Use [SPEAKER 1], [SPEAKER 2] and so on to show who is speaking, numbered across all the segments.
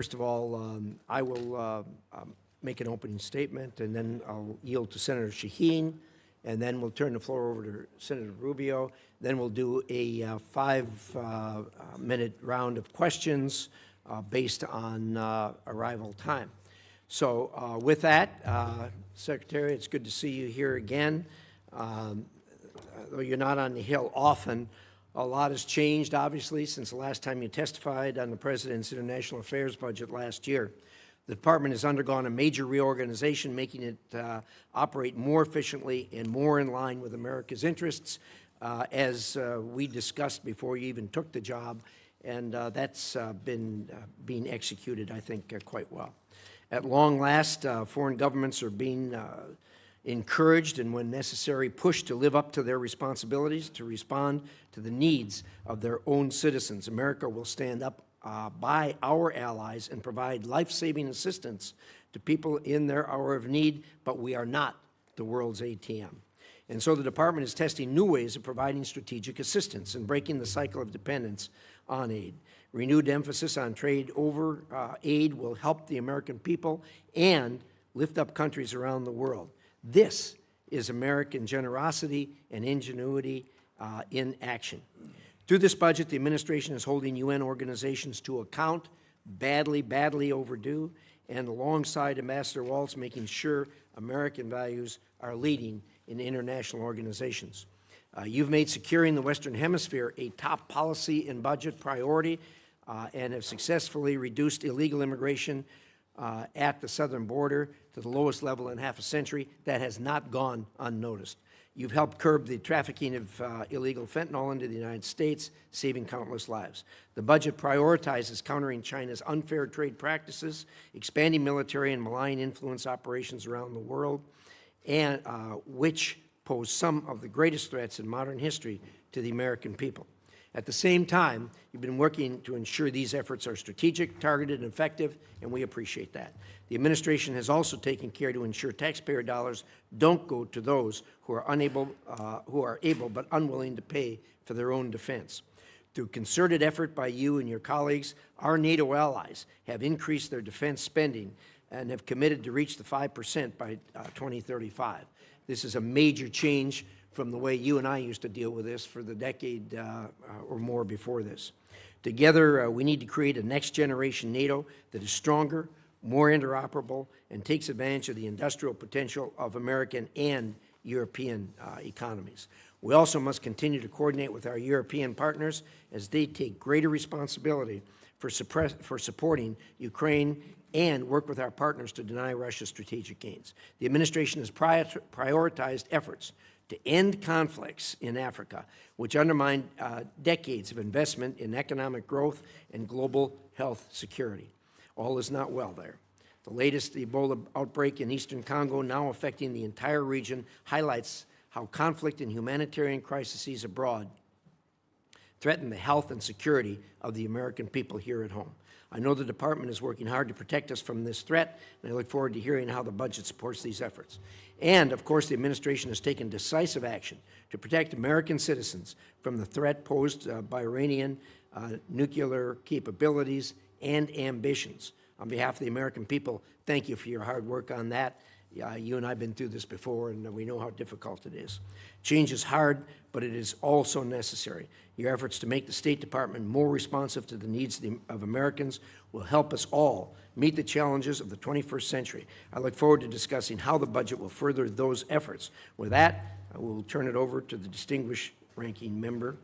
[SPEAKER 1] First of all, I will make an opening statement, and then I'll yield to Senator Shaheen, and then we'll turn the floor over to Senator Rubio. Then we'll do a 5-minute round of questions based on arrival time. So with that, Secretary, it's good to see you here again. Though you're not on the Hill often, a lot has changed, obviously, since the last time you testified on the President's International Affairs budget last year. The Department has undergone a major reorganization, making it operate more efficiently and more in line with America's interests, as we discussed before you even took the job, and that's been being executed, I think, quite well. At long last, foreign governments are being encouraged and, when necessary, pushed to live up to their responsibilities to respond to the needs of their own citizens. America will stand up by our allies and provide life-saving assistance to people in their hour of need, but we are not the world's ATM. And so the Department is testing new ways of providing strategic assistance and breaking the cycle of dependence on aid. Renewed emphasis on trade over aid will help the American people and lift up countries around the world. This is American generosity and ingenuity in action. Through this budget, the administration is holding UN organizations to account, badly overdue, and alongside Ambassador Waltz, making sure American values are leading in international organizations. You've made securing the Western Hemisphere a top policy and budget priority and have successfully reduced illegal immigration at the southern border to the lowest level in half a century. That has not gone unnoticed. You've helped curb the trafficking of illegal fentanyl into the United States, saving countless lives. The budget prioritizes countering China's unfair trade practices, expanding military and malign influence operations around the world, and which pose some of the greatest threats in modern history to the American people. At the same time, you've been working to ensure these efforts are strategic, targeted, and effective, and we appreciate that. The administration has also taken care to ensure taxpayer dollars don't go to those who are able but unwilling to pay for their own defense. Through concerted effort by you and your colleagues, our NATO allies have increased their defense spending and have committed to reach the 5% by 2035. This is a major change from the way you and I used to deal with this for the decade or more before this. Together, we need to create a next-generation NATO that is stronger, more interoperable, and takes advantage of the industrial potential of American and European economies. We also must continue to coordinate with our European partners as they take greater responsibility for supporting Ukraine and work with our partners to deny Russia strategic gains. The administration has prioritized efforts to end conflicts in Africa, which undermine decades of investment in economic growth and global health security. All is not well there. The latest Ebola outbreak in eastern Congo, now affecting the entire region, highlights how conflict and humanitarian crises abroad threaten the health and security of the American people here at home. I know the Department is working hard to protect us from this threat, and I look forward to hearing how the budget supports these efforts. And, of course, the administration has taken decisive action to protect American citizens from the threat posed by Iranian nuclear capabilities and ambitions. On behalf of the American people, thank you for your hard work on that. You and I have been through this before, and we know how difficult it is. Change is hard, but it is also necessary. Your efforts to make the State Department more responsive to the needs of Americans will help us all meet the challenges of the 21st century. I look forward to discussing how the budget will further those efforts. With that, I will turn it over to the distinguished ranking member,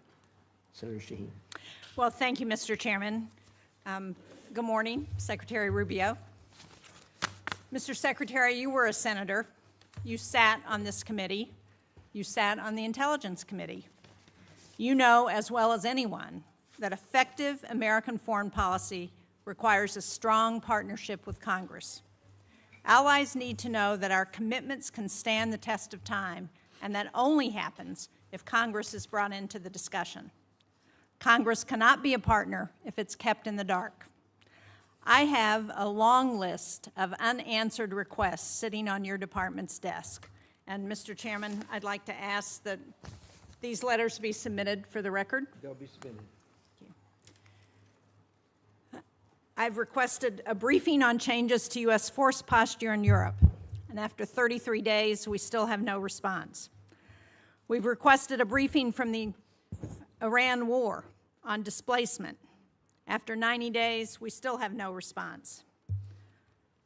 [SPEAKER 1] Senator Shaheen.
[SPEAKER 2] Well, thank you, Mr. Chairman. Good morning, Secretary Rubio. Mr. Secretary, you were a senator. You sat on this committee. You sat on the Intelligence Committee. You know as well as anyone that effective American foreign policy requires a strong partnership with Congress. Allies need to know that our commitments can stand the test of time, and that only happens if Congress is brought into the discussion. Congress cannot be a partner if it's kept in the dark. I have a long list of unanswered requests sitting on your department's desk. And Mr. Chairman, I'd like to ask that these letters be submitted for the record.
[SPEAKER 1] They'll be submitted.
[SPEAKER 2] I've requested a briefing on changes to U.S. force posture in Europe, and after 33 days, we still have no response. We've requested a briefing from the Iran war on displacement. After 90 days, we still have no response.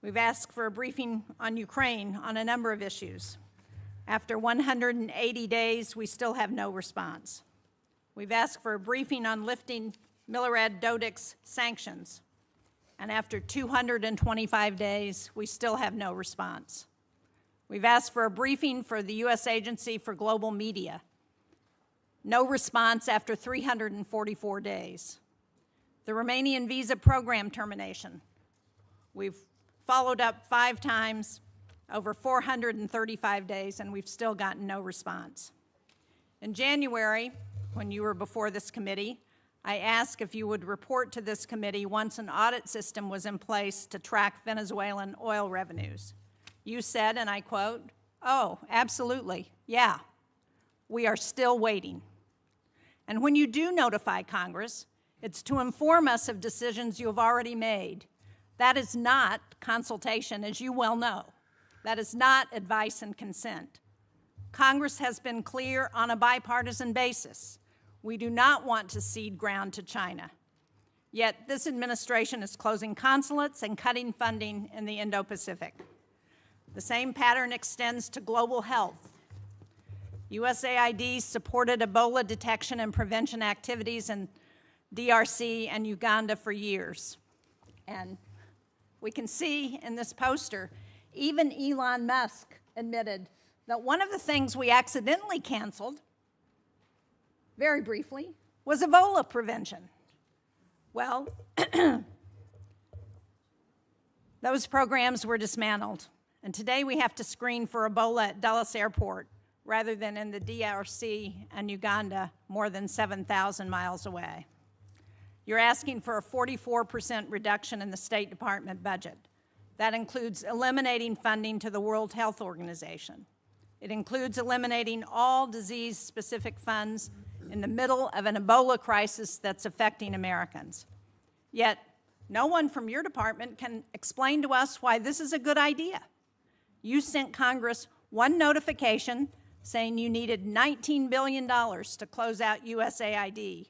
[SPEAKER 2] We've asked for a briefing on Ukraine on a number of issues. After 180 days, we still have no response. We've asked for a briefing on lifting Milorad Dodik's sanctions. And after 225 days, we still have no response. We've asked for a briefing for the U.S. Agency for Global Media. No response after 344 days. The Romanian visa program termination. We've followed up 5 times over 435 days, and we've still gotten no response. In January, when you were before this committee, I asked if you would report to this committee once an audit system was in place to track Venezuelan oil revenues. You said, and I quote, "Oh, absolutely, yeah, we are still waiting." And when you do notify Congress, it's to inform us of decisions you have already made. That is not consultation, as you well know. That is not advice and consent. Congress has been clear on a bipartisan basis. We do not want to cede ground to China. Yet this administration is closing consulates and cutting funding in the Indo-Pacific. The same pattern extends to global health. USAID supported Ebola detection and prevention activities in DRC and Uganda for years. And we can see in this poster, even Elon Musk admitted that one of the things we accidentally canceled, very briefly, was Ebola prevention. Well, those programs were dismantled, and today we have to screen for Ebola at Dulles Airport rather than in the DRC and Uganda more than 7,000 miles away. You're asking for a 44% reduction in the State Department budget. That includes eliminating funding to the World Health Organization. It includes eliminating all disease-specific funds in the middle of an Ebola crisis that's affecting Americans. Yet, no one from your department can explain to us why this is a good idea. You sent Congress one notification saying you needed $19 billion to close out USAID.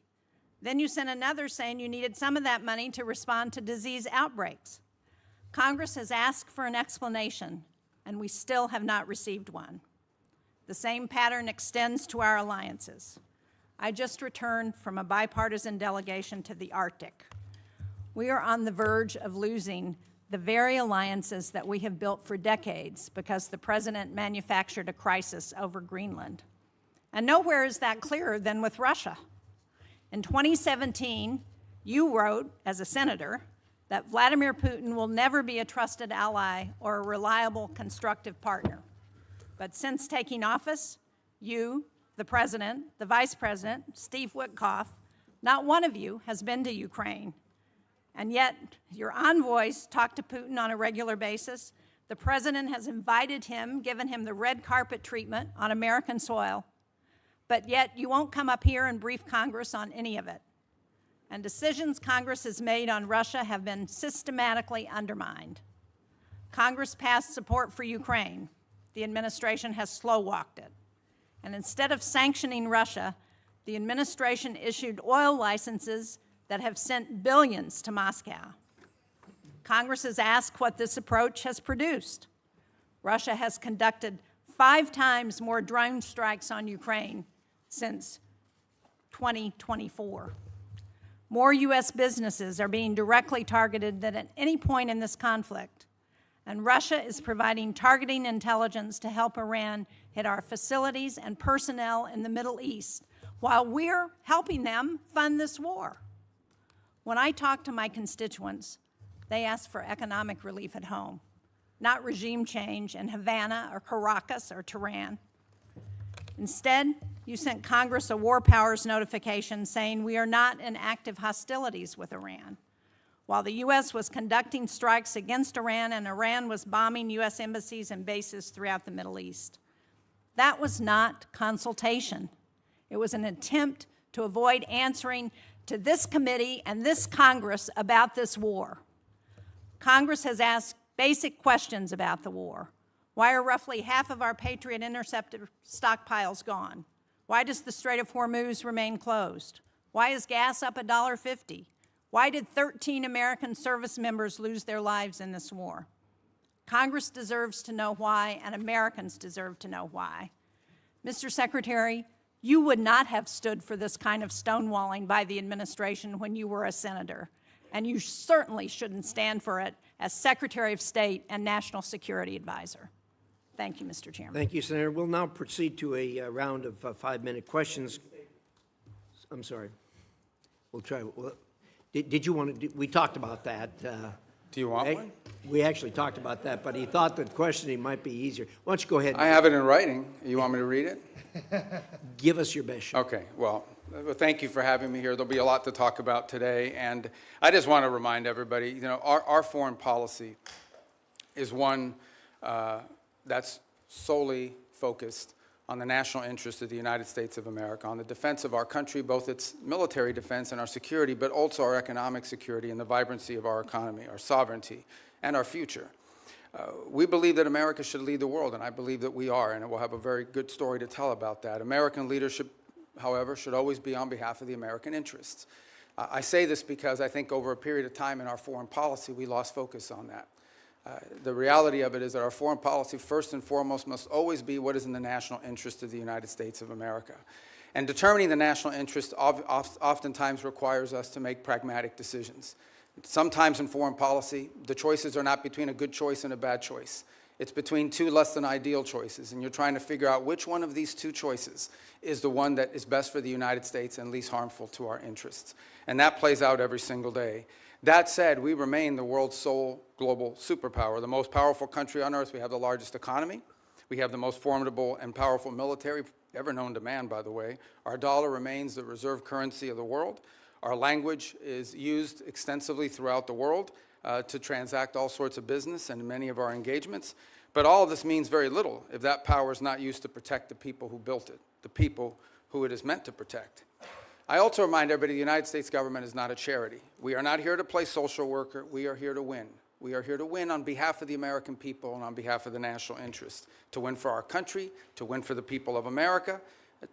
[SPEAKER 2] Then you sent another saying you needed some of that money to respond to disease outbreaks. Congress has asked for an explanation, and we still have not received one. The same pattern extends to our alliances. I just returned from a bipartisan delegation to the Arctic. We are on the verge of losing the very alliances that we have built for decades because the president manufactured a crisis over Greenland. And nowhere is that clearer than with Russia. In 2017, you wrote, as a senator, that Vladimir Putin will never be a trusted ally or a reliable, constructive partner. But since taking office, you, the president, the vice president, Steve Witkoff, not one of you has been to Ukraine. And yet, your envoys talk to Putin on a regular basis. The president has invited him, given him the red carpet treatment on American soil. But yet, you won't come up here and brief Congress on any of it. And decisions Congress has made on Russia have been systematically undermined. Congress passed support for Ukraine. The administration has slow-walked it. And instead of sanctioning Russia, the administration issued oil licenses that have sent billions to Moscow. Congress has asked what this approach has produced. Russia has conducted 5 times more drone strikes on Ukraine since 2024. More U.S. businesses are being directly targeted than at any point in this conflict. And Russia is providing targeting intelligence to help Iran hit our facilities and personnel in the Middle East, while we're helping them fund this war. When I talk to my constituents, they ask for economic relief at home, not regime change in Havana or Caracas or Tehran. Instead, you sent Congress a war powers notification saying we are not in active hostilities with Iran, while the U.S. was conducting strikes against Iran and Iran was bombing U.S. embassies and bases throughout the Middle East. That was not consultation. It was an attempt to avoid answering to this committee and this Congress about this war. Congress has asked basic questions about the war. Why are roughly half of our Patriot interceptor stockpiles gone? Why does the Strait of Hormuz remain closed? Why is gas up $1.50? Why did 13 American service members lose their lives in this war? Congress deserves to know why, and Americans deserve to know why. Mr. Secretary, you would not have stood for this kind of stonewalling by the administration when you were a senator, and you certainly shouldn't stand for it as Secretary of State and National Security Advisor. Thank you, Mr. Chairman.
[SPEAKER 1] Thank you, Senator. We'll now proceed to a round of 5-minute questions. I'm sorry. We'll try. Did you want to? We talked about that.
[SPEAKER 3] Do you want one?
[SPEAKER 1] We actually talked about that, but he thought that questioning might be easier. Why don't you go ahead?
[SPEAKER 3] I have it in writing. You want me to read it?
[SPEAKER 1] Give us your best shot.
[SPEAKER 3] Okay, well, thank you for having me here. There'll be a lot to talk about today, and I just want to remind everybody, you know, our foreign policy is one that's solely focused on the national interest of the United States of America, on the defense of our country, both its military defense and our security, but also our economic security and the vibrancy of our economy, our sovereignty, and our future. We believe that America should lead the world, and I believe that we are, and we'll have a very good story to tell about that. American leadership, however, should always be on behalf of the American interests. I say this because I think over a period of time in our foreign policy, we lost focus on that. The reality of it is that our foreign policy, first and foremost, must always be what is in the national interest of the United States of America. And determining the national interest oftentimes requires us to make pragmatic decisions. Sometimes in foreign policy, the choices are not between a good choice and a bad choice. It's between two less than ideal choices, and you're trying to figure out which one of these two choices is the one that is best for the United States and least harmful to our interests. And that plays out every single day. That said, we remain the world's sole global superpower, the most powerful country on earth. We have the largest economy. We have the most formidable and powerful military ever known to man, by the way. Our dollar remains the reserve currency of the world. Our language is used extensively throughout the world to transact all sorts of business and many of our engagements. But all of this means very little if that power is not used to protect the people who built it, the people who it is meant to protect. I also remind everybody the United States government is not a charity. We are not here to play social worker. We are here to win. We are here to win on behalf of the American people and on behalf of the national interest, to win for our country, to win for the people of America,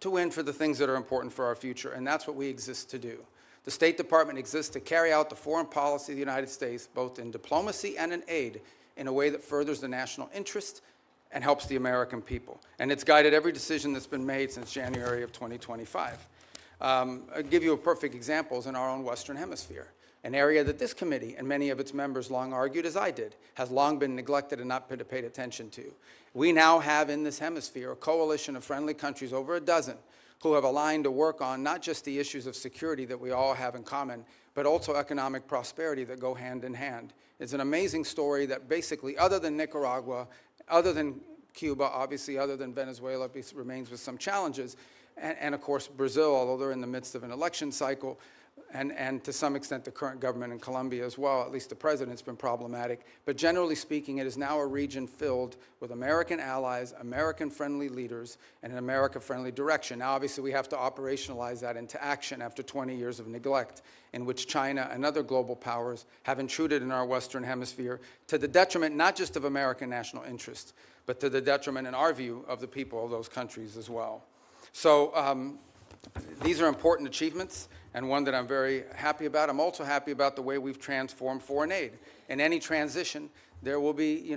[SPEAKER 3] to win for the things that are important for our future, and that's what we exist to do. The State Department exists to carry out the foreign policy of the United States, both in diplomacy and in aid, in a way that furthers the national interest and helps the American people. And it's guided every decision that's been made since January of 2025. I'll give you a perfect example is in our own Western Hemisphere, an area that this committee and many of its members long argued, as I did, has long been neglected and not been paid attention to. We now have in this hemisphere a coalition of friendly countries, over a dozen, who have aligned to work on not just the issues of security that we all have in common, but also economic prosperity that go hand in hand. It's an amazing story that basically, other than Nicaragua, other than Cuba, obviously other than Venezuela, remains with some challenges, and of course Brazil, although they're in the midst of an election cycle, and to some extent the current government in Colombia as well, at least the president's been problematic. But generally speaking, it is now a region filled with American allies, American-friendly leaders, and an America-friendly direction. Now, obviously, we have to operationalize that into action after 20 years of neglect, in which China and other global powers have intruded in our Western Hemisphere to the detriment not just of American national interest, but to the detriment, in our view, of the people of those countries as well. So these are important achievements, and one that I'm very happy about. I'm also happy about the way we've transformed foreign aid. In any transition, there will be,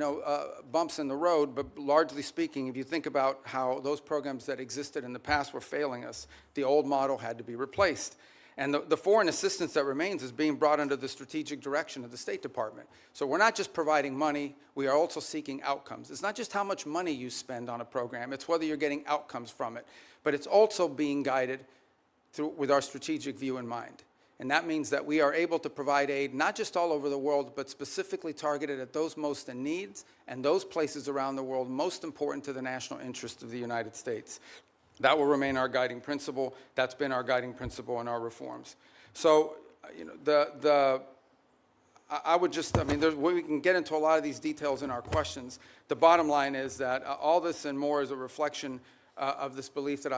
[SPEAKER 3] bumps in the road, but largely speaking, if you think about how those programs that existed in the past were failing us, the old model had to be replaced. And the foreign assistance that remains is being brought under the strategic direction of the State Department. So we're not just providing money, we are also seeking outcomes. It's not just how much money you spend on a program, it's whether you're getting outcomes from it. But it's also being guided with our strategic view in mind. And that means that we are able to provide aid not just all over the world, but specifically targeted at those most in need and those places around the world most important to the national interest of the United States. That will remain our guiding principle. That's been our guiding principle in our reforms. So, we can get into a lot of these details in our questions. The bottom line is that all this and more is a reflection of this belief that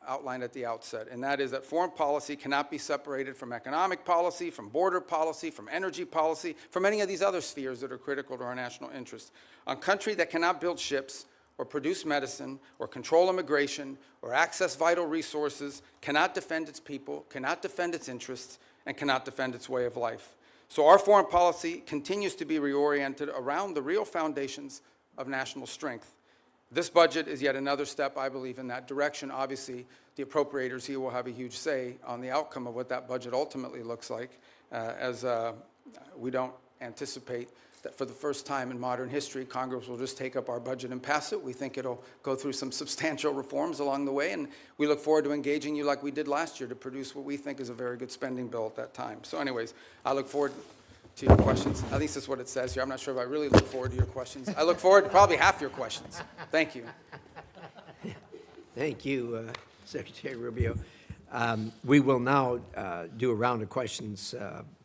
[SPEAKER 3] outlined at the outset, and that is that foreign policy cannot be separated from economic policy, from border policy, from energy policy, from any of these other spheres that are critical to our national interests. A country that cannot build ships or produce medicine or control immigration or access vital resources cannot defend its people, cannot defend its interests, and cannot defend its way of life. So our foreign policy continues to be reoriented around the real foundations of national strength. This budget is yet another step, I believe, in that direction. Obviously, the appropriators here will have a huge say on the outcome of what that budget ultimately looks like, as we don't anticipate that for the first time in modern history, Congress will just take up our budget and pass it. We think it'll go through some substantial reforms along the way, and we look forward to engaging you like we did last year to produce what we think is a very good spending bill at that time. So anyways, I look forward to your questions. At least that's what it says here. I'm not sure if I really look forward to your questions. I look forward to probably half your questions. Thank you.
[SPEAKER 1] Thank you, Secretary Rubio. We will now do a round of questions,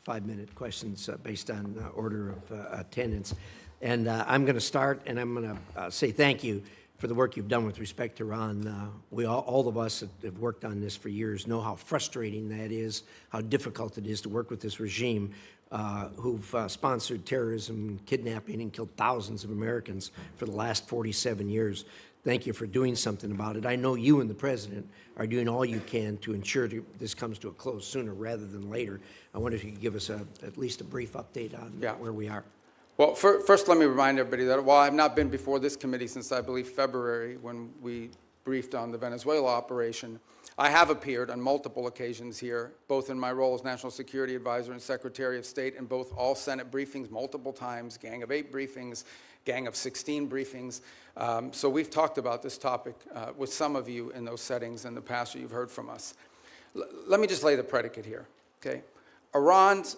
[SPEAKER 1] 5-minute questions based on order of attendance. And I'm going to start, and I'm going to say thank you for the work you've done with respect to Iran. We all of us that have worked on this for years know how frustrating that is, how difficult it is to work with this regime who've sponsored terrorism, kidnapping, and killed thousands of Americans for the last 47 years. Thank you for doing something about it. I know you and the President are doing all you can to ensure this comes to a close sooner rather than later. I wonder if you could give us at least a brief update on where we are.
[SPEAKER 3] Well, first let me remind everybody that while I've not been before this committee since, I believe, February, when we briefed on the Venezuela operation, I have appeared on multiple occasions here, both in my role as National Security Advisor and Secretary of State, in both all Senate briefings multiple times, Gang of 8 briefings, Gang of 16 briefings. So we've talked about this topic with some of you in those settings in the past that you've heard from us. Let me just lay the predicate here, okay? Iran's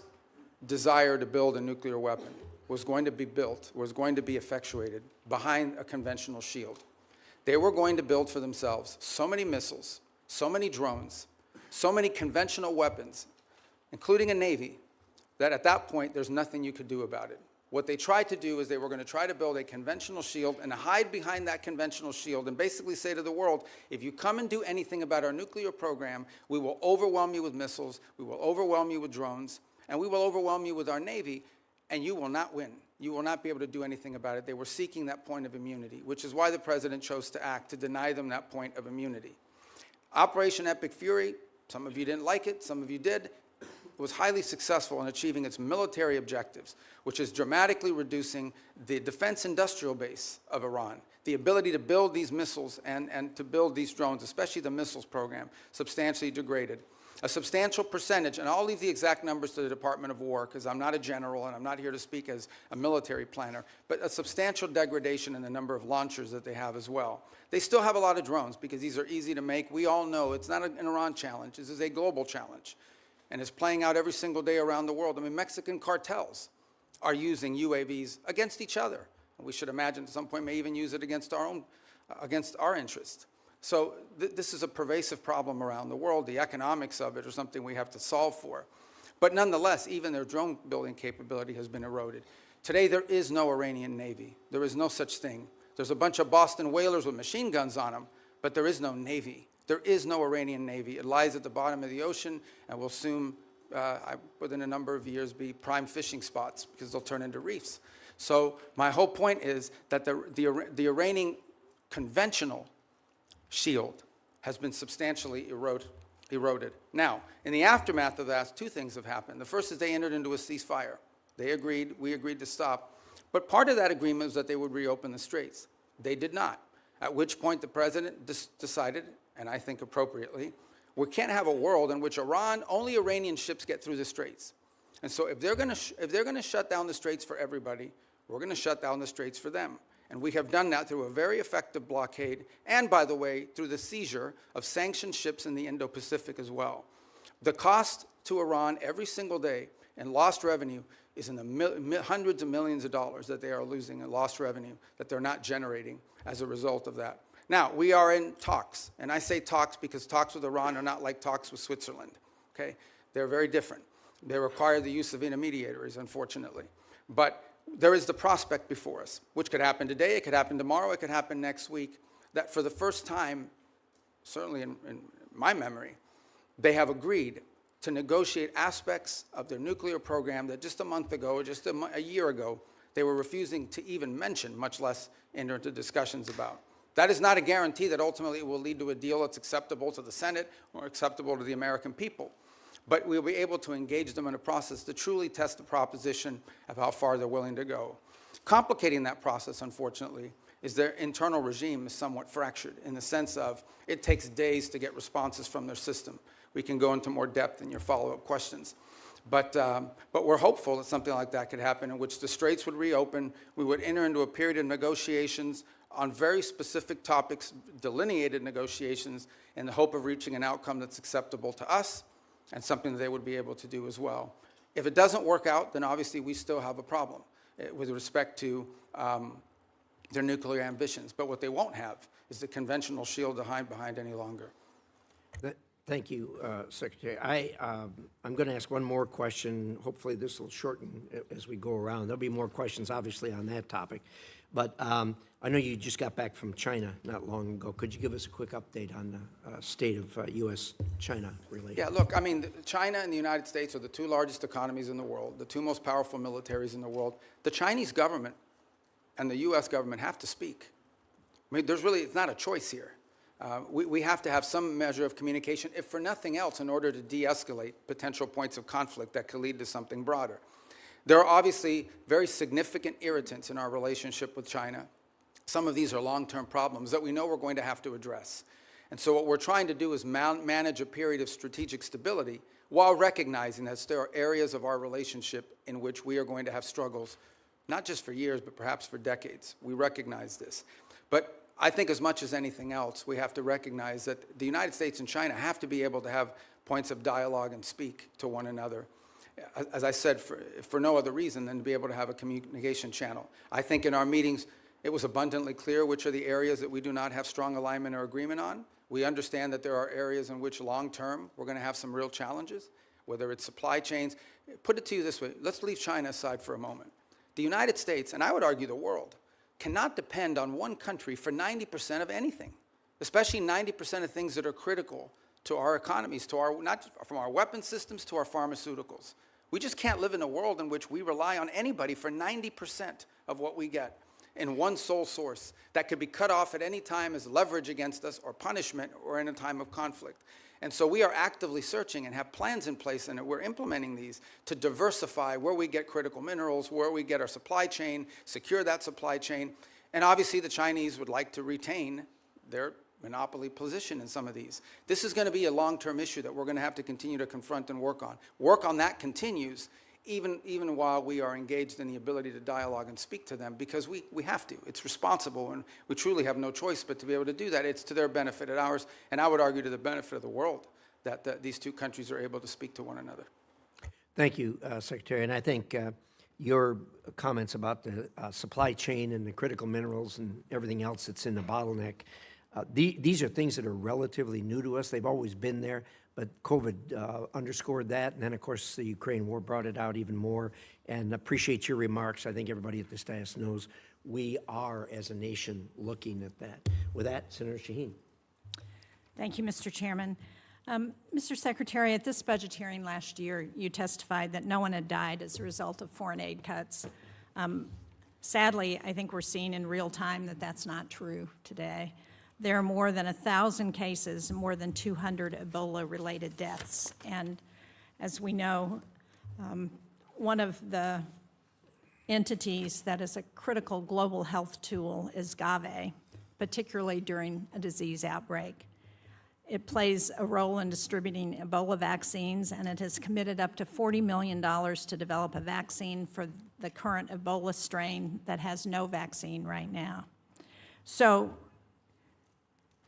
[SPEAKER 3] desire to build a nuclear weapon was going to be built, was going to be effectuated behind a conventional shield. They were going to build for themselves so many missiles, so many drones, so many conventional weapons, including a navy, that at that point there's nothing you could do about it. What they tried to do is they were going to try to build a conventional shield and hide behind that conventional shield and basically say to the world, if you come and do anything about our nuclear program, we will overwhelm you with missiles, we will overwhelm you with drones, and we will overwhelm you with our navy, and you will not win. You will not be able to do anything about it. They were seeking that point of immunity, which is why the President chose to act, to deny them that point of immunity. Operation Epic Fury, some of you didn't like it, some of you did, was highly successful in achieving its military objectives, which is dramatically reducing the defense industrial base of Iran, the ability to build these missiles and to build these drones, especially the missiles program, substantially degraded. A substantial percentage, and I'll leave the exact numbers to the Department of War because I'm not a general and I'm not here to speak as a military planner, but a substantial degradation in the number of launchers that they have as well. They still have a lot of drones because these are easy to make. We all know it's not an Iran challenge. This is a global challenge, and it's playing out every single day around the world. I mean, Mexican cartels are using UAVs against each other. We should imagine at some point may even use it against our interests. So this is a pervasive problem around the world. The economics of it are something we have to solve for. But nonetheless, even their drone building capability has been eroded. Today, there is no Iranian Navy. There is no such thing. There's a bunch of Boston whalers with machine guns on them, but there is no Navy. There is no Iranian Navy. It lies at the bottom of the ocean and will soon, within a number of years, be prime fishing spots because they'll turn into reefs. So my whole point is that the Iranian conventional shield has been substantially eroded. Now, in the aftermath of that, 2 things have happened. The first is they entered into a ceasefire. They agreed, we agreed to stop. But part of that agreement was that they would reopen the straits. They did not, at which point the President decided, and I think appropriately, we can't have a world in which only Iranian ships get through the straits. And so if they're going to shut down the straits for everybody, we're going to shut down the straits for them. And we have done that through a very effective blockade and, by the way, through the seizure of sanctioned ships in the Indo-Pacific as well. The cost to Iran every single day in lost revenue is in the hundreds of millions of dollars that they are losing in lost revenue that they're not generating as a result of that. Now, we are in talks, and I say talks because talks with Iran are not like talks with Switzerland, okay? They're very different. They require the use of intermediaries, unfortunately. But there is the prospect before us, which could happen today, it could happen tomorrow, it could happen next week, that for the first time certainly in my memory, they have agreed to negotiate aspects of their nuclear program that just a month ago, or just a year ago, they were refusing to even mention, much less enter into discussions about. That is not a guarantee that ultimately it will lead to a deal that's acceptable to the Senate or acceptable to the American people. But we'll be able to engage them in a process to truly test the proposition of how far they're willing to go. Complicating that process, unfortunately, is their internal regime is somewhat fractured in the sense of it takes days to get responses from their system. We can go into more depth in your follow-up questions. But we're hopeful that something like that could happen, in which the straits would reopen, we would enter into a period of negotiations on very specific topics, delineated negotiations, in the hope of reaching an outcome that's acceptable to us and something that they would be able to do as well. If it doesn't work out, then obviously we still have a problem with respect to their nuclear ambitions. But what they won't have is the conventional shield to hide behind any longer.
[SPEAKER 1] Thank you, Secretary. I'm going to ask one more question. Hopefully this will shorten as we go around. There'll be more questions, obviously, on that topic. But I know you just got back from China not long ago. Could you give us a quick update on the state of U.S.-China relations?
[SPEAKER 3] Yeah, look, I mean, China and the United States are the two largest economies in the world, the two most powerful militaries in the world. The Chinese government and the U.S. government have to speak. I mean, it's not a choice here. We have to have some measure of communication, if for nothing else, in order to de-escalate potential points of conflict that could lead to something broader. There are obviously very significant irritants in our relationship with China. Some of these are long-term problems that we know we're going to have to address. And so what we're trying to do is manage a period of strategic stability while recognizing that there are areas of our relationship in which we are going to have struggles, not just for years, but perhaps for decades. We recognize this. But I think as much as anything else, we have to recognize that the United States and China have to be able to have points of dialogue and speak to one another. As I said, for no other reason than to be able to have a communication channel. I think in our meetings, it was abundantly clear which are the areas that we do not have strong alignment or agreement on. We understand that there are areas in which long-term we're going to have some real challenges, whether it's supply chains. Put it to you this way. Let's leave China aside for a moment. The United States, and I would argue the world, cannot depend on one country for 90% of anything, especially 90% of things that are critical to our economies, not from our weapon systems to our pharmaceuticals. We just can't live in a world in which we rely on anybody for 90% of what we get in one sole source that could be cut off at any time as leverage against us or punishment or in a time of conflict. And so we are actively searching and have plans in place, and we're implementing these to diversify where we get critical minerals, where we get our supply chain, secure that supply chain. And obviously the Chinese would like to retain their monopoly position in some of these. This is going to be a long-term issue that we're going to have to continue to confront and work on. Work on that continues even while we are engaged in the ability to dialogue and speak to them, because we have to. It's responsible, and we truly have no choice but to be able to do that. It's to their benefit and ours, and I would argue to the benefit of the world, that these two countries are able to speak to one another.
[SPEAKER 1] Thank you, Secretary. And I think your comments about the supply chain and the critical minerals and everything else that's in the bottleneck, these are things that are relatively new to us. They've always been there, but COVID underscored that. And then, of course, the Ukraine war brought it out even more. And appreciate your remarks. I think everybody at this dais knows we are, as a nation, looking at that. With that, Senator Shaheen.
[SPEAKER 2] Thank you, Mr. Chairman. Mr. Secretary, at this budget hearing last year, you testified that no one had died as a result of foreign aid cuts. Sadly, I think we're seeing in real time that that's not true today. There are more than 1,000 cases and more than 200 Ebola-related deaths. And as we know, one of the entities that is a critical global health tool is Gavi, particularly during a disease outbreak. It plays a role in distributing Ebola vaccines, and it has committed up to $40 million to develop a vaccine for the current Ebola strain that has no vaccine right now. So,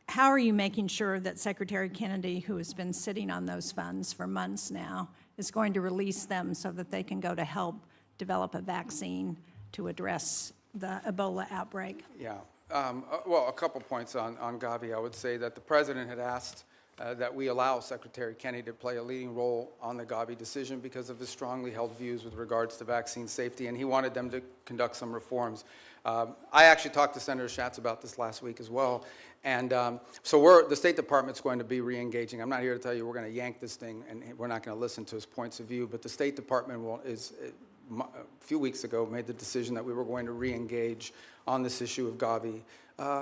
[SPEAKER 2] how are you making sure that Secretary Kennedy, who has been sitting on those funds for months now, is going to release them so that they can go to help develop a vaccine to address the Ebola outbreak?
[SPEAKER 3] Yeah. Well, a couple points on Gavi. I would say that the president had asked that we allow Secretary Kenny to play a leading role on the Gavi decision because of his strongly held views with regards to vaccine safety, and he wanted them to conduct some reforms. I actually talked to Senator Schatz about this last week as well, and so the State Department's going to be re-engaging. I'm not here to tell you we're going to yank this thing and we're not going to listen to his points of view, but the State Department a few weeks ago made the decision that we were going to re-engage on this issue of Gavi,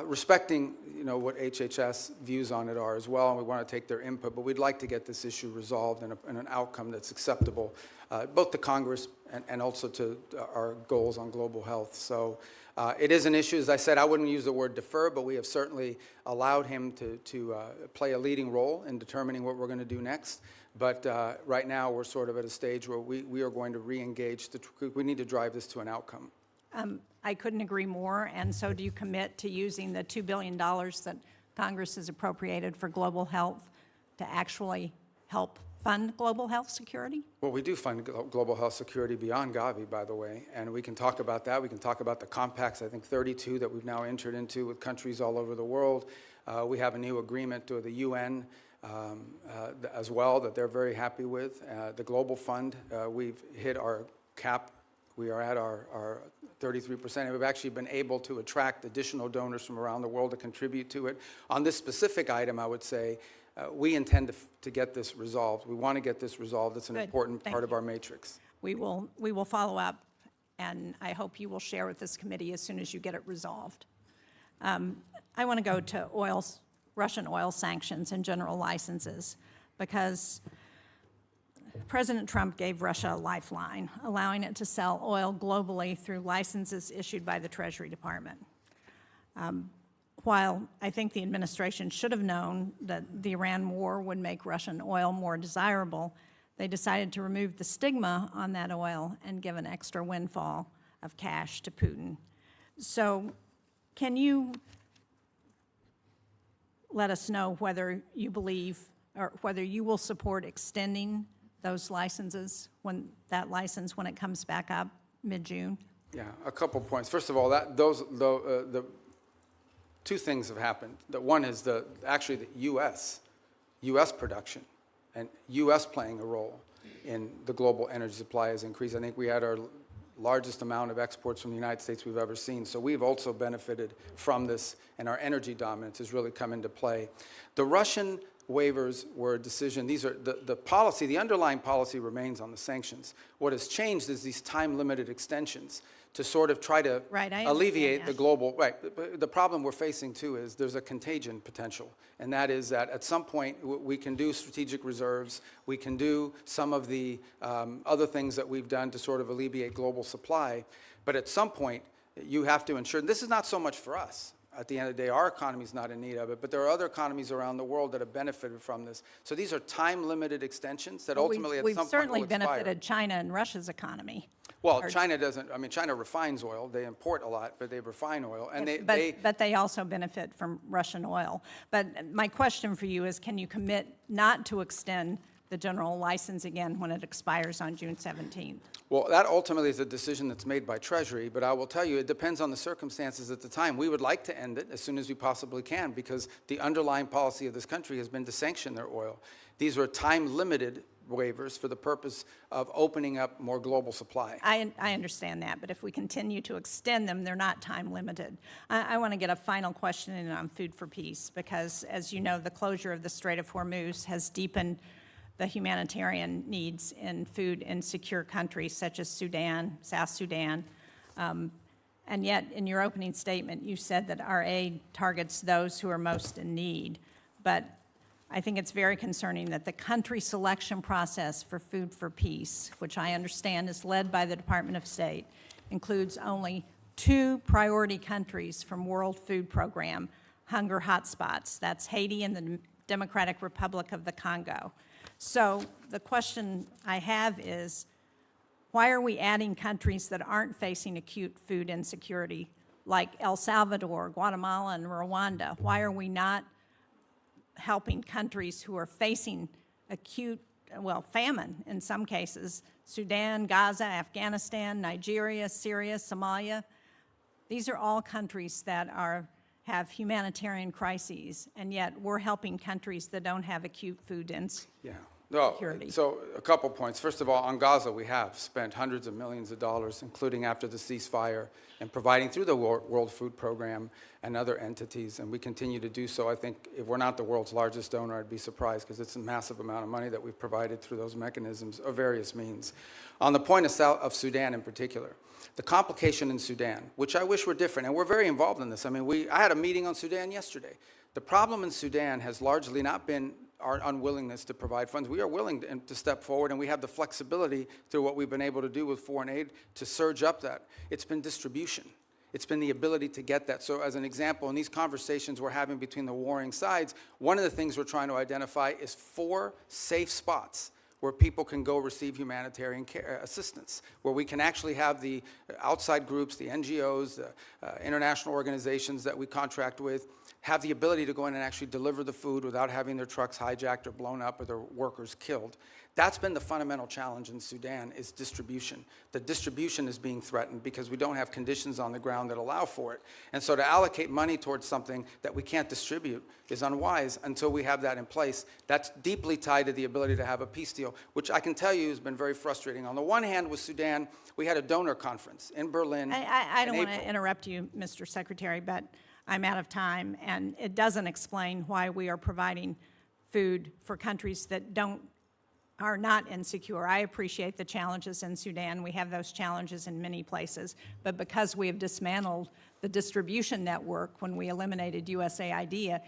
[SPEAKER 3] respecting what HHS views on it are as well, and we want to take their input, but we'd like to get this issue resolved in an outcome that's acceptable, both to Congress and also to our goals on global health. So it is an issue. As I said, I wouldn't use the word defer, but we have certainly allowed him to play a leading role in determining what we're going to do next. But right now, we're sort of at a stage where we are going to re-engage. We need to drive this to an outcome.
[SPEAKER 2] I couldn't agree more, and so do you commit to using the $2 billion that Congress has appropriated for global health to actually help fund global health security?
[SPEAKER 3] Well, we do fund global health security beyond Gavi, by the way, and we can talk about that. We can talk about the compacts, I think 32 that we've now entered into with countries all over the world. We have a new agreement with the UN as well that they're very happy with. The Global Fund, we've hit our cap. We are at our 33%, and we've actually been able to attract additional donors from around the world to contribute to it. On this specific item, I would say, we intend to get this resolved. We want to get this resolved. It's an important part of our matrix.
[SPEAKER 2] We will follow up, and I hope you will share with this committee as soon as you get it resolved. I want to go to Russian oil sanctions and general licenses, because President Trump gave Russia a lifeline, allowing it to sell oil globally through licenses issued by the Treasury Department. While I think the administration should have known that the Iran war would make Russian oil more desirable, they decided to remove the stigma on that oil and give an extra windfall of cash to Putin. So can you let us know whether you believe or whether you will support extending those licenses, when it comes back up mid-June?
[SPEAKER 3] Yeah, a couple points. First of all, the two things have happened. One is actually the U.S. production and U.S. playing a role in the global energy supply has increased. I think we had our largest amount of exports from the United States we've ever seen. So we've also benefited from this, and our energy dominance has really come into play. The Russian waivers were a decision. These are the policy, the underlying policy remains on the sanctions. What has changed is these time-limited extensions to sort of try to alleviate the global, the problem we're facing too is there's a contagion potential, and that is that at some point we can do strategic reserves, we can do some of the other things that we've done to sort of alleviate global supply, but at some point you have to ensure, this is not so much for us. At the end of the day, our economy is not in need of it, but there are other economies around the world that have benefited from this. So these are time-limited extensions that ultimately at some point will expire.
[SPEAKER 2] We've certainly benefited China and Russia's economy.
[SPEAKER 3] Well, China doesn't. I mean, China refines oil. They import a lot, but they refine oil, and
[SPEAKER 2] but they also benefit from Russian oil. But my question for you is, can you commit not to extend the general license again when it expires on June 17th?
[SPEAKER 3] Well, that ultimately is a decision that's made by Treasury, but I will tell you, it depends on the circumstances at the time. We would like to end it as soon as we possibly can because the underlying policy of this country has been to sanction their oil. These are time-limited waivers for the purpose of opening up more global supply.
[SPEAKER 2] I understand that, but if we continue to extend them, they're not time-limited. I want to get a final question in on food for peace because, as you know, the closure of the Strait of Hormuz has deepened the humanitarian needs in food in secure countries such as Sudan, South Sudan. And yet, in your opening statement, you said that our aid targets those who are most in need. But I think it's very concerning that the country selection process for Food for Peace, which I understand is led by the Department of State, includes only 2 priority countries from World Food Program hunger hotspots. That's Haiti and the Democratic Republic of the Congo. So the question I have is, why are we adding countries that aren't facing acute food insecurity, like El Salvador, Guatemala, and Rwanda? Why are we not helping countries who are facing acute, famine in some cases? Sudan, Gaza, Afghanistan, Nigeria, Syria, Somalia. These are all countries that have humanitarian crises, and yet we're helping countries that don't have acute food
[SPEAKER 3] Yeah. No,
[SPEAKER 2] security.
[SPEAKER 3] so a couple points. First of all, on Gaza, we have spent hundreds of millions of dollars, including after the ceasefire, and providing through the World Food Program and other entities, and we continue to do so. I think if we're not the world's largest donor, I'd be surprised, because it's a massive amount of money that we've provided through those mechanisms of various means. On the point of Sudan in particular, the complication in Sudan, which I wish were different, and we're very involved in this. I mean, I had a meeting on Sudan yesterday. The problem in Sudan has largely not been our unwillingness to provide funds. We are willing to step forward, and we have the flexibility through what we've been able to do with foreign aid to surge up that. It's been distribution. It's been the ability to get that. So as an example, in these conversations we're having between the warring sides, one of the things we're trying to identify is 4 safe spots where people can go receive humanitarian care, assistance, where we can actually have the outside groups, the NGOs, the international organizations that we contract with, have the ability to go in and actually deliver the food without having their trucks hijacked or blown up or their workers killed. That's been the fundamental challenge in Sudan, is distribution. The distribution is being threatened because we don't have conditions on the ground that allow for it. And so to allocate money towards something that we can't distribute is unwise until we have that in place. That's deeply tied to the ability to have a peace deal, which I can tell you has been very frustrating. On the one hand, with Sudan, we had a donor conference in Berlin.
[SPEAKER 2] I don't
[SPEAKER 3] in
[SPEAKER 2] want to
[SPEAKER 3] April.
[SPEAKER 2] interrupt you, Mr. Secretary, but I'm out of time, and it doesn't explain why we are providing food for countries that are not insecure. I appreciate the challenges in Sudan. We have those challenges in many places, but because we have dismantled the distribution network when we eliminated USAID,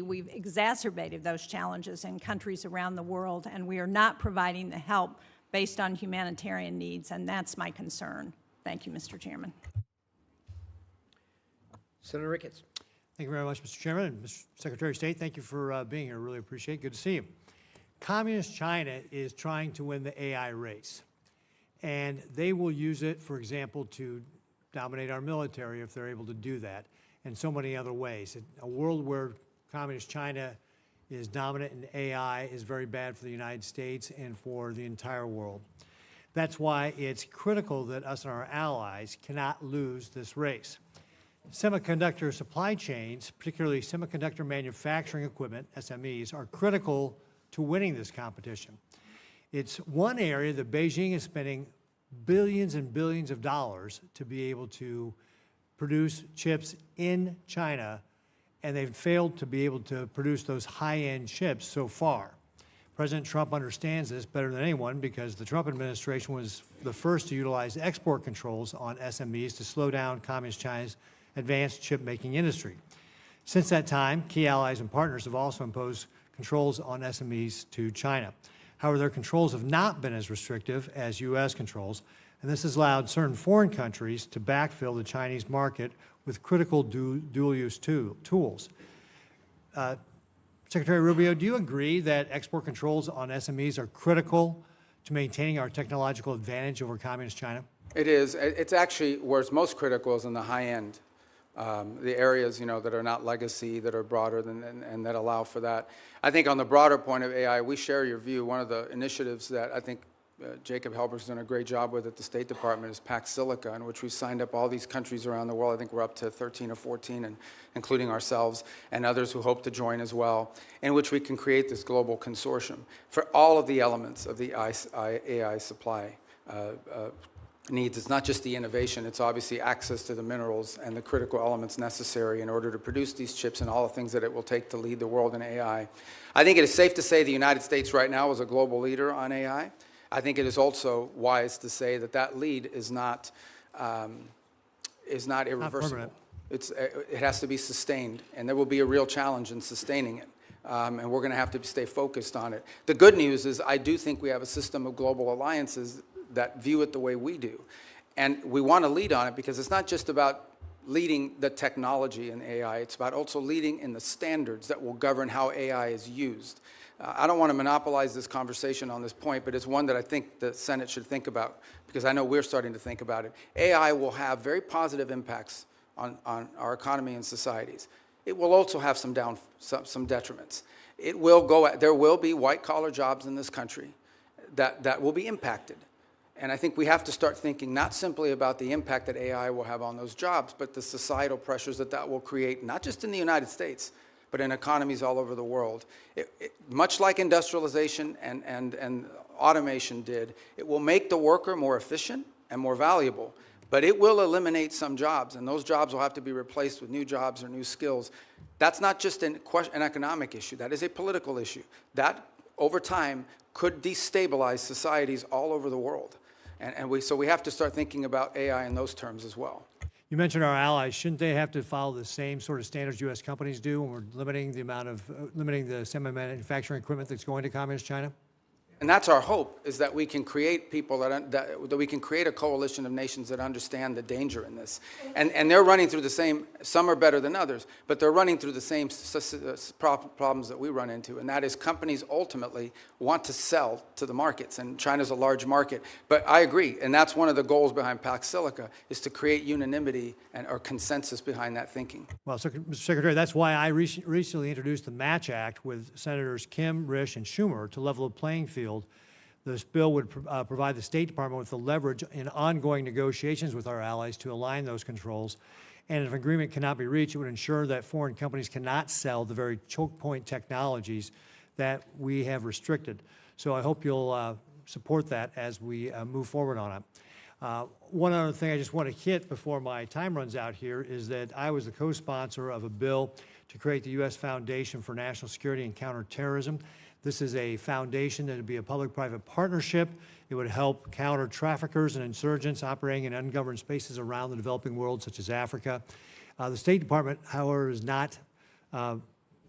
[SPEAKER 2] we've exacerbated those challenges in countries around the world, and we are not providing the help based on humanitarian needs, and that's my concern. Thank you, Mr. Chairman.
[SPEAKER 1] Senator Ricketts.
[SPEAKER 4] Thank you very much, Mr. Chairman. And Mr. Secretary of State, thank you for being here. Really appreciate it. Good to see you. Communist China is trying to win the AI race, and they will use it, for example, to dominate our military if they're able to do that, and so many other ways. A world where Communist China is dominant in AI is very bad for the United States and for the entire world. That's why it's critical that us and our allies cannot lose this race. Semiconductor supply chains, particularly semiconductor manufacturing equipment, SMEs, are critical to winning this competition. It's one area that Beijing is spending billions and billions of dollars to be able to produce chips in China, and they've failed to be able to produce those high-end chips so far. President Trump understands this better than anyone because the Trump administration was the first to utilize export controls on SMEs to slow down Communist China's advanced chip-making industry. Since that time, key allies and partners have also imposed controls on SMEs to China. However, their controls have not been as restrictive as U.S. controls, and this has allowed certain foreign countries to backfill the Chinese market with critical dual-use tools. Secretary Rubio, do you agree that export controls on SMEs are critical to maintaining our technological advantage over Communist China?
[SPEAKER 3] It is. It's actually where it's most critical is in the high end. The areas, that are not legacy, that are broader and that allow for that. I think on the broader point of AI, we share your view. One of the initiatives that I think Jacob Helberg's done a great job with at the State Department is Pax Silica, in which we signed up all these countries around the world. I think we're up to 13 or 14, and including ourselves and others who hope to join as well, in which we can create this global consortium for all of the elements of the AI supply needs. It's not just the innovation, it's obviously access to the minerals and the critical elements necessary in order to produce these chips and all the things that it will take to lead the world in AI. I think it is safe to say the United States right now is a global leader on AI. I think it is also wise to say that that lead is not irreversible. It has to be sustained, and there will be a real challenge in sustaining it. And we're going to have to stay focused on it. The good news is I do think we have a system of global alliances that view it the way we do. And we want to lead on it because it's not just about leading the technology in AI, it's about also leading in the standards that will govern how AI is used. I don't want to monopolize this conversation on this point, but it's one that I think the Senate should think about because I know we're starting to think about it. AI will have very positive impacts on our economy and societies. It will also have some detriments. There will be white-collar jobs in this country that will be impacted. And I think we have to start thinking not simply about the impact that AI will have on those jobs, but the societal pressures that that will create, not just in the United States, but in economies all over the world. Much like industrialization and automation did, it will make the worker more efficient and more valuable, but it will eliminate some jobs, and those jobs will have to be replaced with new jobs or new skills. That's not just an economic issue, that is a political issue. That, over time, could destabilize societies all over the world. So we have to start thinking about AI in those terms as well.
[SPEAKER 4] You mentioned our allies. Shouldn't they have to follow the same sort of standards U.S. companies do when we're limiting the semi-manufacturing equipment that's going to Communist China?
[SPEAKER 3] And that's our hope, is that we can create people that we can create a coalition of nations that understand the danger in this. And they're running through the same, some are better than others, but they're running through the same problems that we run into. And that is companies ultimately want to sell to the markets, and China's a large market. But I agree, and that's one of the goals behind Pax Silica, is to create unanimity or consensus behind that thinking.
[SPEAKER 4] Well, Mr. Secretary, that's why I recently introduced the Match Act with Senators Kim, Risch, and Schumer to level the playing field. This bill would provide the State Department with the leverage in ongoing negotiations with our allies to align those controls. And if agreement cannot be reached, it would ensure that foreign companies cannot sell the very choke point technologies that we have restricted. So I hope you'll support that as we move forward on it. One other thing I just want to hit before my time runs out here is that I was the co-sponsor of a bill to create the U.S. Foundation for National Security and Counterterrorism. This is a foundation that would be a public-private partnership. It would help counter traffickers and insurgents operating in ungoverned spaces around the developing world, such as Africa. The State Department, however, has not,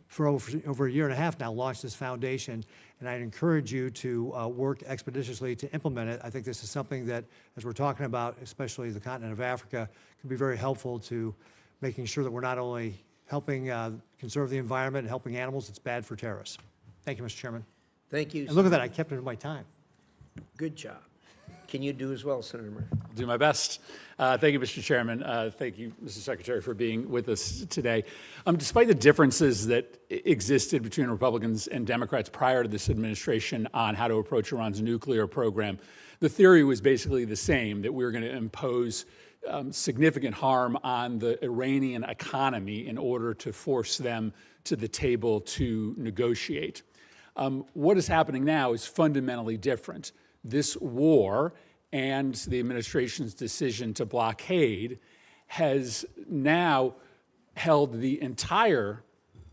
[SPEAKER 4] for over a year and a half now, launched this foundation, and I'd encourage you to work expeditiously to implement it. I think this is something that, as we're talking about, especially the continent of Africa, can be very helpful to making sure that we're not only helping conserve the environment and helping animals, it's bad for terrorists. Thank you, Mr. Chairman.
[SPEAKER 1] Thank you.
[SPEAKER 4] And look at that, I kept it in my time.
[SPEAKER 1] Good job. Can you do as well, Senator Murphy?
[SPEAKER 5] I'll do my best. Thank you, Mr. Chairman. Thank you, Mr. Secretary, for being with us today. Despite the differences that existed between Republicans and Democrats prior to this administration on how to approach Iran's nuclear program, the theory was basically the same, that we were going to impose significant harm on the Iranian economy in order to force them to the table to negotiate. What is happening now is fundamentally different. This war and the administration's decision to blockade has now held the entire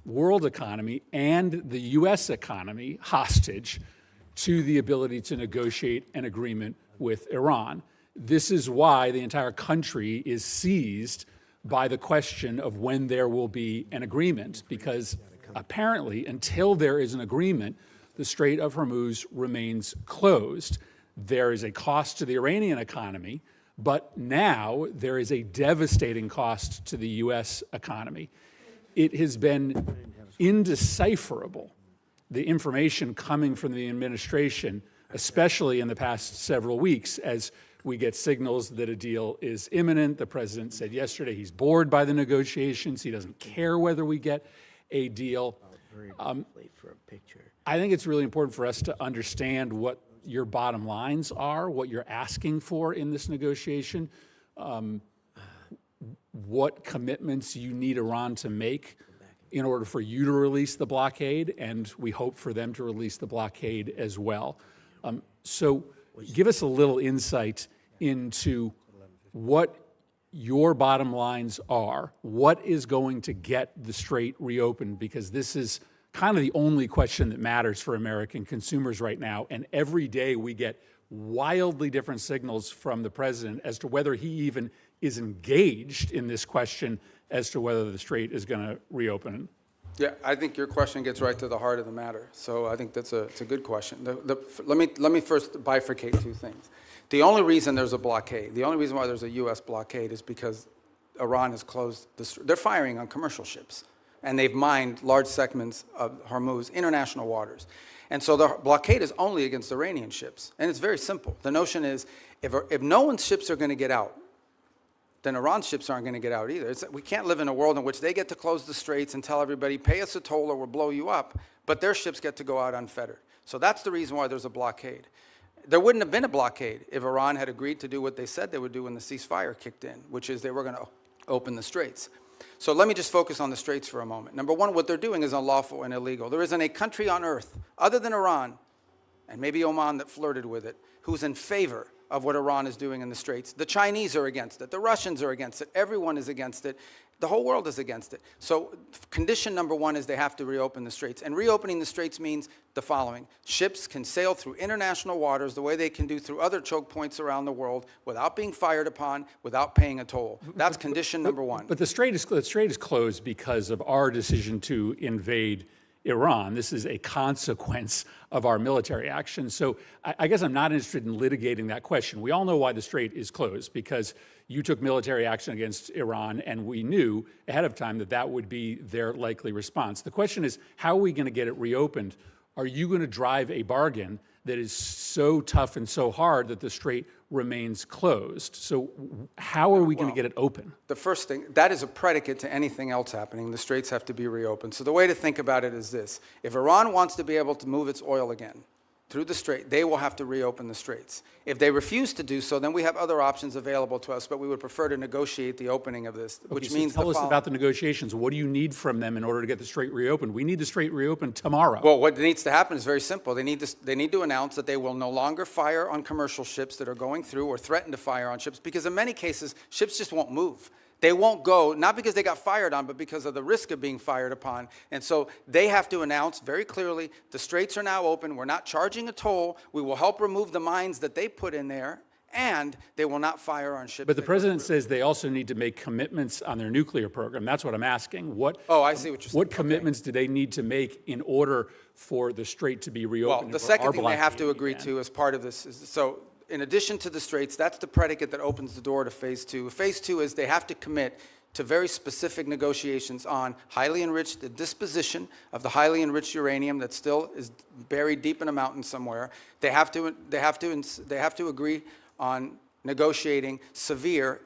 [SPEAKER 5] world economy and the U.S. economy hostage to the ability to negotiate an agreement with Iran. This is why the entire country is seized by the question of when there will be an agreement, because apparently until there is an agreement, the Strait of Hormuz remains closed. There is a cost to the Iranian economy, but now there is a devastating cost to the U.S. economy. It has been indecipherable, the information coming from the administration, especially in the past several weeks, as we get signals that a deal is imminent. The president said yesterday he's bored by the negotiations. He doesn't care whether we get a deal.
[SPEAKER 1] Very briefly for a picture.
[SPEAKER 5] I think it's really important for us to understand what your bottom lines are, what you're asking for in this negotiation, what commitments you need Iran to make in order for you to release the blockade, and we hope for them to release the blockade as well. So give us a little insight into what your bottom lines are, what is going to get the strait reopened, because this is kind of the only question that matters for American consumers right now. And every day we get wildly different signals from the president as to whether he even is engaged in this question as to whether the strait is going to reopen.
[SPEAKER 3] Yeah, I think your question gets right to the heart of the matter. So I think it's a good question. Let me first bifurcate two things. The only reason there's a blockade, the only reason why there's a U.S. blockade is because Iran has closed they're firing on commercial ships, and they've mined large segments of Hormuz, international waters. And so the blockade is only against Iranian ships. And it's very simple. The notion is if no one's ships are going to get out, then Iran's ships aren't going to get out either. We can't live in a world in which they get to close the straits and tell everybody, pay us a toll or we'll blow you up, but their ships get to go out unfettered. So that's the reason why there's a blockade. There wouldn't have been a blockade if Iran had agreed to do what they said they would do when the ceasefire kicked in, which is they were going to open the straits. So let me just focus on the straits for a moment. Number one, what they're doing is unlawful and illegal. There isn't a country on earth, other than Iran, and maybe Oman that flirted with it, who's in favor of what Iran is doing in the straits. The Chinese are against it. The Russians are against it. Everyone is against it. The whole world is against it. So condition number one is they have to reopen the straits. And reopening the straits means the following. Ships can sail through international waters the way they can do through other choke points around the world without being fired upon, without paying a toll. That's condition number one.
[SPEAKER 5] But the strait is closed because of our decision to invade Iran. This is a consequence of our military action. So I guess I'm not interested in litigating that question. We all know why the strait is closed, because you took military action against Iran, and we knew ahead of time that that would be their likely response. The question is, how are we going to get it reopened? Are you going to drive a bargain that is so tough and so hard that the strait remains closed? So how are we going to get it open?
[SPEAKER 3] The first thing, that is a predicate to anything else happening. The straits have to be reopened. So the way to think about it is this. If Iran wants to be able to move its oil again through the strait, they will have to reopen the straits. If they refuse to do so, then we have other options available to us, but we would prefer to negotiate the opening of this, which means
[SPEAKER 5] tell us about the negotiations. What do you need from them in order to get the strait reopened? We need the strait reopened tomorrow.
[SPEAKER 3] Well, what needs to happen is very simple. They need to announce that they will no longer fire on commercial ships that are going through or threaten to fire on ships, because in many cases, ships just won't move. They won't go, not because they got fired on, but because of the risk of being fired upon. And so they have to announce very clearly, the straits are now open, we're not charging a toll, we will help remove the mines that they put in there, and they will not fire on ships.
[SPEAKER 5] But the president says they also need to make commitments on their nuclear program. That's what I'm asking.
[SPEAKER 3] Oh, I see what you're saying.
[SPEAKER 5] What commitments do they need to make in order for the strait to be reopened?
[SPEAKER 3] Well, the second thing they have to agree to as part of this is, so in addition to the straits, that's the predicate that opens the door to phase two. Phase two is they have to commit to very specific negotiations on highly enriched, the disposition of the highly enriched uranium that still is buried deep in a mountain somewhere. They have to agree on negotiating severe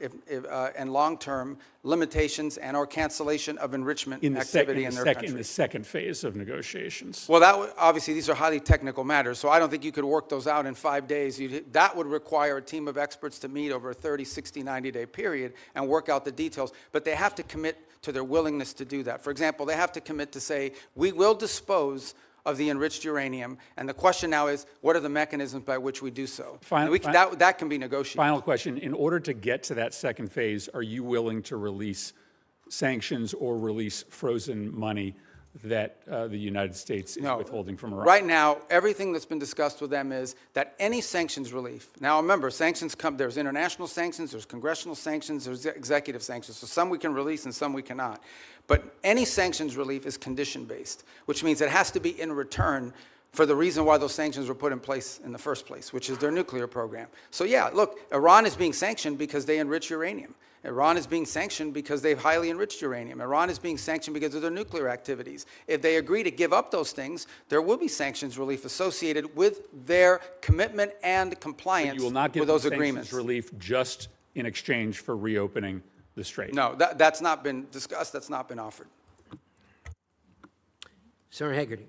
[SPEAKER 3] and long-term limitations and or cancellation of enrichment activity in their country.
[SPEAKER 5] In the second phase of negotiations.
[SPEAKER 3] Well, obviously these are highly technical matters, so I don't think you could work those out in 5 days. That would require a team of experts to meet over a 30, 60, 90-day period and work out the details. But they have to commit to their willingness to do that. For example, they have to commit to say, we will dispose of the enriched uranium, and the question now is, what are the mechanisms by which we do so? That can be negotiated.
[SPEAKER 5] Final question. In order to get to that second phase, are you willing to release sanctions or release frozen money that the United States is withholding from Iran?
[SPEAKER 3] Right now, everything that's been discussed with them is that any sanctions relief, now remember, sanctions come, there's international sanctions, there's congressional sanctions, there's executive sanctions, so some we can release and some we cannot. But any sanctions relief is condition-based, which means it has to be in return for the reason why those sanctions were put in place in the first place, which is their nuclear program. So yeah, look, Iran is being sanctioned because they enrich uranium. Iran is being sanctioned because they've highly enriched uranium. Iran is being sanctioned because of their nuclear activities. If they agree to give up those things, there will be sanctions relief associated with their commitment and compliance with those agreements.
[SPEAKER 5] You will not give sanctions relief just in exchange for reopening the strait?
[SPEAKER 3] No, that's not been discussed. That's not been offered.
[SPEAKER 1] Senator Hagerty.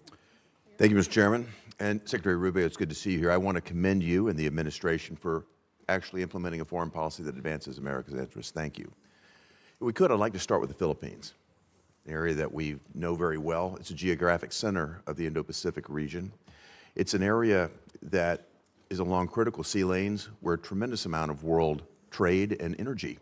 [SPEAKER 6] Thank you, Mr. Chairman. And Secretary Rubio, it's good to see you here. I want to commend you and the administration for actually implementing a foreign policy that advances America's interests. Thank you. If we could, I'd like to start with the Philippines, an area that we know very well. It's a geographic center of the Indo-Pacific region. It's an area that is along critical sea lanes where a tremendous amount of world trade and energy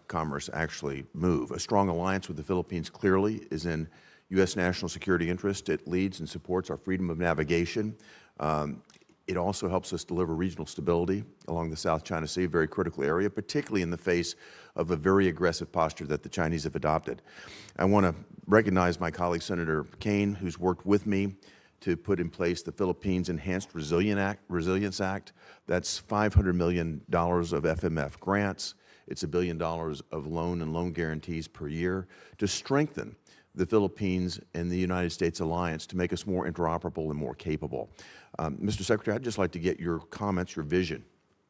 [SPEAKER 6] commerce actually move. A strong alliance with the Philippines clearly is in U.S. national security interest. It leads and supports our freedom of navigation. It also helps us deliver regional stability along the South China Sea, a very critical area, particularly in the face of a very aggressive posture that the Chinese have adopted. I want to recognize my colleague, Senator Kaine, who's worked with me to put in place the Philippines Enhanced Resilience Act. That's $500 million of FMF grants. It's $1 billion of loan and loan guarantees per year to strengthen the Philippines and the United States alliance to make us more interoperable and more capable. Mr. Secretary, I'd just like to get your comments, your vision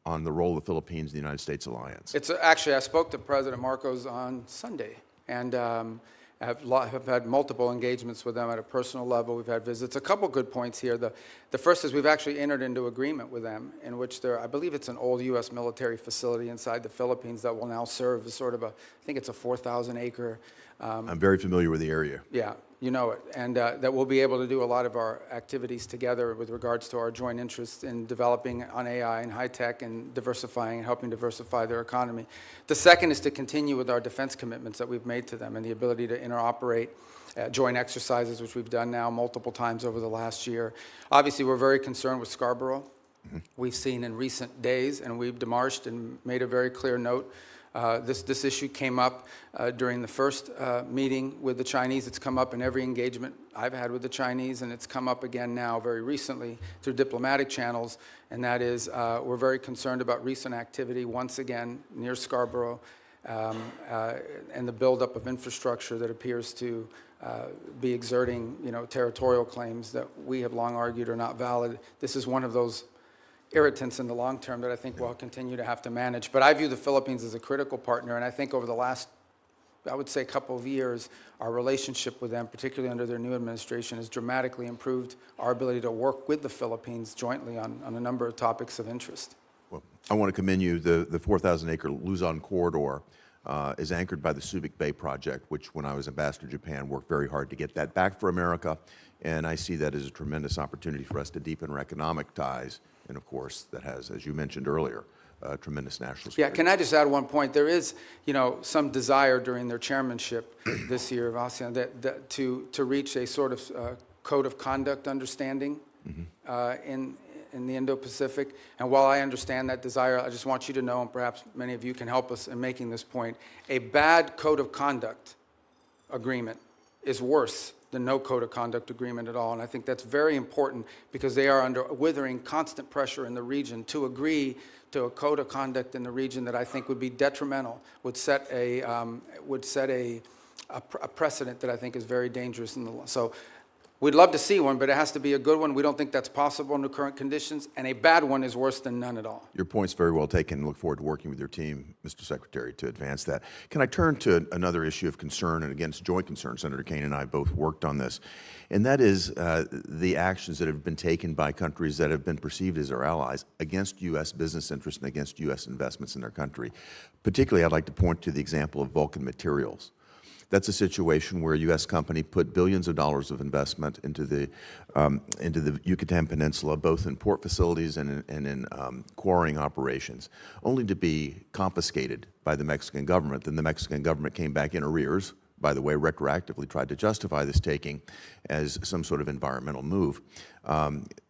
[SPEAKER 6] on the role of the Philippines in the United States alliance.
[SPEAKER 3] Actually, I spoke to President Marcos on Sunday, and have had multiple engagements with them at a personal level. We've had visits. A couple good points here. The first is we've actually entered into agreement with them in which I believe it's an old U.S. military facility inside the Philippines that will now serve as sort of I think it's a 4,000 acre.
[SPEAKER 6] I'm very familiar with the area.
[SPEAKER 3] Yeah, you know it. And that we'll be able to do a lot of our activities together with regards to our joint interest in developing on AI and high tech and diversifying and helping diversify their economy. The second is to continue with our defense commitments that we've made to them and the ability to interoperate joint exercises, which we've done now multiple times over the last year. Obviously, we're very concerned with Scarborough. We've seen in recent days, and we've demarched and made a very clear note. This issue came up during the first meeting with the Chinese. It's come up in every engagement I've had with the Chinese, and it's come up again now very recently through diplomatic channels, and that is we're very concerned about recent activity once again near Scarborough and the buildup of infrastructure that appears to be exerting, territorial claims that we have long argued are not valid. This is one of those irritants in the long term that I think we'll continue to have to manage. But I view the Philippines as a critical partner, and I think over the last, I would say, couple of years, our relationship with them, particularly under their new administration, has dramatically improved our ability to work with the Philippines jointly on a number of topics of interest.
[SPEAKER 6] Well, I want to commend you. The 4,000-acre Luzon corridor is anchored by the Subic Bay project, which when I was ambassador to Japan, worked very hard to get that back for America. And I see that as a tremendous opportunity for us to deepen our economic ties. And of course, that has, as you mentioned earlier, tremendous national security.
[SPEAKER 3] Yeah, can I just add one point? There is, some desire during their chairmanship this year of ASEAN to reach a sort of code of conduct understanding in the Indo-Pacific. And while I understand that desire, I just want you to know, and perhaps many of you can help us in making this point, a bad code of conduct agreement is worse than no code of conduct agreement at all. And I think that's very important because they are under withering constant pressure in the region to agree to a code of conduct in the region that I think would be detrimental, would set a precedent that I think is very dangerous in the law. So we'd love to see one, but it has to be a good one. We don't think that's possible under current conditions, and a bad one is worse than none at all.
[SPEAKER 6] Your point's very well taken. Look forward to working with your team, Mr. Secretary, to advance that. Can I turn to another issue of concern, and again, it's joint concern. Senator Kaine and I both worked on this, and that is the actions that have been taken by countries that have been perceived as our allies against U.S. business interests and against U.S. investments in their country. Particularly, I'd like to point to the example of Vulcan Materials. That's a situation where a U.S. company put billions of dollars of investment into the Yucatan Peninsula, both in port facilities and in quarrying operations, only to be confiscated by the Mexican government. Then the Mexican government came back in arrears, by the way, retroactively tried to justify this taking as some sort of environmental move.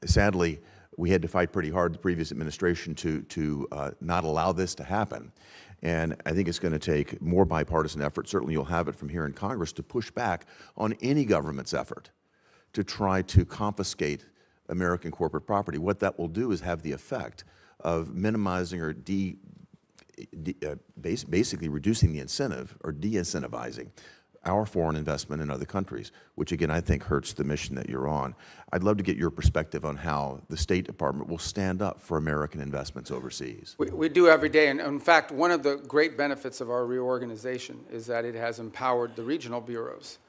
[SPEAKER 6] Sadly, we had to fight pretty hard, the previous administration, to not allow this to happen. And I think it's going to take more bipartisan effort, certainly you'll have it from here in Congress, to push back on any government's effort to try to confiscate American corporate property. What that will do is have the effect of minimizing or basically reducing the incentive or de-incentivizing our foreign investment in other countries, which again I think hurts the mission that you're on. I'd love to get your perspective on how the State Department will stand up for American investments overseas.
[SPEAKER 3] We do every day, and in fact, one of the great benefits of our reorganization is that it has empowered the regional bureaus.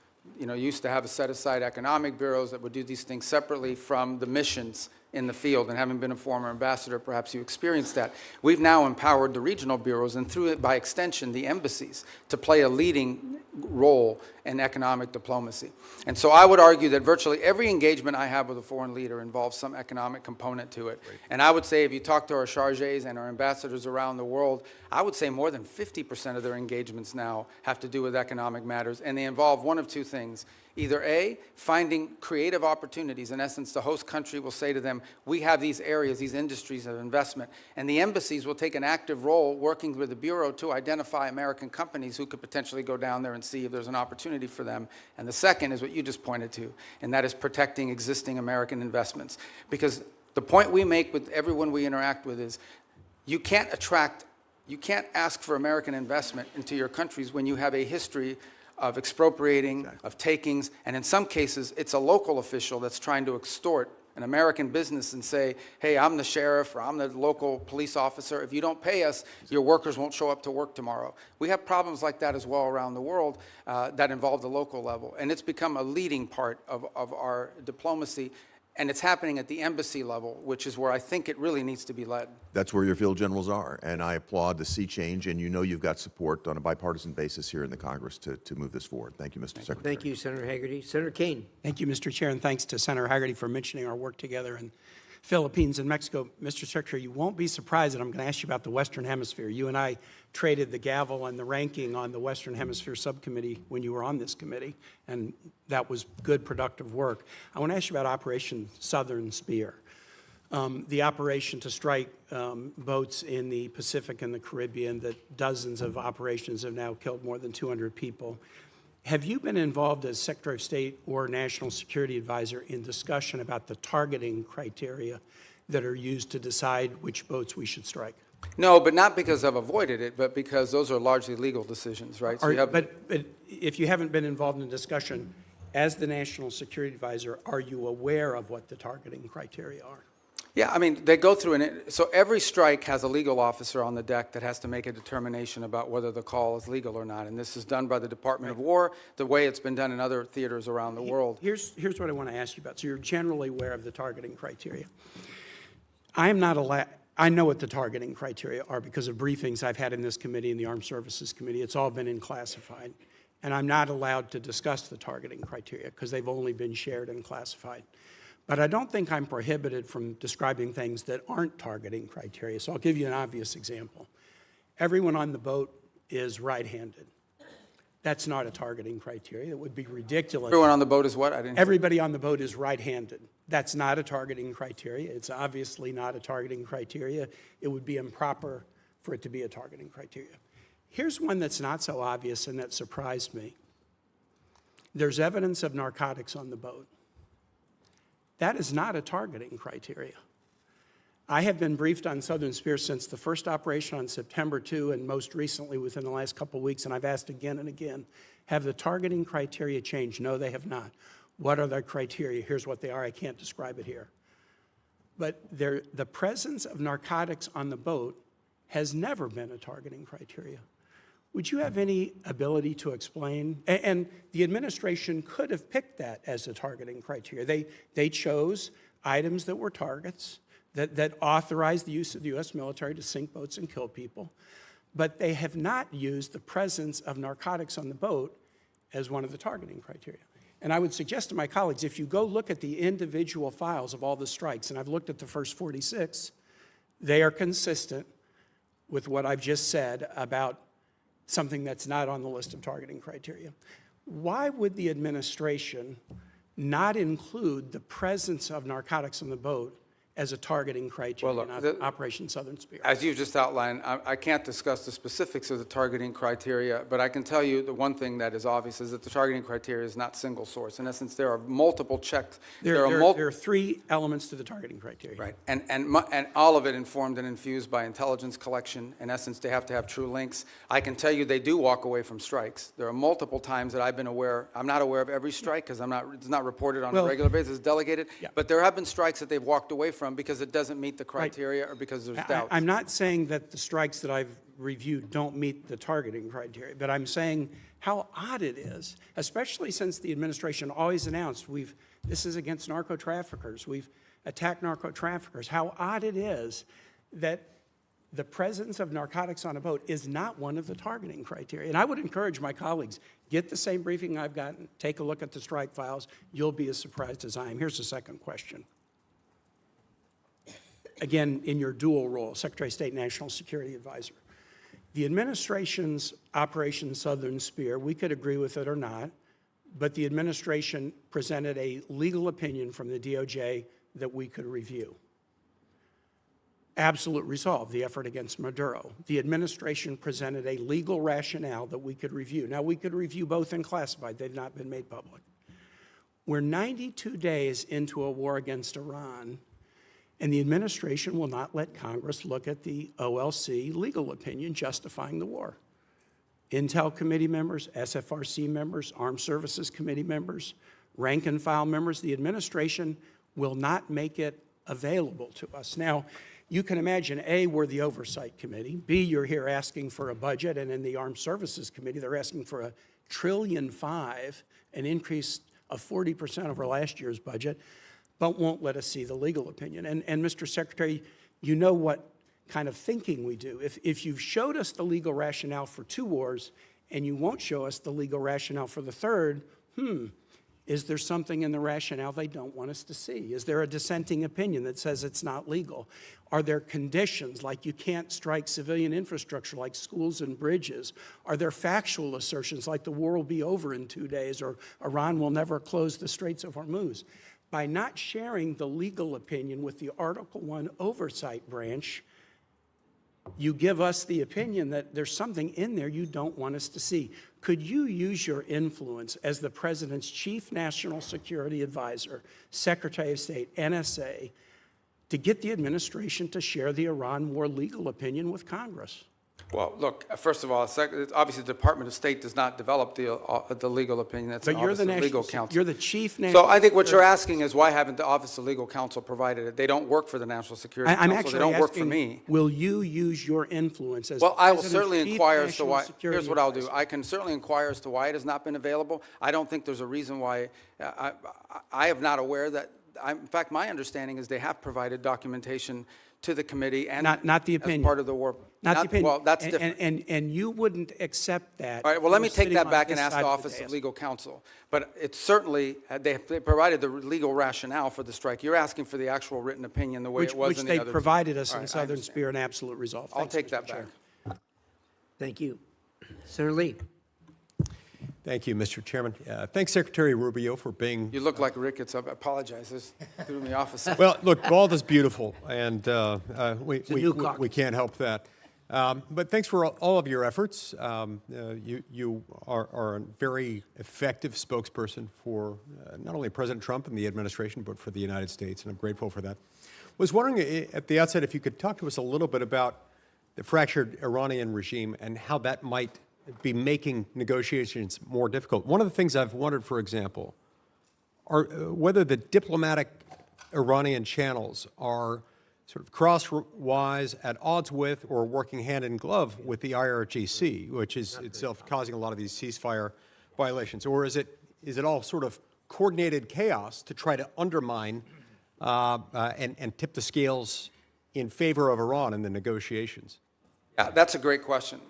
[SPEAKER 3] Used to have a set-aside economic bureaus that would do these things separately from the missions in the field, and having been a former ambassador, perhaps you experienced that. We've now empowered the regional bureaus, and through it, by extension, the embassies, to play a leading role in economic diplomacy. And so I would argue that virtually every engagement I have with a foreign leader involves some economic component to it. Right. And I would say if you talk to our chargés and our ambassadors around the world, I would say more than 50% of their engagements now have to do with economic matters, and they involve one of two things. Either A, finding creative opportunities. In essence, the host country will say to them, we have these areas, these industries of investment. And the embassies will take an active role working with the Bureau to identify American companies who could potentially go down there and see if there's an opportunity for them. And the second is what you just pointed to, and that is protecting existing American investments. Because the point we make with everyone we interact with is you can't ask for American investment into your countries when you have a history of expropriating, of takings, and in some cases, it's a local official that's trying to extort an American business and say, hey, I'm the sheriff or I'm the local police officer. If you don't pay us, your workers won't show up to work tomorrow. We have problems like that as well around the world that involve the local level. And it's become a leading part of our diplomacy. And it's happening at the embassy level, which is where I think it really needs to be led.
[SPEAKER 6] That's where your field generals are, and I applaud the sea change, and you know you've got support on a bipartisan basis here in the Congress to move this forward. Thank you, Mr. Secretary.
[SPEAKER 1] Thank you, Senator Hagerty. Senator Kane.
[SPEAKER 7] Thank you, Mr. Chair, and thanks to Senator Hagerty for mentioning our work together in Philippines and Mexico. Mr. Secretary, you won't be surprised that I'm going to ask you about the Western Hemisphere. You and I traded the gavel and the ranking on the Western Hemisphere subcommittee when you were on this committee, and that was good, productive work. I want to ask you about Operation Southern Spear, the operation to strike boats in the Pacific and the Caribbean, that dozens of operations have now killed more than 200 people. Have you been involved as Secretary of State or National Security Advisor in discussion about the targeting criteria that are used to decide which boats we should strike?
[SPEAKER 3] No, but not because I've avoided it, but because those are largely legal decisions, right? So you have,
[SPEAKER 7] But if you haven't been involved in discussion, as the National Security Advisor, are you aware of what the targeting criteria are?
[SPEAKER 3] yeah, I mean, they go through so every strike has a legal officer on the deck that has to make a determination about whether the call is legal or not. And this is done by the Department of War, the way it's been done in other theaters around the world.
[SPEAKER 7] Here's what I want to ask you about. So you're generally aware of the targeting criteria. I am not allowed. I know what the targeting criteria are because of briefings I've had in this committee and the Armed Services Committee. It's all been in classified. And I'm not allowed to discuss the targeting criteria because they've only been shared and classified. But I don't think I'm prohibited from describing things that aren't targeting criteria. So I'll give you an obvious example. Everyone on the boat is right-handed. That's not a targeting criteria. It would be ridiculous.
[SPEAKER 3] Everyone on the boat is what? I didn't.
[SPEAKER 7] Everybody on the boat is right-handed. That's not a targeting criteria. It's obviously not a targeting criteria. It would be improper for it to be a targeting criteria. Here's one that's not so obvious and that surprised me. There's evidence of narcotics on the boat. That is not a targeting criteria. I have been briefed on Southern Spear since the first operation on September 2 and most recently within the last couple of weeks, and I've asked again and again, have the targeting criteria changed? No, they have not. What are the criteria? Here's what they are. I can't describe it here. But the presence of narcotics on the boat has never been a targeting criteria. Would you have any ability to explain? And the administration could have picked that as a targeting criteria. They chose items that were targets, that authorized the use of the U.S. military to sink boats and kill people, but they have not used the presence of narcotics on the boat as one of the targeting criteria. And I would suggest to my colleagues, if you go look at the individual files of all the strikes, and I've looked at the first 46, they are consistent with what I've just said about something that's not on the list of targeting criteria. Why would the administration not include the presence of narcotics on the boat as a targeting criteria in Operation Southern Spear?
[SPEAKER 3] As you've just outlined, I can't discuss the specifics of the targeting criteria, but I can tell you the one thing that is obvious is that the targeting criteria is not single source. In essence, there are multiple checks.
[SPEAKER 7] There are three elements to the targeting criteria.
[SPEAKER 3] Right, and all of it informed and infused by intelligence collection. In essence, they have to have true links. I can tell you they do walk away from strikes. There are multiple times that I've been aware. I'm not aware of every strike because it's not reported on a regular basis. It's delegated. Yeah. But there have been strikes that they've walked away from because it doesn't meet the criteria or because there's doubts.
[SPEAKER 7] I'm not saying that the strikes that I've reviewed don't meet the targeting criteria, but I'm saying how odd it is, especially since the administration always announced this is against narco-traffickers. We've attacked narco-traffickers. How odd it is that the presence of narcotics on a boat is not one of the targeting criteria. And I would encourage my colleagues, get the same briefing I've gotten, take a look at the strike files. You'll be as surprised as I am. Here's the second question. Again, in your dual role, Secretary of State, National Security Advisor. The administration's Operation Southern Spear, we could agree with it or not, but the administration presented a legal opinion from the DOJ that we could review. Absolute resolve, the effort against Maduro. The administration presented a legal rationale that we could review. Now, we could review both in classified. They've not been made public. We're 92 days into a war against Iran, and the administration will not let Congress look at the OLC legal opinion justifying the war. Intel committee members, SFRC members, Armed Services Committee members, rank and file members, the administration will not make it available to us. Now, you can imagine, A, we're the Oversight Committee. B, you're here asking for a budget, and in the Armed Services Committee, they're asking for $1.5 trillion, an increase of 40% over last year's budget, but won't let us see the legal opinion. And Mr. Secretary, you know what kind of thinking we do. If you've showed us the legal rationale for 2 wars and you won't show us the legal rationale for the third, is there something in the rationale they don't want us to see? Is there a dissenting opinion that says it's not legal? Are there conditions like you can't strike civilian infrastructure like schools and bridges? Are there factual assertions like the war will be over in 2 days or Iran will never close the Straits of Hormuz? By not sharing the legal opinion with the Article I Oversight Branch, you give us the opinion that there's something in there you don't want us to see. Could you use your influence as the President's Chief National Security Advisor, Secretary of State, NSA, to get the administration to share the Iran war legal opinion with Congress?
[SPEAKER 3] Well, look, first of all, obviously the Department of State does not develop the legal opinion. That's
[SPEAKER 7] But
[SPEAKER 3] an
[SPEAKER 7] you're
[SPEAKER 3] Office
[SPEAKER 7] the
[SPEAKER 3] of Legal
[SPEAKER 7] national,
[SPEAKER 3] Counsel.
[SPEAKER 7] you're the Chief National.
[SPEAKER 3] So I think what you're asking is why haven't the Office of Legal Counsel provided it? They don't work for the National Security
[SPEAKER 7] I'm
[SPEAKER 3] Council.
[SPEAKER 7] actually
[SPEAKER 3] They don't work for
[SPEAKER 7] asking,
[SPEAKER 3] me.
[SPEAKER 7] will you use your influence as
[SPEAKER 3] Well, I will
[SPEAKER 7] President's
[SPEAKER 3] certainly
[SPEAKER 7] Chief
[SPEAKER 3] inquire as to
[SPEAKER 7] National
[SPEAKER 3] why.
[SPEAKER 7] Security
[SPEAKER 3] Here's what I'll do.
[SPEAKER 7] Advisor?
[SPEAKER 3] I can certainly inquire as to why it has not been available. I don't think there's a reason why. I am not aware that. In fact, my understanding is they have provided documentation to the committee and
[SPEAKER 7] Not the opinion.
[SPEAKER 3] as part of the war.
[SPEAKER 7] Not the opinion.
[SPEAKER 3] Well, that's
[SPEAKER 7] And-
[SPEAKER 3] different.
[SPEAKER 7] And you wouldn't accept that.
[SPEAKER 3] All right, well,
[SPEAKER 7] if
[SPEAKER 3] let
[SPEAKER 7] you
[SPEAKER 3] me
[SPEAKER 7] were
[SPEAKER 3] take
[SPEAKER 7] sitting
[SPEAKER 3] that
[SPEAKER 7] on
[SPEAKER 3] back
[SPEAKER 7] this
[SPEAKER 3] and ask
[SPEAKER 7] side
[SPEAKER 3] the
[SPEAKER 7] of
[SPEAKER 3] Office of
[SPEAKER 7] dais.
[SPEAKER 3] Legal Counsel. But it's certainly, they provided the legal rationale for the strike. You're asking for the actual written opinion the way it was
[SPEAKER 7] Which
[SPEAKER 3] in the
[SPEAKER 7] they
[SPEAKER 3] other two.
[SPEAKER 7] provided us
[SPEAKER 3] All
[SPEAKER 7] in
[SPEAKER 3] right, I
[SPEAKER 7] Southern
[SPEAKER 3] understand.
[SPEAKER 7] Spirit and Absolute Resolve.
[SPEAKER 3] I'll
[SPEAKER 7] Thanks,
[SPEAKER 3] take
[SPEAKER 7] Mr.
[SPEAKER 3] that
[SPEAKER 7] Chair.
[SPEAKER 3] back.
[SPEAKER 1] Thank you. Senator Lee.
[SPEAKER 8] Thank you, Mr. Chairman. Thanks, Secretary Rubio, for being.
[SPEAKER 3] You look like rickets. I apologize. This threw me off a second.
[SPEAKER 8] Well, look, bald is beautiful, and we
[SPEAKER 1] new caucus.
[SPEAKER 8] we can't help that. But thanks for all of your efforts. You are a very effective spokesperson for not only President Trump and the administration, but for the United States, and I'm grateful for that. Was wondering at the outset if you could talk to us a little bit about the fractured Iranian regime and how that might be making negotiations more difficult. One of the things I've wondered, for example, are whether the diplomatic Iranian channels are sort of crosswise, at odds with, or working hand in glove with the IRGC, which is itself causing a lot of these ceasefire violations, or is it all sort of coordinated chaos to try to undermine and tip the scales in favor of Iran in the negotiations?
[SPEAKER 3] Yeah, that's a great question.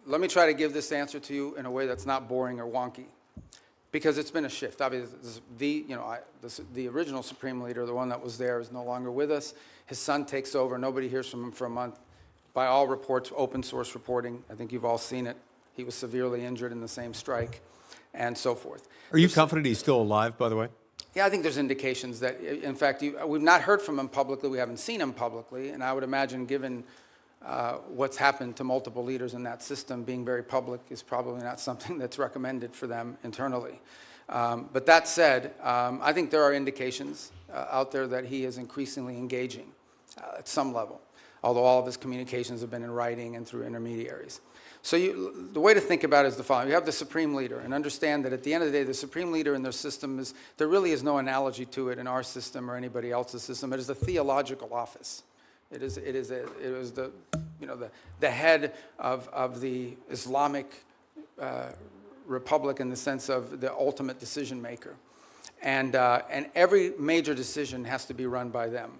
[SPEAKER 3] Let me try to give this answer to you in a way that's not boring or wonky, because it's been a shift. Obviously, the original Supreme Leader, the one that was there, is no longer with us. His son takes over. Nobody hears from him for a month. By all reports, open source reporting, I think you've all seen it, he was severely injured in the same strike, and so forth.
[SPEAKER 8] Are you confident he's still alive, by the way?
[SPEAKER 3] Yeah, I think there's indications that, in fact, we've not heard from him publicly. We haven't seen him publicly, and I would imagine, given what's happened to multiple leaders in that system, being very public is probably not something that's recommended for them internally. But that said, I think there are indications out there that he is increasingly engaging at some level, although all of his communications have been in writing and through intermediaries. So the way to think about it is the following. You have the Supreme Leader, and understand that at the end of the day, the Supreme Leader in their system there really is no analogy to it in our system or anybody else's system. It is a theological office. It was the head of the Islamic Republic in the sense of the ultimate decision maker, and every major decision has to be run by them.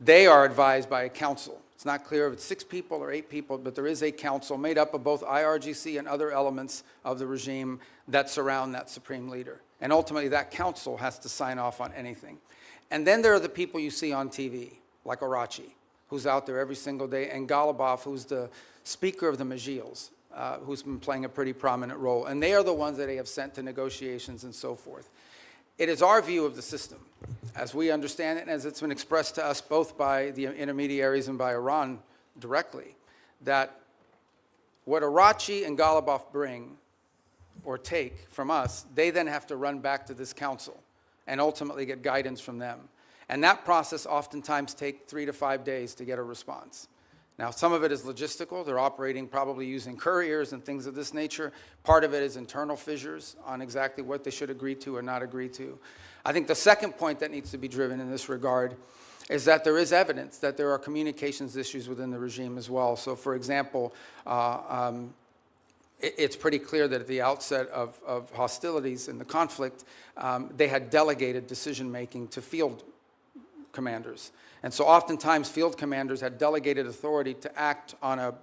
[SPEAKER 3] They are advised by a council. It's not clear if it's 6 people or 8 people, but there is a council made up of both IRGC and other elements of the regime that surround that Supreme Leader, and ultimately that council has to sign off on anything. And then there are the people you see on TV, like Arachi, who's out there every single day, and Golubov, who's the Speaker of the Majils, who's been playing a pretty prominent role. And they are the ones that they have sent to negotiations and so forth. It is our view of the system, as we understand it, and as it's been expressed to us both by the intermediaries and by Iran directly, that what Arachi and Golubov bring or take from us, they then have to run back to this council and ultimately get guidance from them. And that process oftentimes takes 3 to 5 days to get a response. Now, some of it is logistical. They're operating probably using couriers and things of this nature. Part of it is internal fissures on exactly what they should agree to or not agree to. I think the second point that needs to be driven in this regard is that there is evidence that there are communications issues within the regime as well. So, for example, it's pretty clear that at the outset of hostilities in the conflict, they had delegated decision-making to field commanders. And so oftentimes field commanders had delegated authority to act on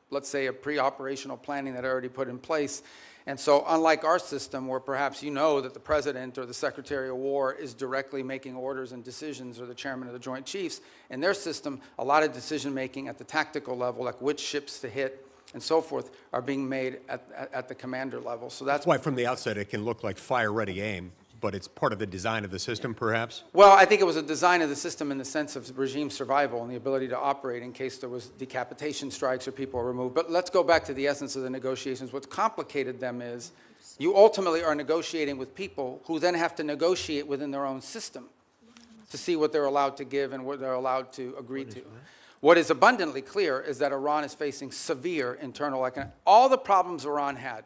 [SPEAKER 3] let's say, a pre-operational planning that already put in place. And so unlike our system, where perhaps you know that the president or the secretary of war is directly making orders and decisions, or the chairman of the Joint Chiefs, in their system, a lot of decision-making at the tactical level, like which ships to hit and so forth, are being made at the commander level. So that's
[SPEAKER 8] Why from the outset it can look like fire-ready aim, but it's part of the design of the system, perhaps?
[SPEAKER 3] Well, I think it was a design of the system in the sense of regime survival and the ability to operate in case there was decapitation strikes or people are removed. But let's go back to the essence of the negotiations. What's complicated them is you ultimately are negotiating with people who then have to negotiate within their own system to see what they're allowed to give and what they're allowed to agree to. What is abundantly clear is that Iran is facing severe internal economic. All the problems Iran had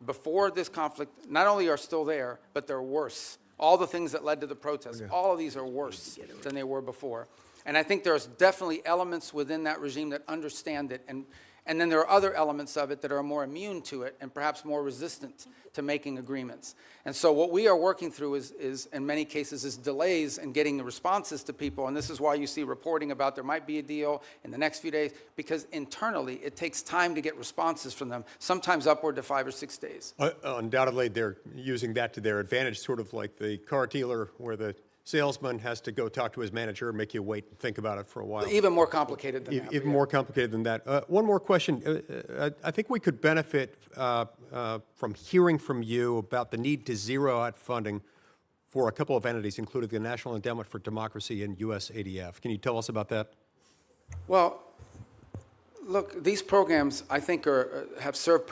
[SPEAKER 3] before this conflict not only are still there, but they're worse. All the things that led to the protests, all of these are worse than they were before. And I think there's definitely elements within that regime that understand it. And then there are other elements of it that are more immune to it and perhaps more resistant to making agreements. And so what we are working through is in many cases, is delays in getting the responses to people. And this is why you see reporting about there might be a deal in the next few days, because internally it takes time to get responses from them, sometimes upward to 5 or 6 days.
[SPEAKER 8] Undoubtedly, they're using that to their advantage, sort of like the car dealer where the salesman has to go talk to his manager and make you wait and think about it for a while.
[SPEAKER 3] Even more complicated than that.
[SPEAKER 8] Even more complicated than that. One more question. I think we could benefit from hearing from you about the need to zero out funding for a couple of entities, including the National Endowment for Democracy and USADF. Can you tell us about that?
[SPEAKER 3] Well, look, these programs, I think, have served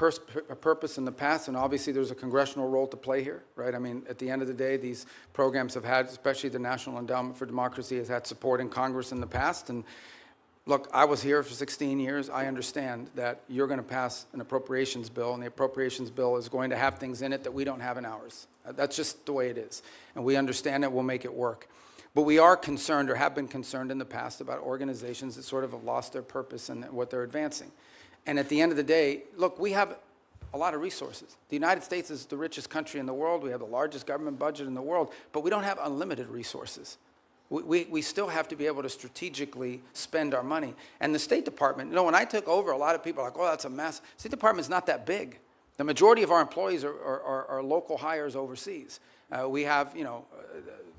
[SPEAKER 3] a purpose in the past, and obviously there's a congressional role to play here, right? I mean, at the end of the day, these programs have had, especially the National Endowment for Democracy, has had support in Congress in the past. And look, I was here for 16 years. I understand that you're going to pass an appropriations bill, and the appropriations bill is going to have things in it that we don't have in ours. That's just the way it is. And we understand it. We'll make it work. But we are concerned, or have been concerned in the past, about organizations that sort of have lost their purpose and what they're advancing. And at the end of the day, look, we have a lot of resources. The United States is the richest country in the world. We have the largest government budget in the world, but we don't have unlimited resources. We still have to be able to strategically spend our money. And the State Department, you know, when I took over, a lot of people are like, oh, that's a mess. State Department's not that big. The majority of our employees are local hires overseas. We have, you know,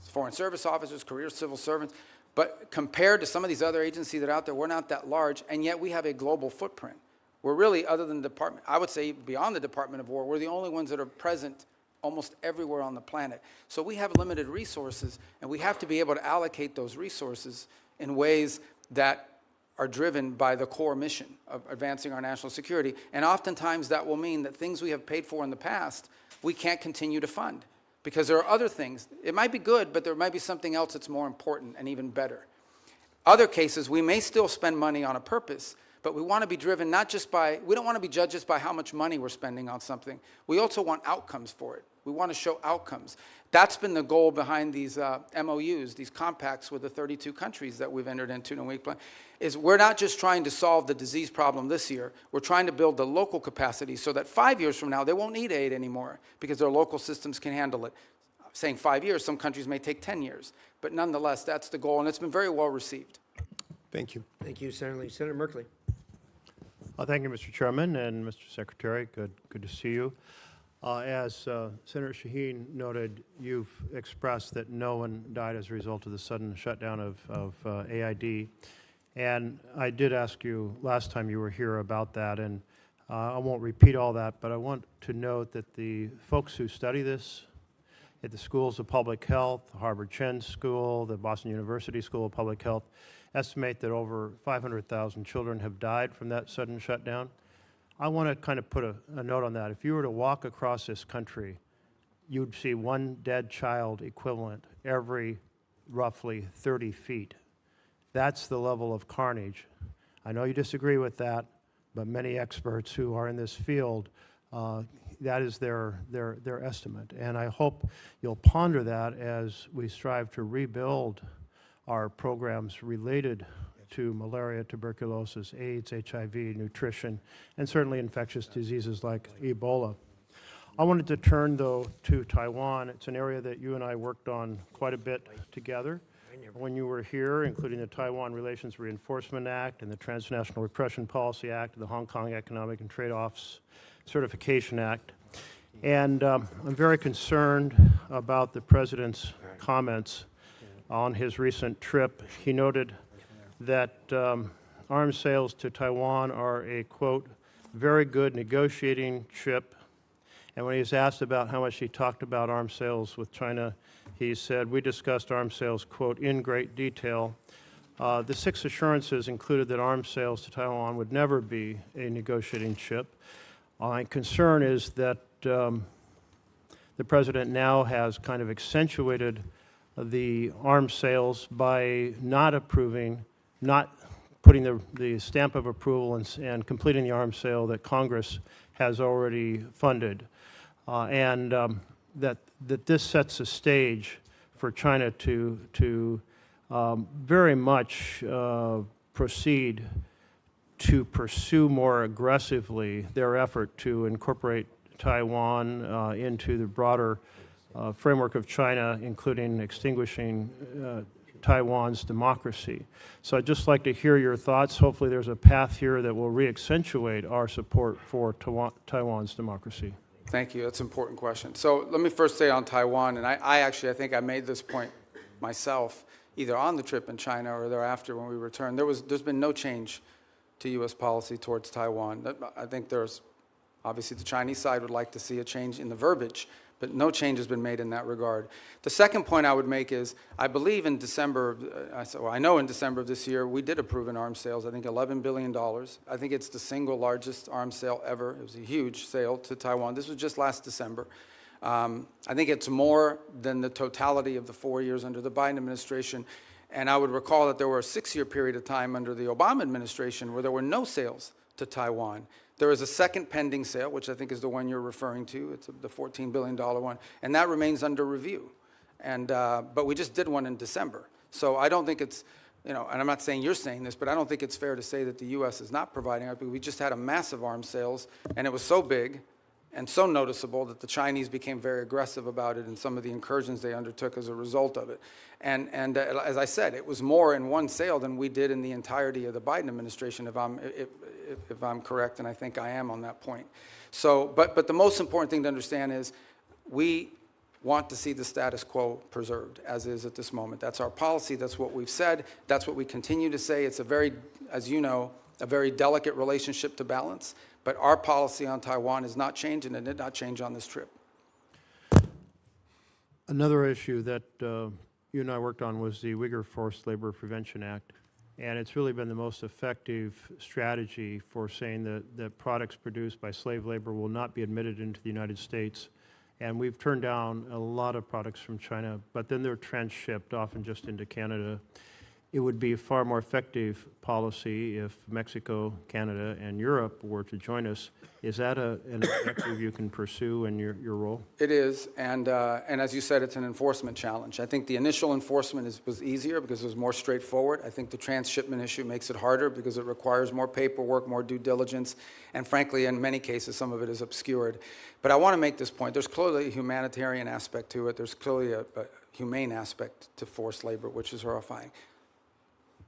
[SPEAKER 3] foreign service officers, career civil servants, but compared to some of these other agencies that are out there, we're not that large, and yet we have a global footprint. We're really, other than the department, I would say beyond the Department of War, we're the only ones that are present almost everywhere on the planet. So we have limited resources, and we have to be able to allocate those resources in ways that are driven by the core mission of advancing our national security. And oftentimes that will mean that things we have paid for in the past, we can't continue to fund. Because there are other things. It might be good, but there might be something else that's more important and even better. Other cases, we may still spend money on a purpose, but we want to be driven not just by, we don't want to be judged just by how much money we're spending on something. We also want outcomes for it. We want to show outcomes. That's been the goal behind these MOUs, these compacts with the 32 countries that we've entered into in a week plan, is we're not just trying to solve the disease problem this year. We're trying to build the local capacity so that 5 years from now, they won't need aid anymore because their local systems can handle it. I'm saying 5 years, some countries may take 10 years. But nonetheless, that's the goal, and it's been very well received.
[SPEAKER 8] Thank you.
[SPEAKER 1] Thank you, Senator Lee. Senator Merkley.
[SPEAKER 9] Thank you, Mr. Chairman, and Mr. Secretary. Good to see you. As Senator Shaheen noted, you've expressed that no one died as a result of the sudden shutdown of AID. And I did ask you last time you were here about that, and I won't repeat all that, but I want to note that the folks who study this at the schools of public health, the Harvard Chen School, the Boston University School of Public Health, estimate that over 500,000 children have died from that sudden shutdown. I want to kind of put a note on that. If you were to walk across this country, you'd see one dead child equivalent every roughly 30 feet. That's the level of carnage. I know you disagree with that, but many experts who are in this field, that is their estimate. And I hope you'll ponder that as we strive to rebuild our programs related to malaria, tuberculosis, AIDS, HIV, nutrition, and certainly infectious diseases like Ebola. I wanted to turn, though, to Taiwan. It's an area that you and I worked on quite a bit together when you were here, including the Taiwan Relations Reinforcement Act and the Transnational Repression Policy Act, the Hong Kong Economic and Trade Offs Certification Act. And I'm very concerned about the President's comments on his recent trip. He noted that arms sales to Taiwan are a, quote, very good negotiating chip. And when he was asked about how much he talked about arms sales with China, he said, we discussed arms sales, quote, in great detail. The 6 assurances included that arms sales to Taiwan would never be a negotiating chip. My concern is that the President now has kind of accentuated the arms sales by not approving, not putting the stamp of approval and completing the arms sale that Congress has already funded. That this sets a stage for China to very much proceed to pursue more aggressively their effort to incorporate Taiwan into the broader framework of China, including extinguishing Taiwan's democracy. So I'd just like to hear your thoughts. Hopefully there's a path here that will re-accentuate our support for Taiwan's democracy.
[SPEAKER 3] Thank you. That's an important question. So let me first say on Taiwan, and I think I made this point myself, either on the trip in China or thereafter when we returned. There's been no change to U.S. policy towards Taiwan. I think there's, obviously the Chinese side would like to see a change in the verbiage, but no change has been made in that regard. The second point I would make is, I believe in December, I know in December of this year, we did approve an arms sales, I think $11 billion. I think it's the single largest arms sale ever. It was a huge sale to Taiwan. This was just last December. I think it's more than the totality of the 4 years under the Biden administration. And I would recall that there were a 6-year period of time under the Obama administration where there were no sales to Taiwan. There is a second pending sale, which I think is the one you're referring to. It's the $14 billion one, and that remains under review. But we just did one in December. So I don't think it's, and I'm not saying you're saying this, but I don't think it's fair to say that the U.S. is not providing it. We just had a massive arms sales, and it was so big and so noticeable that the Chinese became very aggressive about it in some of the incursions they undertook as a result of it. And as I said, it was more in one sale than we did in the entirety of the Biden administration, if I'm correct, and I think I am on that point. So, but the most important thing to understand is we want to see the status quo preserved as is at this moment. That's our policy. That's what we've said. That's what we continue to say. It's a very, as you know, a very delicate relationship to balance. But our policy on Taiwan is not changing, and it did not change on this trip.
[SPEAKER 9] Another issue that you and I worked on was the Uyghur Forced Labor Prevention Act. And it's really been the most effective strategy for saying that products produced by slave labor will not be admitted into the United States. And we've turned down a lot of products from China, but then they're transshipped, often just into Canada. It would be a far more effective policy if Mexico, Canada, and Europe were to join us. Is that an objective you can pursue in your role?
[SPEAKER 3] It is, and as you said, it's an enforcement challenge. I think the initial enforcement was easier because it was more straightforward. I think the transshipment issue makes it harder because it requires more paperwork, more due diligence, and frankly, in many cases, some of it is obscured. But I want to make this point. There's clearly a humanitarian aspect to it. There's clearly a humane aspect to forced labor, which is horrifying.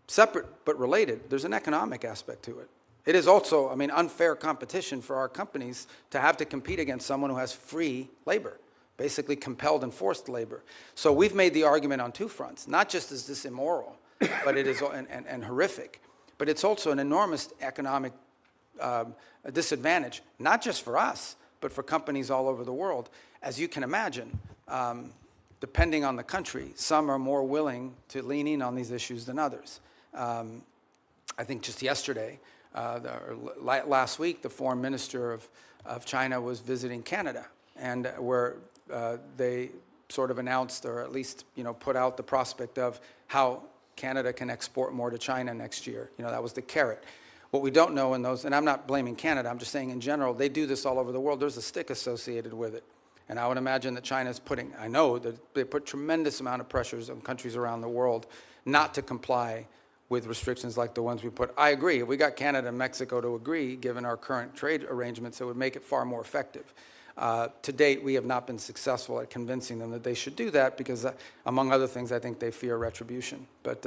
[SPEAKER 3] Separate but related, there's an economic aspect to it. It is also, unfair competition for our companies to have to compete against someone who has free labor, basically compelled and forced labor. So we've made the argument on two fronts. Not just is this immoral, but it is and horrific, but it's also an enormous economic disadvantage, not just for us, but for companies all over the world. As you can imagine, depending on the country, some are more willing to lean in on these issues than others. I think just yesterday, last week, the foreign minister of China was visiting Canada, and where they sort of announced, or at least put out the prospect of how Canada can export more to China next year. That was the carrot. What we don't know in those, and I'm not blaming Canada, I'm just saying in general, they do this all over the world. There's a stick associated with it. And I would imagine that China's putting, I know that they put tremendous amount of pressures on countries around the world not to comply with restrictions like the ones we put. I agree. If we got Canada and Mexico to agree, given our current trade arrangements, it would make it far more effective. To date, we have not been successful at convincing them that they should do that because, among other things, I think they fear retribution. But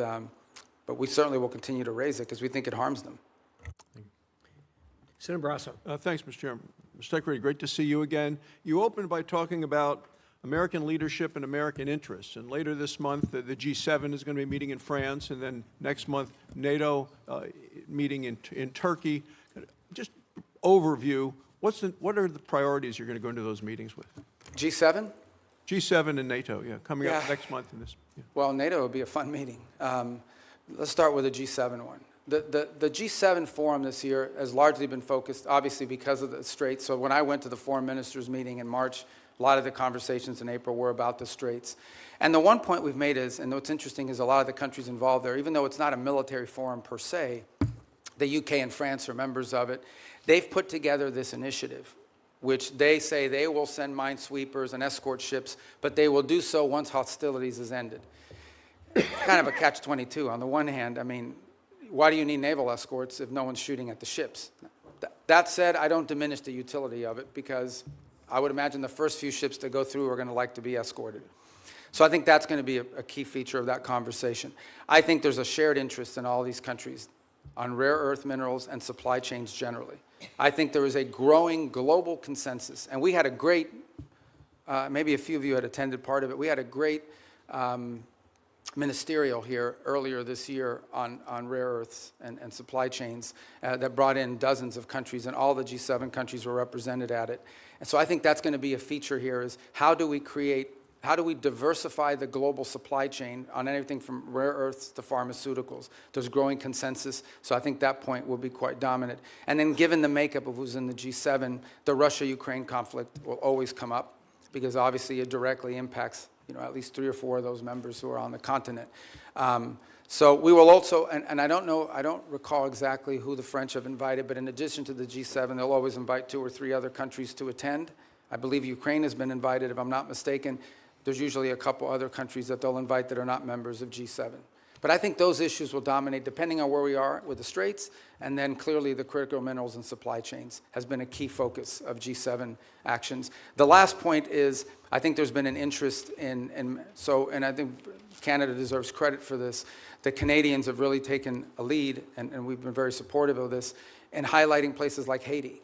[SPEAKER 3] we certainly will continue to raise it because we think it harms them.
[SPEAKER 1] Senator Barrasso.
[SPEAKER 10] Thanks, Mr. Chairman. Mr. Secretary, great to see you again. You opened by talking about American leadership and American interests. And later this month, the G7 is going to be meeting in France, and then next month, NATO meeting in Turkey. Just overview, what are the priorities you're going to go into those meetings with?
[SPEAKER 3] G7?
[SPEAKER 10] G7 and NATO, yeah, coming up next month in this. Yeah.
[SPEAKER 3] Well, NATO would be a fun meeting. Let's start with the G7 one. The G7 forum this year has largely been focused, obviously, because of the Straits. So when I went to the foreign ministers meeting in March, a lot of the conversations in April were about the Straits. And the one point we've made is, and what's interesting is a lot of the countries involved there, even though it's not a military forum per se, the UK and France are members of it, they've put together this initiative, which they say they will send minesweepers and escort ships, but they will do so once hostilities is ended. Kind of a catch-22. On the one hand, I mean, why do you need naval escorts if no one's shooting at the ships? That said, I don't diminish the utility of it because I would imagine the first few ships that go through are going to like to be escorted. So I think that's going to be a key feature of that conversation. I think there's a shared interest in all these countries on rare earth minerals and supply chains generally. I think there is a growing global consensus. And we had a great, maybe a few of you had attended part of it, we had a great ministerial here earlier this year on rare earths and supply chains that brought in dozens of countries, and all the G7 countries were represented at it. And so I think that's going to be a feature here is how do we diversify the global supply chain on anything from rare earths to pharmaceuticals? There's growing consensus, so I think that point will be quite dominant. And then given the makeup of who's in the G7, the Russia-Ukraine conflict will always come up because obviously it directly impacts at least 3 or 4 of those members who are on the continent. So we will also, and I don't recall exactly who the French have invited, but in addition to the G7, they'll always invite 2 or 3 other countries to attend. I believe Ukraine has been invited, if I'm not mistaken. There's usually a couple other countries that they'll invite that are not members of G7. But I think those issues will dominate depending on where we are with the Straits, and then clearly the critical minerals and supply chains has been a key focus of G7 actions. The last point is, I think there's been an interest and I think Canada deserves credit for this. The Canadians have really taken a lead, and we've been very supportive of this, in highlighting places like Haiti.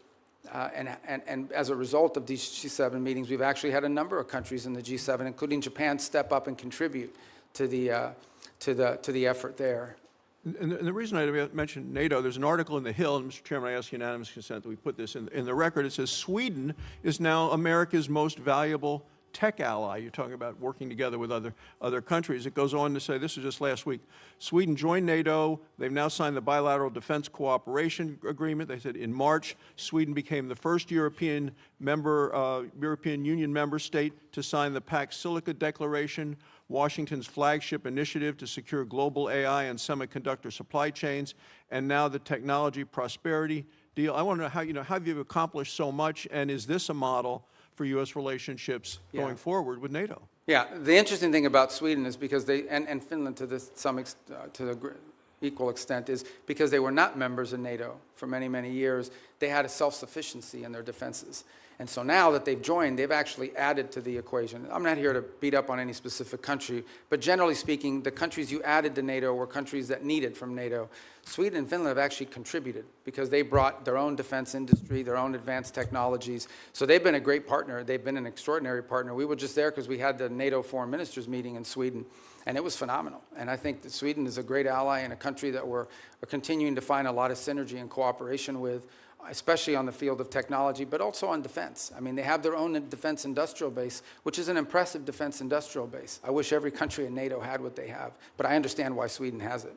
[SPEAKER 3] And as a result of these G7 meetings, we've actually had a number of countries in the G7, including Japan, step up and contribute to the effort there.
[SPEAKER 10] And the reason I mentioned NATO, there's an article in The Hill, and Mr. Chairman, I ask unanimous consent that we put this in the record. It says Sweden is now America's most valuable tech ally. You're talking about working together with other countries. It goes on to say, this was just last week, Sweden joined NATO. They've now signed the bilateral defense cooperation agreement. They said in March, Sweden became the first European Union member state to sign the Pax Silica Declaration, Washington's flagship initiative to secure global AI and semiconductor supply chains, and now the technology prosperity deal. I want to know how you've accomplished so much, and is this a model for U.S. relationships going forward with NATO?
[SPEAKER 3] Yeah, the interesting thing about Sweden is because they, and Finland to the equal extent, is because they were not members of NATO for many, many years, they had a self-sufficiency in their defenses. And so now that they've joined, they've actually added to the equation. I'm not here to beat up on any specific country, but generally speaking, the countries you added to NATO were countries that needed from NATO. Sweden and Finland have actually contributed because they brought their own defense industry, their own advanced technologies. So they've been a great partner. They've been an extraordinary partner. We were just there because we had the NATO foreign ministers meeting in Sweden, and it was phenomenal. And I think that Sweden is a great ally and a country that we're continuing to find a lot of synergy and cooperation with, especially on the field of technology, but also on defense. I mean, they have their own defense industrial base, which is an impressive defense industrial base. I wish every country in NATO had what they have, but I understand why Sweden has it.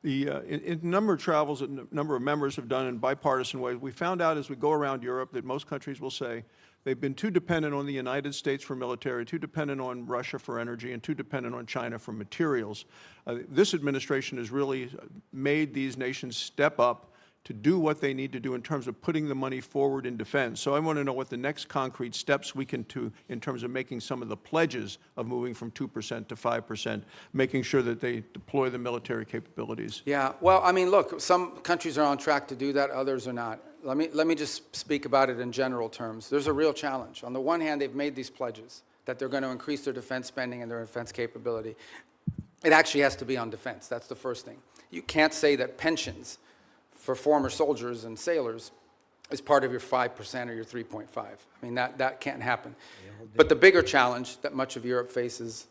[SPEAKER 10] In a number of travels that a number of members have done in bipartisan ways, we found out as we go around Europe that most countries will say they've been too dependent on the United States for military, too dependent on Russia for energy, and too dependent on China for materials. This administration has really made these nations step up to do what they need to do in terms of putting the money forward in defense. So I want to know what the next concrete steps we can do in terms of making some of the pledges of moving from 2% to 5%, making sure that they deploy the military capabilities.
[SPEAKER 3] Yeah, well, I mean, look, some countries are on track to do that, others are not. Let me just speak about it in general terms. There's a real challenge. On the one hand, they've made these pledges that they're going to increase their defense spending and their defense capability. It actually has to be on defense. That's the first thing. You can't say that pensions for former soldiers and sailors is part of your 5% or your 3.5. I mean, that can't happen. But the bigger challenge that much of Europe faces,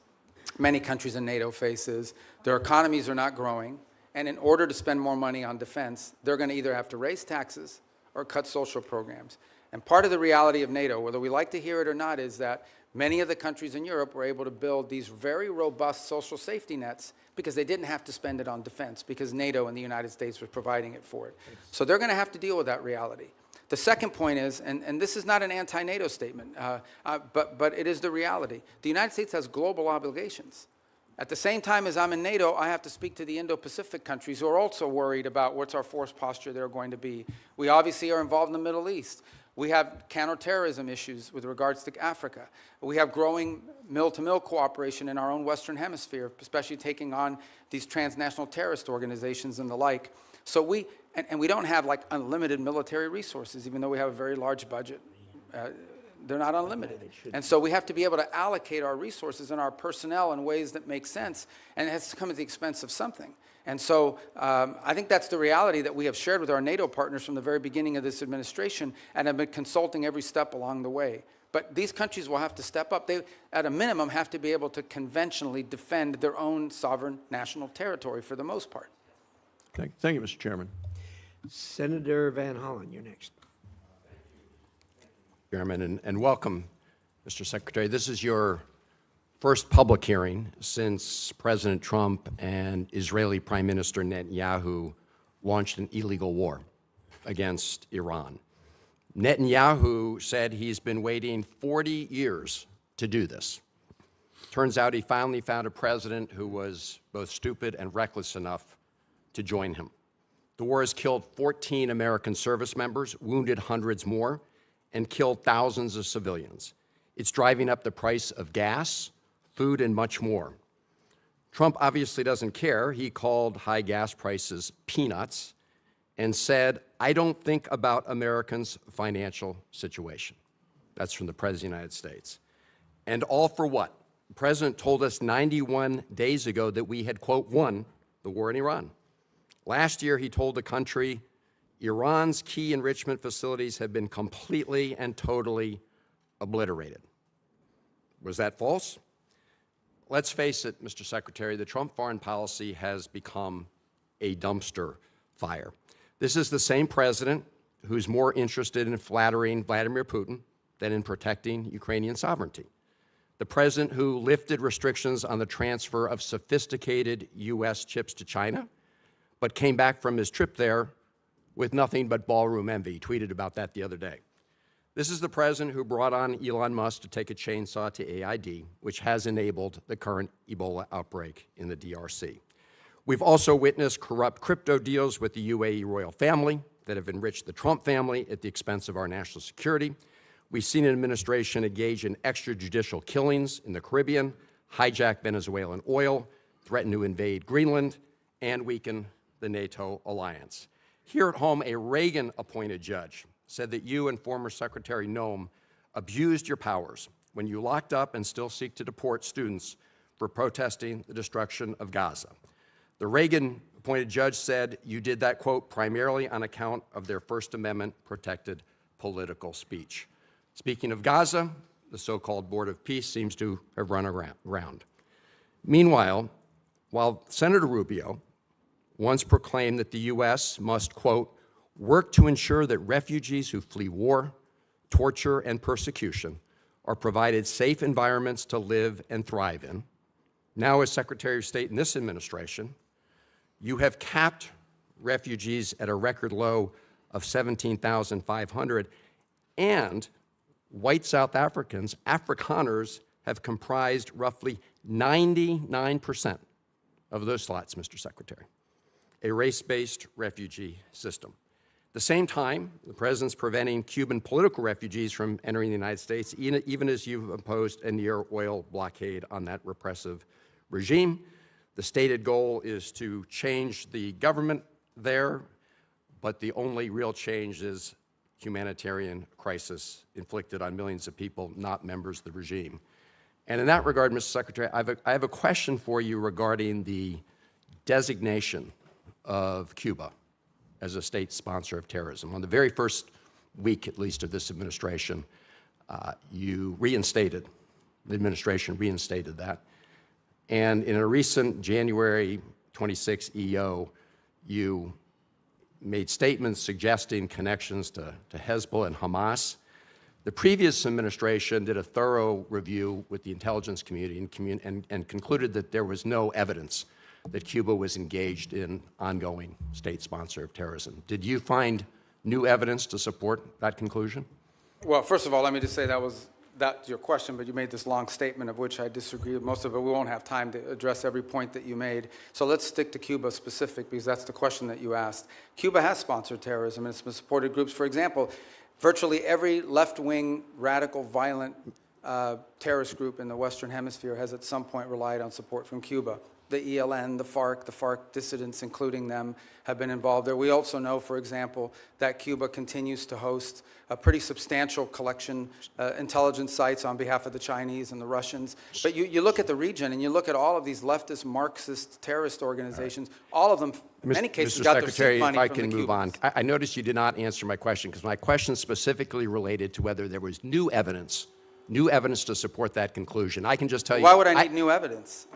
[SPEAKER 3] many countries in NATO faces, their economies are not growing, and in order to spend more money on defense, they're going to either have to raise taxes or cut social programs. And part of the reality of NATO, whether we like to hear it or not, is that many of the countries in Europe were able to build these very robust social safety nets because they didn't have to spend it on defense, because NATO and the United States was providing it for it. So they're going to have to deal with that reality. The second point is, and this is not an anti-NATO statement, but it is the reality. The United States has global obligations. At the same time as I'm in NATO, I have to speak to the Indo-Pacific countries who are also worried about what's our force posture they're going to be. We obviously are involved in the Middle East. We have counterterrorism issues with regards to Africa. We have growing mill-to-mill cooperation in our own Western Hemisphere, especially taking on these transnational terrorist organizations and the like. So we don't have like unlimited military resources, even though we have a very large budget. They're not unlimited. And so we have to be able to allocate our resources and our personnel in ways that make sense, and it has to come at the expense of something. And so I think that's the reality that we have shared with our NATO partners from the very beginning of this administration and have been consulting every step along the way. But these countries will have to step up. They, at a minimum, have to be able to conventionally defend their own sovereign national territory for the most part.
[SPEAKER 10] Thank you, Mr. Chairman.
[SPEAKER 1] Senator Van Hollen, you're next.
[SPEAKER 11] Chairman, and welcome, Mr. Secretary. This is your first public hearing since President Trump and Israeli Prime Minister Netanyahu launched an illegal war against Iran. Netanyahu said he's been waiting 40 years to do this. Turns out he finally found a president who was both stupid and reckless enough to join him. The war has killed 14 American service members, wounded hundreds more, and killed thousands of civilians. It's driving up the price of gas, food, and much more. Trump obviously doesn't care. He called high gas prices peanuts and said, "I don't think about Americans' financial situation." That's from the President of the United States. And all for what? The President told us 91 days ago that we had, quote, won the war in Iran. Last year, he told the country, Iran's key enrichment facilities have been completely and totally obliterated. Was that false? Let's face it, Mr. Secretary, the Trump foreign policy has become a dumpster fire. This is the same president who's more interested in flattering Vladimir Putin than in protecting Ukrainian sovereignty. The president who lifted restrictions on the transfer of sophisticated U.S. chips to China, but came back from his trip there with nothing but ballroom envy. He tweeted about that the other day. This is the president who brought on Elon Musk to take a chainsaw to AID, which has enabled the current Ebola outbreak in the DRC. We've also witnessed corrupt crypto deals with the UAE royal family that have enriched the Trump family at the expense of our national security. We've seen an administration engage in extrajudicial killings in the Caribbean, hijack Venezuelan oil, threaten to invade Greenland, and weaken the NATO alliance. Here at home, a Reagan-appointed judge said that you and former Secretary Noem abused your powers when you locked up and still seek to deport students for protesting the destruction of Gaza. The Reagan-appointed judge said you did that, quote, primarily on account of their First Amendment-protected political speech. Speaking of Gaza, the so-called Board of Peace seems to have run around. Meanwhile, while Senator Rubio once proclaimed that the U.S. must, quote, work to ensure that refugees who flee war, torture, and persecution are provided safe environments to live and thrive in. Now, as Secretary of State in this administration, you have capped refugees at a record low of 17,500, and white South Africans, Afrikaners, have comprised roughly 99% of those slots, Mr. Secretary. A race-based refugee system. the same time, the president's preventing Cuban political refugees from entering the United States, even as you've imposed a near oil blockade on that repressive regime. The stated goal is to change the government there, but the only real change is humanitarian crisis inflicted on millions of people, not members of the regime. And in that regard, Mr. Secretary, I have a question for you regarding the designation of Cuba as a state sponsor of terrorism. On the very first week, at least, of this administration, the administration reinstated that. And in a recent January 26 EO, you made statements suggesting connections to Hezbollah and Hamas. The previous administration did a thorough review with the intelligence community and concluded that there was no evidence that Cuba was engaged in ongoing state sponsor of terrorism. Did you find new evidence to support that conclusion?
[SPEAKER 3] Well, first of all, let me just say that's your question, but you made this long statement of which I disagree with most of it. We won't have time to address every point that you made. So let's stick to Cuba specific, because that's the question that you asked. Cuba has sponsored terrorism, and it's been supported groups. For example, virtually every left-wing, radical, violent terrorist group in the Western Hemisphere has at some point relied on support from Cuba. The ELN, the FARC dissidents, including them, have been involved there. We also know, for example, that Cuba continues to host a pretty substantial collection intelligence sites on behalf of the Chinese and the Russians. But you look at the region and you look at all of these leftist Marxist terrorist organizations, all of them, in many cases,
[SPEAKER 11] Mr.
[SPEAKER 3] got
[SPEAKER 11] Secretary,
[SPEAKER 3] their seed money
[SPEAKER 11] if I
[SPEAKER 3] from
[SPEAKER 11] can
[SPEAKER 3] the
[SPEAKER 11] move on.
[SPEAKER 3] Cubans.
[SPEAKER 11] I noticed you did not answer my question, because my question specifically related to whether there was new evidence to support that conclusion. I can just tell you.
[SPEAKER 3] Why would I need new evidence?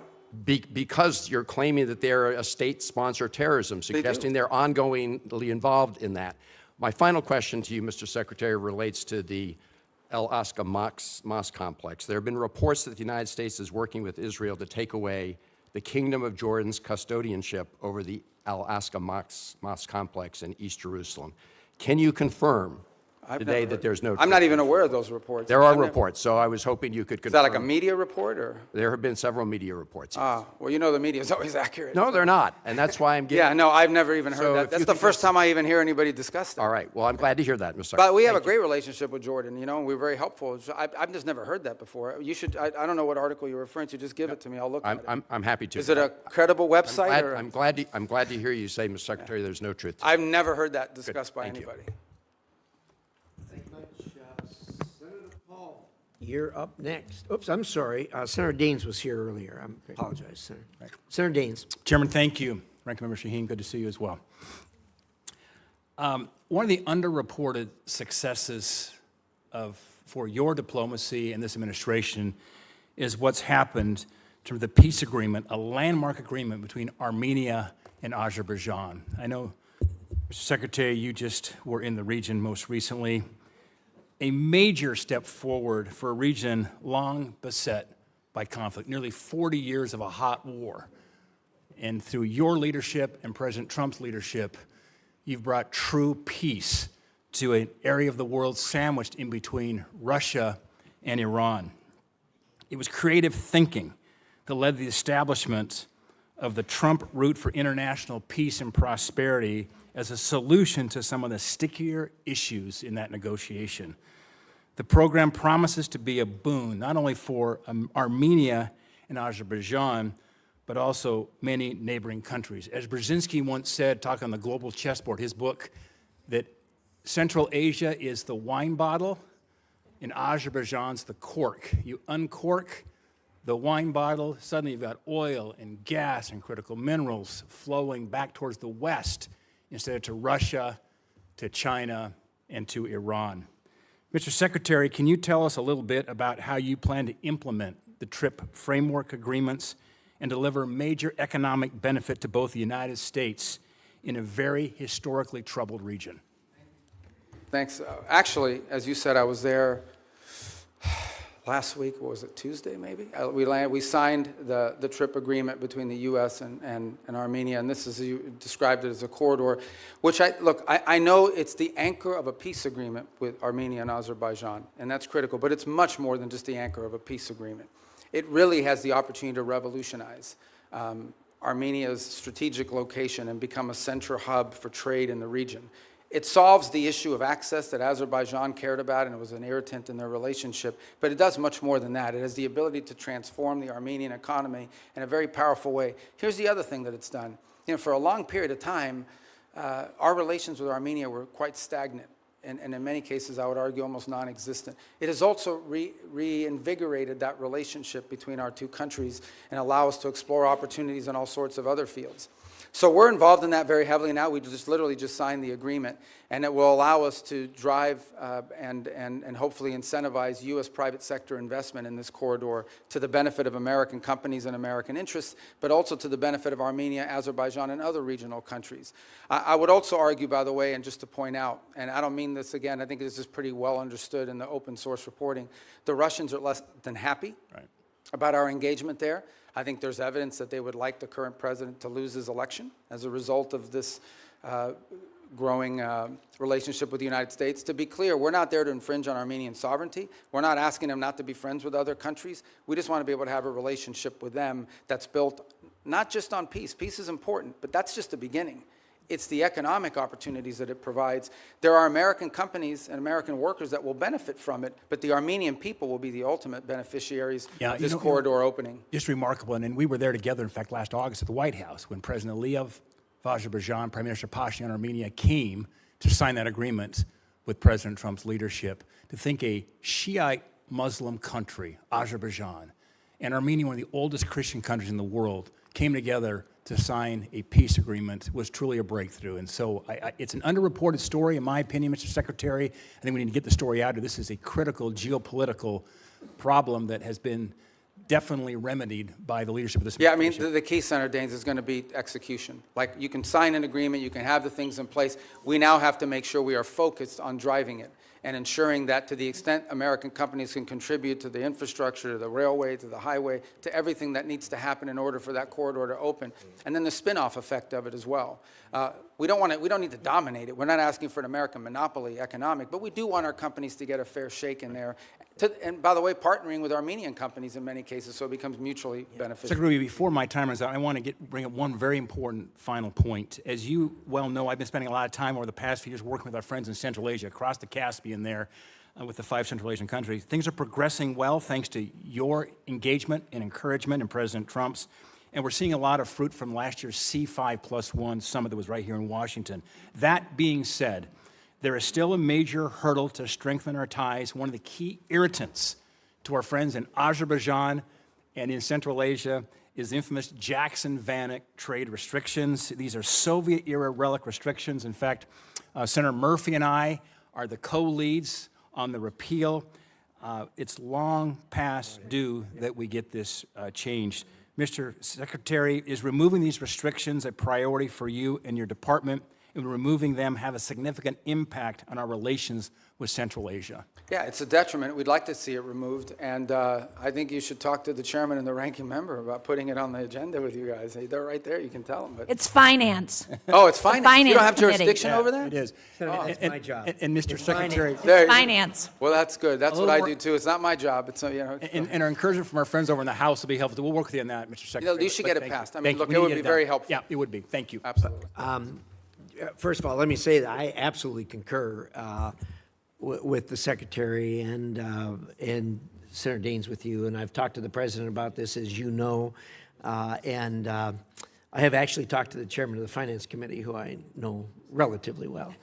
[SPEAKER 11] Because you're claiming that they're a state sponsor of terrorism, suggesting they're ongoingly involved in that. My final question to you, Mr. Secretary, relates to the Al-Aqsa Mosque complex. There have been reports that the United States is working with Israel to take away the Kingdom of Jordan's custodianship over the Al-Aqsa Mosque complex in East Jerusalem. Can you confirm today that there's no...
[SPEAKER 3] I'm not even aware of those reports.
[SPEAKER 11] There are reports, so I was hoping you could confirm.
[SPEAKER 3] Is that like a media report, or?
[SPEAKER 11] There have been several media reports. Yes.
[SPEAKER 3] Well, you know the media is always accurate.
[SPEAKER 11] No, they're not, and that's why I'm getting...
[SPEAKER 3] Yeah, no, I've never even
[SPEAKER 11] So
[SPEAKER 3] heard
[SPEAKER 11] if
[SPEAKER 3] that.
[SPEAKER 11] you
[SPEAKER 3] That's the
[SPEAKER 11] could
[SPEAKER 3] first time I even hear anybody discuss that.
[SPEAKER 11] All right, well, I'm glad to hear that, Mr. Secretary.
[SPEAKER 3] But we have a great relationship with Jordan, you know, and we're very helpful. So I've just never heard that before. You should, I don't know what article you're referring to, just give it to me, I'll look at it.
[SPEAKER 11] I'm happy to.
[SPEAKER 3] Is it a credible website, or?
[SPEAKER 11] I'm glad to hear you say, Mr. Secretary, there's no truth to it.
[SPEAKER 3] I've never heard that discussed by
[SPEAKER 11] Thank you.
[SPEAKER 3] anybody.
[SPEAKER 1] You're up next. Oops, I'm sorry. Senator Daines was here earlier. I apologize, Senator. Senator Daines.
[SPEAKER 12] Chairman, thank you. Ranking Member Shaheen, good to see you as well. One of the underreported successes for your diplomacy and this administration is what's happened to the peace agreement, a landmark agreement between Armenia and Azerbaijan. I know, Mr. Secretary, you just were in the region most recently. A major step forward for a region long beset by conflict, nearly 40 years of a hot war. And through your leadership and President Trump's leadership, you've brought true peace to an area of the world sandwiched in between Russia and Iran. It was creative thinking that led to the establishment of the Trump route for international peace and prosperity as a solution to some of the stickier issues in that negotiation. The program promises to be a boon, not only for Armenia and Azerbaijan, but also many neighboring countries. As Brzezinski once said, talking on the global chessboard, his book, that Central Asia is the wine bottle and Azerbaijan's the cork. You uncork the wine bottle, suddenly you've got oil and gas and critical minerals flowing back towards the West instead of to Russia, to China, and to Iran. Mr. Secretary, can you tell us a little bit about how you plan to implement the TRIP framework agreements and deliver major economic benefit to both the United States in a very historically troubled region?
[SPEAKER 3] Thanks. Actually, as you said, I was there last week. What was it, Tuesday maybe? We signed the TRIP agreement between the U.S. and Armenia, and this is, you described it as a corridor, which I know it's the anchor of a peace agreement with Armenia and Azerbaijan, and that's critical, but it's much more than just the anchor of a peace agreement. It really has the opportunity to revolutionize Armenia's strategic location and become a central hub for trade in the region. It solves the issue of access that Azerbaijan cared about, and it was an irritant in their relationship. But it does much more than that. It has the ability to transform the Armenian economy in a very powerful way. Here's the other thing that it's done. For a long period of time, our relations with Armenia were quite stagnant, and in many cases, I would argue, almost non-existent. It has also reinvigorated that relationship between our two countries and allow us to explore opportunities in all sorts of other fields. So we're involved in that very heavily now. We literally just signed the agreement, and it will allow us to drive and hopefully incentivize U.S. private sector investment in this corridor to the benefit of American companies and American interests, but also to the benefit of Armenia, Azerbaijan, and other regional countries. I would also argue, by the way, and just to point out, and I don't mean this again, I think this is pretty well understood in the open source reporting, the Russians are less than happy about our engagement there. I think there's evidence that they would like the current president to lose his election as a result of this growing relationship with the United States. To be clear, we're not there to infringe on Armenian sovereignty. We're not asking them not to be friends with other countries. We just want to be able to have a relationship with them that's built not just on peace. Peace is important, but that's just the beginning. It's the economic opportunities that it provides. There are American companies and American workers that will benefit from it, but the Armenian people will be the ultimate beneficiaries of this corridor opening.
[SPEAKER 12] Just remarkable, and we were there together, in fact, last August at the White House when President Aliyev of Azerbaijan, Prime Minister Pashinyan of Armenia came to sign that agreement with President Trump's leadership. To think a Shiite Muslim country, Azerbaijan, and Armenia, one of the oldest Christian countries in the world, came together to sign a peace agreement was truly a breakthrough. And so it's an underreported story, in my opinion, Mr. Secretary. I think we need to get the story out. This is a critical geopolitical problem that has been definitely remedied by the leadership of this administration.
[SPEAKER 3] Yeah, I mean, the key, Senator Daines, is going to be execution. Like, you can sign an agreement, you can have the things in place. We now have to make sure we are focused on driving it and ensuring that to the extent American companies can contribute to the infrastructure, to the railway, to the highway, to everything that needs to happen in order for that corridor to open, and then the spin-off effect of it as well. We don't need to dominate it. We're not asking for an American monopoly economic, but we do want our companies to get a fair shake in there. And by the way, partnering with Armenian companies in many cases, so it becomes mutually beneficial.
[SPEAKER 12] Secretary, before my time runs out, I want to bring up one very important final point. As you well know, I've been spending a lot of time over the past few years working with our friends in Central Asia, across the Caspian there, with the 5 Central Asian countries. Things are progressing well thanks to your engagement and encouragement and President Trump's. And we're seeing a lot of fruit from last year's C5+1 summit that was right here in Washington. That being said, there is still a major hurdle to strengthen our ties. One of the key irritants to our friends in Azerbaijan and in Central Asia is the infamous Jackson-Vanik trade restrictions. These are Soviet-era relic restrictions. In fact, Senator Murphy and I are the co-leads on the repeal. It's long past due that we get this changed. Mr. Secretary, is removing these restrictions a priority for you and your department? And removing them have a significant impact on our relations with Central Asia?
[SPEAKER 3] Yeah, it's a detriment. We'd like to see it removed, and I think you should talk to the chairman and the ranking member about putting it on the agenda with you guys. They're right there. You can tell them. But.
[SPEAKER 2] It's finance.
[SPEAKER 3] Oh, it's finance.
[SPEAKER 2] Finance
[SPEAKER 3] you don't have
[SPEAKER 2] committee.
[SPEAKER 3] jurisdiction over that?
[SPEAKER 12] It is.
[SPEAKER 1] That's my job.
[SPEAKER 12] And Mr. Secretary,
[SPEAKER 2] Finance.
[SPEAKER 3] Well, that's good. That's what I do too. It's not my job. It's
[SPEAKER 12] and our encouragement from our friends over in the House will be helpful. We'll work with you on that, Mr. Secretary.
[SPEAKER 3] You should get it
[SPEAKER 12] Thank
[SPEAKER 3] passed.
[SPEAKER 12] you.
[SPEAKER 3] I mean,
[SPEAKER 12] Thank
[SPEAKER 3] look,
[SPEAKER 12] you.
[SPEAKER 3] it
[SPEAKER 12] We
[SPEAKER 3] would
[SPEAKER 12] need
[SPEAKER 3] be
[SPEAKER 12] to get
[SPEAKER 3] very
[SPEAKER 12] done.
[SPEAKER 3] helpful.
[SPEAKER 12] Yeah, it would be. Thank you.
[SPEAKER 3] Absolutely.
[SPEAKER 1] First of all, let me say that I absolutely concur with the Secretary and Senator Daines with you, and I've talked to the President about this, as you know, and I have actually talked to the Chairman of the Finance Committee, who I know relatively well,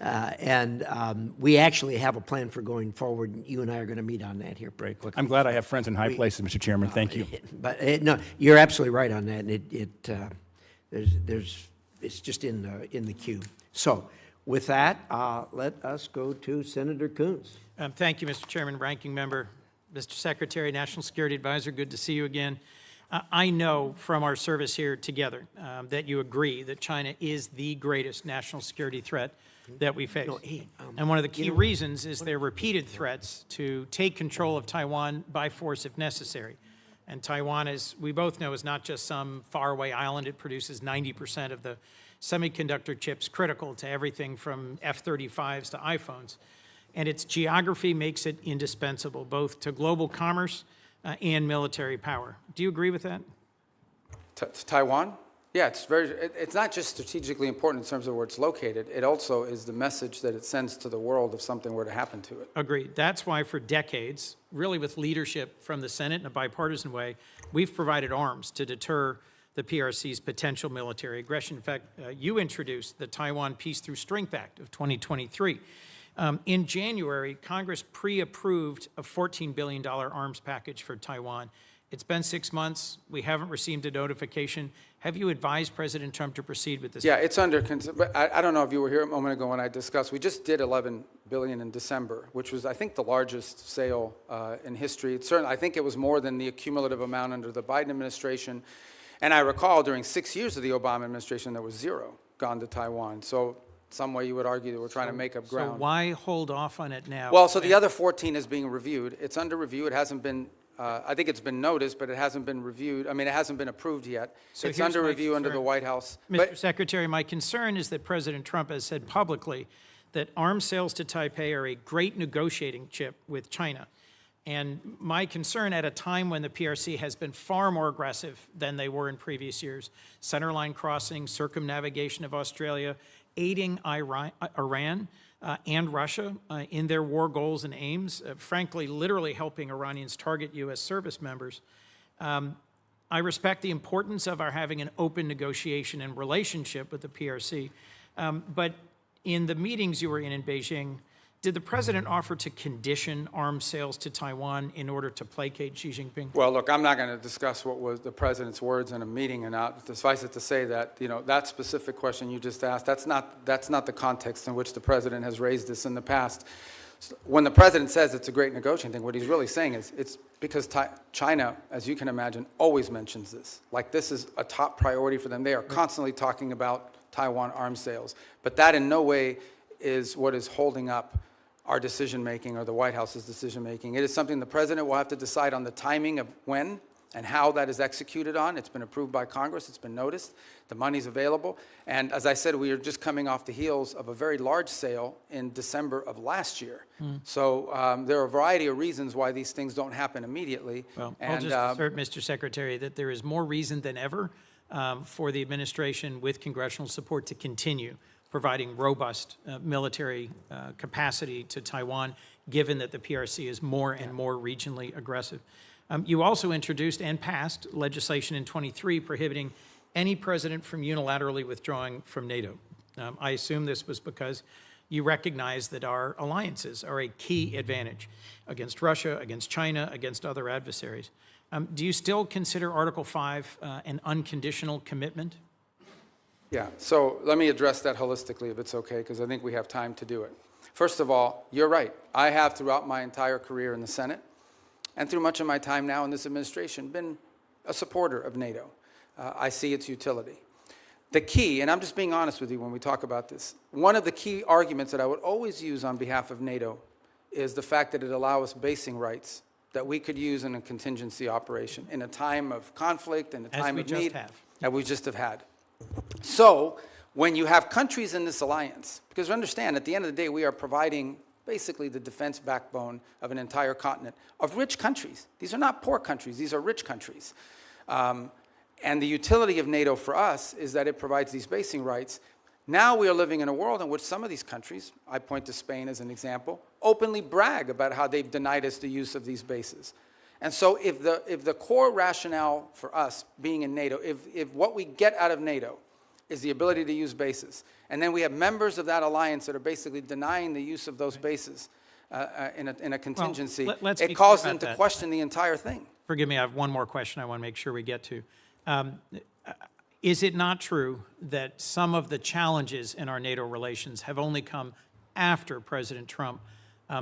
[SPEAKER 1] and we actually have a plan for going forward, and you and I are going to meet on that here very quickly.
[SPEAKER 12] I'm glad I have friends in high places, Mr. Chairman. Thank you.
[SPEAKER 1] But no, you're absolutely right on that, and it's just in the queue. So, with that, let us go to Senator Coons.
[SPEAKER 13] Thank you, Mr. Chairman, Ranking Member, Mr. Secretary, National Security Advisor. Good to see you again. I know from our service here together that you agree that China is the greatest national security threat that we face. And one of the key reasons is their repeated threats to take control of Taiwan by force if necessary. And Taiwan, as we both know, is not just some faraway island. It produces 90% of the semiconductor chips critical to everything from F-35s to iPhones. And its geography makes it indispensable, both to global commerce and military power. Do you agree with that?
[SPEAKER 3] To Taiwan? Yeah, it's not just strategically important in terms of where it's located. It also is the message that it sends to the world if something were to happen to it.
[SPEAKER 13] Agreed. That's why for decades, really with leadership from the Senate in a bipartisan way, we've provided arms to deter the PRC's potential military aggression. In fact, you introduced the Taiwan Peace Through Strength Act of 2023. In January, Congress pre-approved a $14 billion arms package for Taiwan. It's been 6 months. We haven't received a notification. Have you advised President Trump to proceed with this?
[SPEAKER 3] Yeah, it's under, but I don't know if you were here a moment ago when I discussed, we just did $11 billion in December, which was, I think, the largest sale in history. It's certainly, I think it was more than the cumulative amount under the Biden administration. And I recall during 6 years of the Obama administration, there was zero gone to Taiwan. So some way you would argue that we're trying to make up ground.
[SPEAKER 13] So why hold off on it now?
[SPEAKER 3] Well, so the other 14 is being reviewed. It's under review. It hasn't been, I think it's been noticed, but it hasn't been reviewed. I mean, it hasn't been approved yet.
[SPEAKER 13] So
[SPEAKER 3] it's
[SPEAKER 13] here's
[SPEAKER 3] under
[SPEAKER 13] my
[SPEAKER 3] review under the
[SPEAKER 13] concern.
[SPEAKER 3] White House.
[SPEAKER 13] Mr. Secretary, my concern is that President Trump has said publicly that arms sales to Taipei are a great negotiating chip with China. And my concern at a time when the PRC has been far more aggressive than they were in previous years, centerline crossing, circumnavigation of Australia, aiding Iran and Russia in their war goals and aims, frankly, literally helping Iranians target U.S. service members. I respect the importance of our having an open negotiation and relationship with the PRC, but in the meetings you were in Beijing, did the president offer to condition arms sales to Taiwan in order to placate Xi Jinping?
[SPEAKER 3] Well, look, I'm not going to discuss what was the president's words in a meeting and not. Suffice it to say that, you know, that specific question you just asked, that's not the context in which the president has raised this in the past. When the president says it's a great negotiating thing, what he's really saying is it's because China, as you can imagine, always mentions this. Like, this is a top priority for them. They are constantly talking about Taiwan arms sales. But that in no way is what is holding up our decision-making or the White House's decision-making. It is something the president will have to decide on the timing of when and how that is executed on. It's been approved by Congress. It's been noticed. The money's available. And as I said, we are just coming off the heels of a very large sale in December of last year. So there are a variety of reasons why these things don't happen immediately.
[SPEAKER 13] Well, I'll just assert, Mr. Secretary, that there is more reason than ever for the administration with congressional support to continue providing robust military capacity to Taiwan, given that the PRC is more and more regionally aggressive. You also introduced and passed legislation in 23 prohibiting any president from unilaterally withdrawing from NATO. I assume this was because you recognize that our alliances are a key advantage against Russia, against China, against other adversaries. Do you still consider Article 5 an unconditional commitment?
[SPEAKER 3] Yeah, so let me address that holistically, if it's okay, because I think we have time to do it. First of all, you're right. I have, throughout my entire career in the Senate, and through much of my time now in this administration, been a supporter of NATO. I see its utility. The key, and I'm just being honest with you when we talk about this, one of the key arguments that I would always use on behalf of NATO is the fact that it allows us basing rights that we could use in a contingency operation in a time of conflict, in a time of need, that we just have had. So when you have countries in this alliance, because understand, at the end of the day, we are providing basically the defense backbone of an entire continent of rich countries. These are not poor countries. These are rich countries. And the utility of NATO for us is that it provides these basing rights. Now we are living in a world in which some of these countries, I point to Spain as an example, openly brag about how they've denied us the use of these bases. And so if the core rationale for us being in NATO, if what we get out of NATO is the ability to use bases, and then we have members of that alliance that are basically denying the use of those bases in a contingency,
[SPEAKER 13] well,
[SPEAKER 3] it calls them to question the entire thing.
[SPEAKER 13] Forgive me, I have one more question I want to make sure we get to. Is it not true that some of the challenges in our NATO relations have only come after President Trump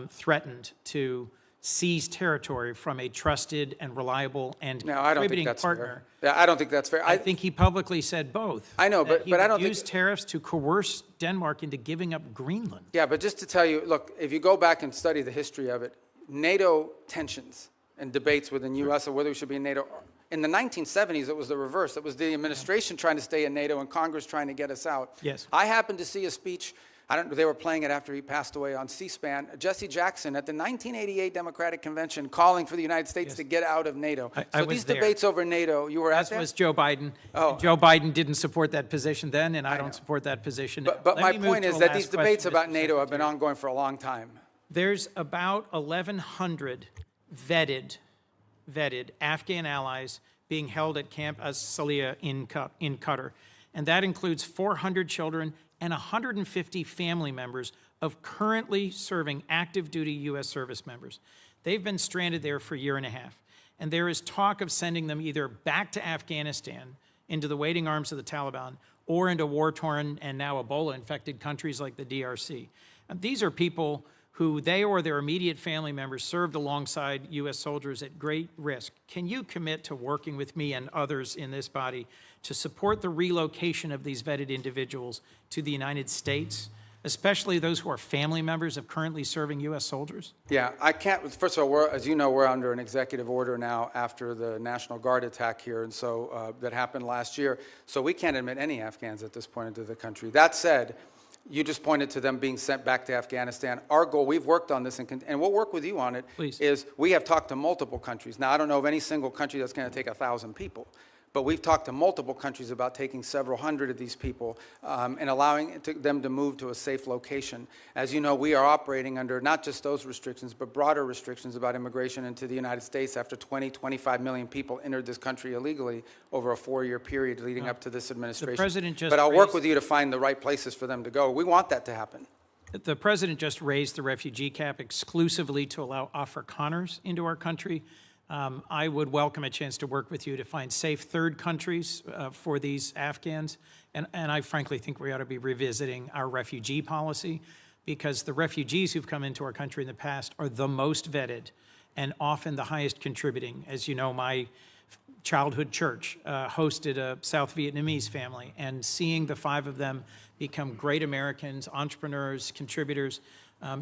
[SPEAKER 13] threatened to seize territory from a trusted and reliable and contributing partner?
[SPEAKER 3] Yeah, I don't think that's fair.
[SPEAKER 13] I think he publicly said both.
[SPEAKER 3] I know, but I don't think...
[SPEAKER 13] use tariffs to coerce Denmark into giving up Greenland.
[SPEAKER 3] Yeah, but just to tell you, look, if you go back and study the history of it, NATO tensions and debates within U.S. or whether we should be in NATO, in the 1970s, it was the reverse. It was the administration trying to stay in NATO and Congress trying to get us out.
[SPEAKER 13] Yes.
[SPEAKER 3] I happened to see a speech They were playing it after he passed away on C-SPAN. Jesse Jackson at the 1988 Democratic Convention calling for the United States to get out of NATO.
[SPEAKER 13] I
[SPEAKER 3] So
[SPEAKER 13] was
[SPEAKER 3] these
[SPEAKER 13] there.
[SPEAKER 3] debates over NATO, you were at
[SPEAKER 13] As
[SPEAKER 3] that?
[SPEAKER 13] was Joe Biden.
[SPEAKER 3] Oh.
[SPEAKER 13] Joe Biden didn't support that position then, and I don't support that position now.
[SPEAKER 3] But
[SPEAKER 13] Let
[SPEAKER 3] my
[SPEAKER 13] me move
[SPEAKER 3] point
[SPEAKER 13] to
[SPEAKER 3] is
[SPEAKER 13] a
[SPEAKER 3] that
[SPEAKER 13] last
[SPEAKER 3] these debates
[SPEAKER 13] question,
[SPEAKER 3] about
[SPEAKER 13] Mr.
[SPEAKER 3] NATO have been
[SPEAKER 13] Secretary.
[SPEAKER 3] ongoing for a long time.
[SPEAKER 13] There's about 1,100 vetted Afghan allies being held at Camp As-Saliyah in Qatar. And that includes 400 children and 150 family members of currently serving active duty U.S. service members. They've been stranded there for a year and a half. And there is talk of sending them either back to Afghanistan into the waiting arms of the Taliban or into war-torn and now Ebola-infected countries like the DRC. And these are people who they or their immediate family members served alongside U.S. soldiers at great risk. Can you commit to working with me and others in this body to support the relocation of these vetted individuals to the United States, especially those who are family members of currently serving U.S. soldiers?
[SPEAKER 3] Yeah, I can't, first of all, as you know, we're under an executive order now after the National Guard attack here, and so that happened last year. So we can't admit any Afghans at this point into the country. That said, you just pointed to them being sent back to Afghanistan. Our goal, we've worked on this, and we'll work with you on it,
[SPEAKER 13] Please.
[SPEAKER 3] is we have talked to multiple countries. Now, I don't know of any single country that's going to take 1,000 people, but we've talked to multiple countries about taking several hundred of these people and allowing them to move to a safe location. As you know, we are operating under not just those restrictions, but broader restrictions about immigration into the United States after 25 million people entered this country illegally over a 4-year period leading up to this administration.
[SPEAKER 13] president just
[SPEAKER 3] But I'll work
[SPEAKER 13] raised-
[SPEAKER 3] with you to find the right places for them to go. We want that to happen.
[SPEAKER 13] The president just raised the refugee cap exclusively to allow Afrikaners into our country. I would welcome a chance to work with you to find safe third countries for these Afghans. And I frankly think we ought to be revisiting our refugee policy, because the refugees who've come into our country in the past are the most vetted and often the highest contributing. As you know, my childhood church hosted a South Vietnamese family, and seeing the 5 of them become great Americans, entrepreneurs, contributors.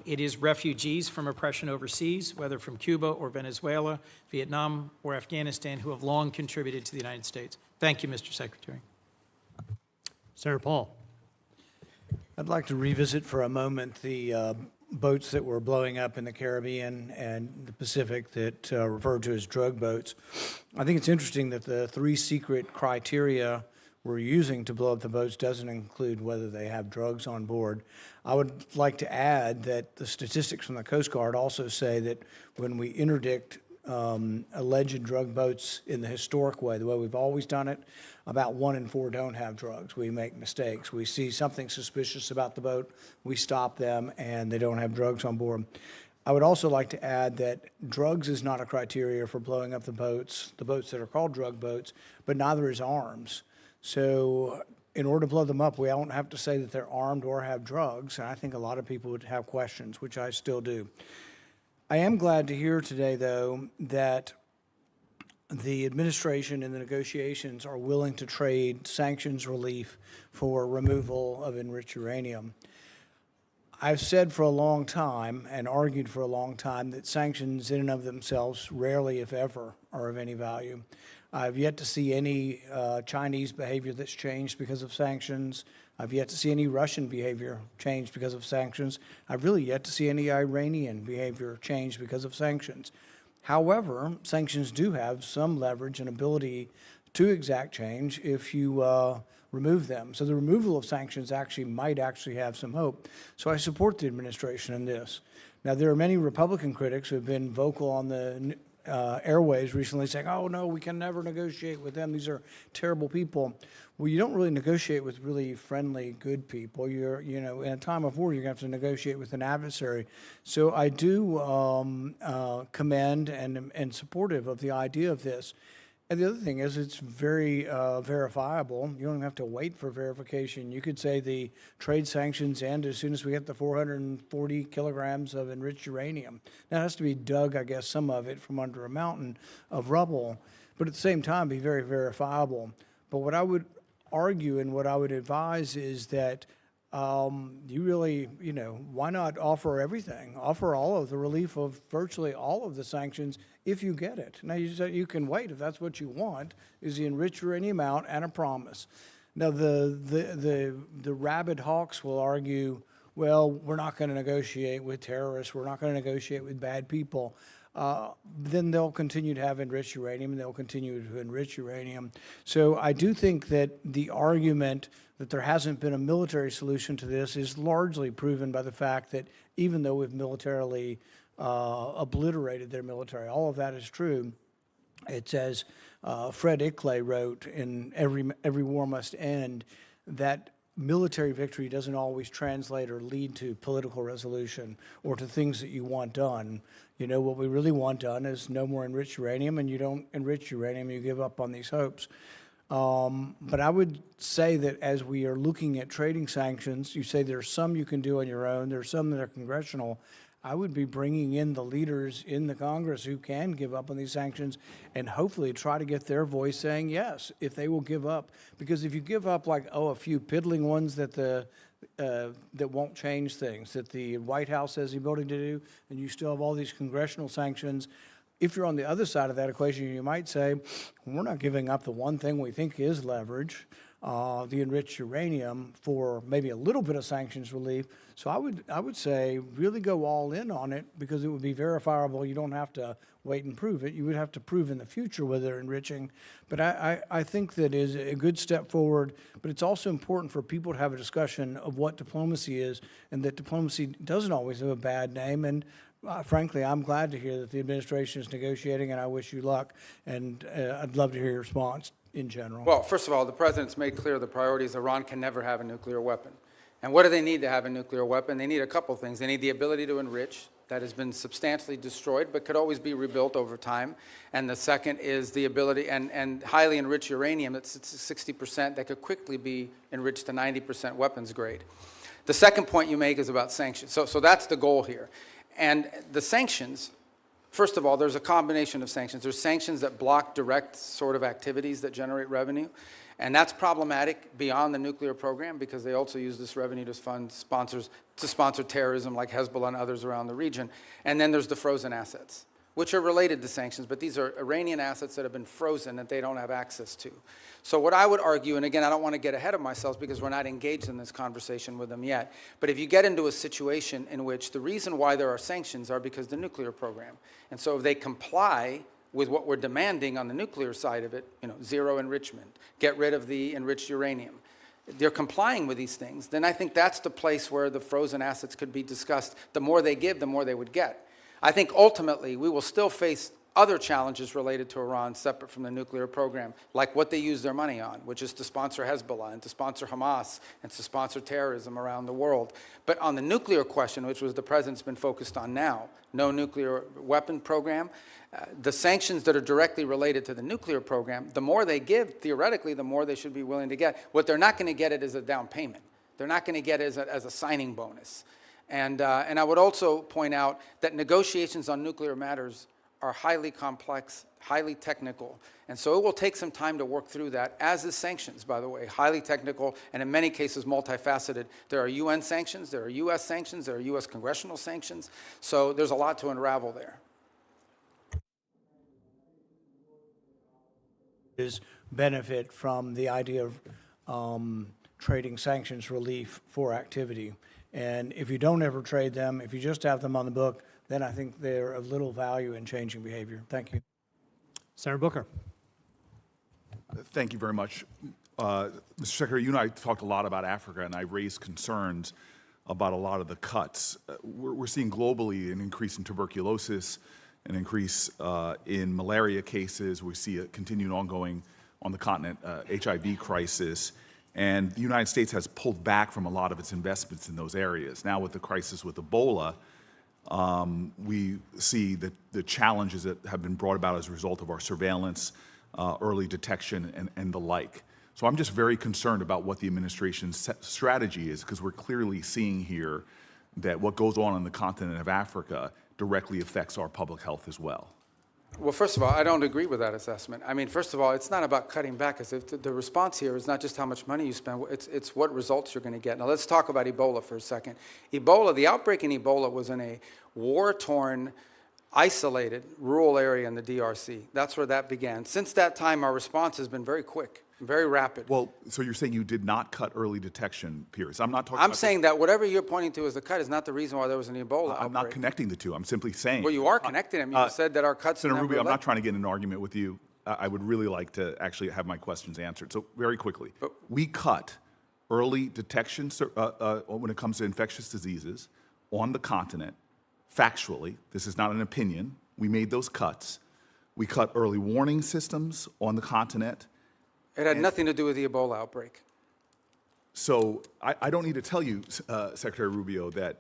[SPEAKER 13] It is refugees from oppression overseas, whether from Cuba or Venezuela, Vietnam or Afghanistan, who have long contributed to the United States. Thank you, Mr. Secretary.
[SPEAKER 4] Senator Paul.
[SPEAKER 14] I'd like to revisit for a moment the boats that were blowing up in the Caribbean and the Pacific that referred to as drug boats. I think it's interesting that the 3 secret criteria we're using to blow up the boats doesn't include whether they have drugs on board. I would like to add that the statistics from the Coast Guard also say that when we interdict alleged drug boats in the historic way, the way we've always done it, about 1 in 4 don't have drugs. We make mistakes. We see something suspicious about the boat, we stop them, and they don't have drugs on board. I would also like to add that drugs is not a criteria for blowing up the boats that are called drug boats, but neither is arms. So in order to blow them up, we don't have to say that they're armed or have drugs, and I think a lot of people would have questions, which I still do. I am glad to hear today, though, that the administration and the negotiations are willing to trade sanctions relief for removal of enriched uranium. I've said for a long time and argued for a long time that sanctions in and of themselves rarely, if ever, are of any value. I've yet to see any Chinese behavior that's changed because of sanctions. I've yet to see any Russian behavior change because of sanctions. I've really yet to see any Iranian behavior change because of sanctions. However, sanctions do have some leverage and ability to exact change if you remove them. So the removal of sanctions might actually have some hope. So I support the administration in this. Now, there are many Republican critics who have been vocal on the airwaves recently saying, oh, no, we can never negotiate with them. These are terrible people. Well, you don't really negotiate with really friendly, good people. In a time of war, you're going to have to negotiate with an adversary. So I do commend and supportive of the idea of this. And the other thing is it's very verifiable. You don't even have to wait for verification. You could say the trade sanctions end as soon as we get the 440 kilograms of enriched uranium. Now, it has to be dug, I guess, some of it from under a mountain of rubble, but at the same time be very verifiable. But what I would argue and what I would advise is that you really, why not offer everything? Offer all of the relief of virtually all of the sanctions if you get it. Now, you can wait if that's what you want, is the enriched uranium out and a promise. Now, the rabid hawks will argue, well, we're not going to negotiate with terrorists, we're not going to negotiate with bad people, then they'll continue to have enriched uranium and they'll continue to enrich uranium. So I do think that the argument that there hasn't been a military solution to this is largely proven by the fact that even though we've militarily obliterated their military, all of that is true. It's as Fred Ickley wrote in Every War Must End, that military victory doesn't always translate or lead to political resolution or to things that you want done. You know, what we really want done is no more enriched uranium, and you don't enrich uranium, you give up on these hopes. But I would say that as we are looking at trading sanctions, you say there's some you can do on your own, there's some that are congressional. I would be bringing in the leaders in the Congress who can give up on these sanctions and hopefully try to get their voice saying yes, if they will give up. Because if you give up like, a few piddling ones that that won't change things, that the White House has the ability to do, and you still have all these congressional sanctions, if you're on the other side of that equation, you might say, we're not giving up the one thing we think is leverage, the enriched uranium, for maybe a little bit of sanctions relief. So I would say really go all in on it, because it would be verifiable. You don't have to wait and prove it. You would have to prove in the future whether they're enriching. But I think that is a good step forward, but it's also important for people to have a discussion of what diplomacy is, and that diplomacy doesn't always have a bad name. And frankly, I'm glad to hear that the administration is negotiating, and I wish you luck. And I'd love to hear your response in general.
[SPEAKER 3] Well, first of all, the president's made clear the priority is Iran can never have a nuclear weapon. And what do they need to have a nuclear weapon? They need a couple things. They need the ability to enrich. That has been substantially destroyed, but could always be rebuilt over time. And the second is the ability, and highly enriched uranium, that's 60%, that could quickly be enriched to 90% weapons grade. The second point you make is about sanctions. So that's the goal here. And the sanctions, first of all, there's a combination of sanctions. There's sanctions that block direct sort of activities that generate revenue. And that's problematic beyond the nuclear program, because they also use this revenue to fund sponsors, to sponsor terrorism like Hezbollah and others around the region. And then there's the frozen assets, which are related to sanctions, but these are Iranian assets that have been frozen that they don't have access to. So what I would argue, and again, I don't want to get ahead of myself because we're not engaged in this conversation with them yet, but if you get into a situation in which the reason why there are sanctions are because of the nuclear program, and so if they comply with what we're demanding on the nuclear side of it, zero enrichment, get rid of the enriched uranium, they're complying with these things, then I think that's the place where the frozen assets could be discussed. The more they give, the more they would get. I think ultimately we will still face other challenges related to Iran separate from the nuclear program, like what they use their money on, which is to sponsor Hezbollah and to sponsor Hamas and to sponsor terrorism around the world. But on the nuclear question, which was the president's been focused on now, no nuclear weapon program, the sanctions that are directly related to the nuclear program, the more they give, theoretically, the more they should be willing to get. What they're not going to get it as a down payment. They're not going to get it as a signing bonus. And I would also point out that negotiations on nuclear matters are highly complex, highly technical. And so it will take some time to work through that, as is sanctions, by the way, highly technical and in many cases multifaceted. There are UN sanctions, there are US sanctions, there are US congressional sanctions. So there's a lot to unravel there.
[SPEAKER 14] Is benefit from the idea of trading sanctions relief for activity. And if you don't ever trade them, if you just have them on the book, then I think they're of little value in changing behavior. Thank you.
[SPEAKER 4] Senator Booker.
[SPEAKER 15] Thank you very much. Mr. Secretary, you and I talked a lot about Africa, and I raised concerns about a lot of the cuts. We're seeing globally an increase in tuberculosis, an increase in malaria cases. We see a continued ongoing on the continent HIV crisis. And the United States has pulled back from a lot of its investments in those areas. Now with the crisis with Ebola, we see the challenges that have been brought about as a result of our surveillance, early detection, and the like. So I'm just very concerned about what the administration's strategy is, because we're clearly seeing here that what goes on the continent of Africa directly affects our public health as well.
[SPEAKER 3] Well, first of all, I don't agree with that assessment. I mean, first of all, it's not about cutting back. The response here is not just how much money you spend, it's what results you're going to get. Now, let's talk about Ebola for a second. Ebola, the outbreak in Ebola was in a war-torn, isolated rural area in the DRC. That's where that began. Since that time, our response has been very quick. very rapid.
[SPEAKER 15] Well, so you're saying you did not cut early detection periods. I'm not talking
[SPEAKER 3] I'm
[SPEAKER 15] about
[SPEAKER 3] saying that whatever you're pointing to as a cut is not the reason why there was an Ebola
[SPEAKER 15] I'm not
[SPEAKER 3] outbreak.
[SPEAKER 15] connecting the two. I'm simply saying.
[SPEAKER 3] Well, you are connecting them. You said that our cuts
[SPEAKER 15] Senator
[SPEAKER 3] never
[SPEAKER 15] Rubio, I'm
[SPEAKER 3] led-
[SPEAKER 15] not trying to get in an argument with you. I would really like to actually have my questions answered. So very quickly, we cut early detection when it comes to infectious diseases on the continent. Factually, this is not an opinion. We made those cuts. We cut early warning systems on the continent.
[SPEAKER 3] It had nothing to do with the Ebola outbreak.
[SPEAKER 15] So I don't need to tell you, Secretary Rubio, that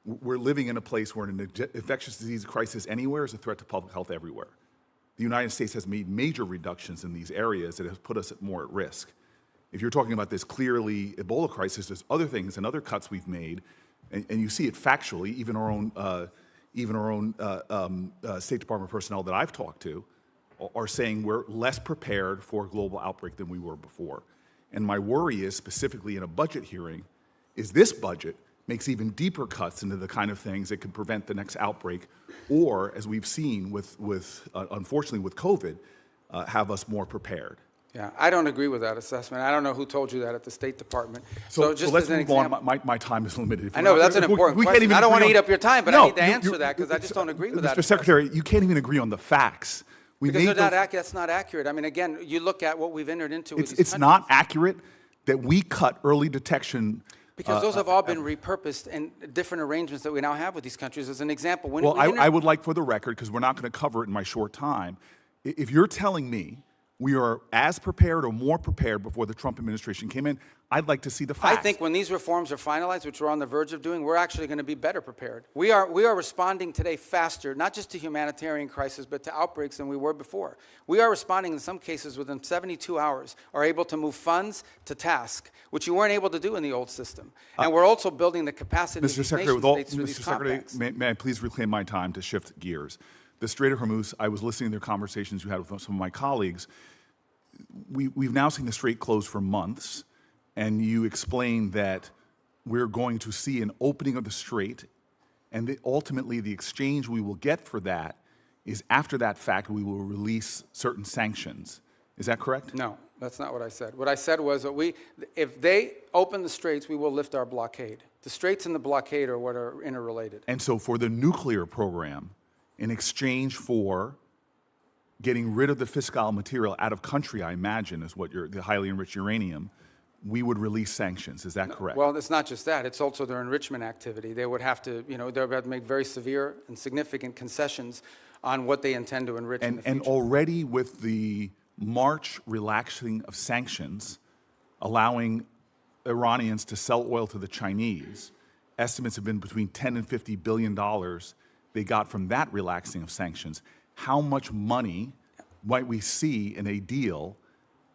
[SPEAKER 15] we're living in a place where an infectious disease crisis anywhere is a threat to public health everywhere. The United States has made major reductions in these areas that have put us more at risk. If you're talking about this clearly Ebola crisis, there's other things and other cuts we've made, and you see it factually. Even our own State Department personnel that I've talked to are saying we're less prepared for a global outbreak than we were before. And my worry is, specifically in a budget hearing, is this budget makes even deeper cuts into the kind of things that could prevent the next outbreak, or, as we've seen unfortunately with COVID, have us more prepared.
[SPEAKER 3] Yeah, I don't agree with that assessment. I don't know who told you that at the State Department. So just
[SPEAKER 15] let's
[SPEAKER 3] as an
[SPEAKER 15] move on.
[SPEAKER 3] example,
[SPEAKER 15] My time is limited.
[SPEAKER 3] I know, but that's an important question. I don't want to eat up your time, but I need to
[SPEAKER 15] No,
[SPEAKER 3] answer that because I just don't agree with that.
[SPEAKER 15] Mr. Secretary, you can't even agree on the facts.
[SPEAKER 3] Because that's not accurate. I mean, again, you look at what we've entered into with these
[SPEAKER 15] It's
[SPEAKER 3] countries.
[SPEAKER 15] not accurate that we cut early detection.
[SPEAKER 3] Because those have all been repurposed in different arrangements that we now have with these countries. As an example, when
[SPEAKER 15] Well,
[SPEAKER 3] we
[SPEAKER 15] I would like, for the record, because we're not going to cover it in my short time, if you're telling me we are as prepared or more prepared before the Trump administration came in, I'd like to see the facts.
[SPEAKER 3] I think when these reforms are finalized, which we're on the verge of doing, we're actually going to be better prepared. We are responding today faster, not just to humanitarian crisis, but to outbreaks than we were before. We are responding in some cases within 72 hours, are able to move funds to task, which you weren't able to do in the old system. And we're also building the capacity of
[SPEAKER 15] Mr.
[SPEAKER 3] these
[SPEAKER 15] Secretary,
[SPEAKER 3] nation states through these
[SPEAKER 15] Mr. Secretary,
[SPEAKER 3] compacts.
[SPEAKER 15] may I please reclaim my time to shift gears? The Strait of Hormuz, I was listening to their conversations you had with some of my colleagues. We've now seen the Strait closed for months, and you explained that we're going to see an opening of the Strait, and that ultimately the exchange we will get for that is after that fact we will release certain sanctions. Is that correct?
[SPEAKER 3] No, that's not what I said. What I said was that if they open the straits, we will lift our blockade. The straits and the blockade are what are interrelated.
[SPEAKER 15] And so for the nuclear program, in exchange for getting rid of the fissile material out of country, I imagine, is what the highly enriched uranium, we would release sanctions. Is that correct?
[SPEAKER 3] Well, it's not just that. It's also their enrichment activity. They would have to, they would have to make very severe and significant concessions on what they intend to enrich in the future.
[SPEAKER 15] And already with the March relaxing of sanctions, allowing Iranians to sell oil to the Chinese, estimates have been between $10 and $50 billion they got from that relaxing of sanctions. How much money might we see in a deal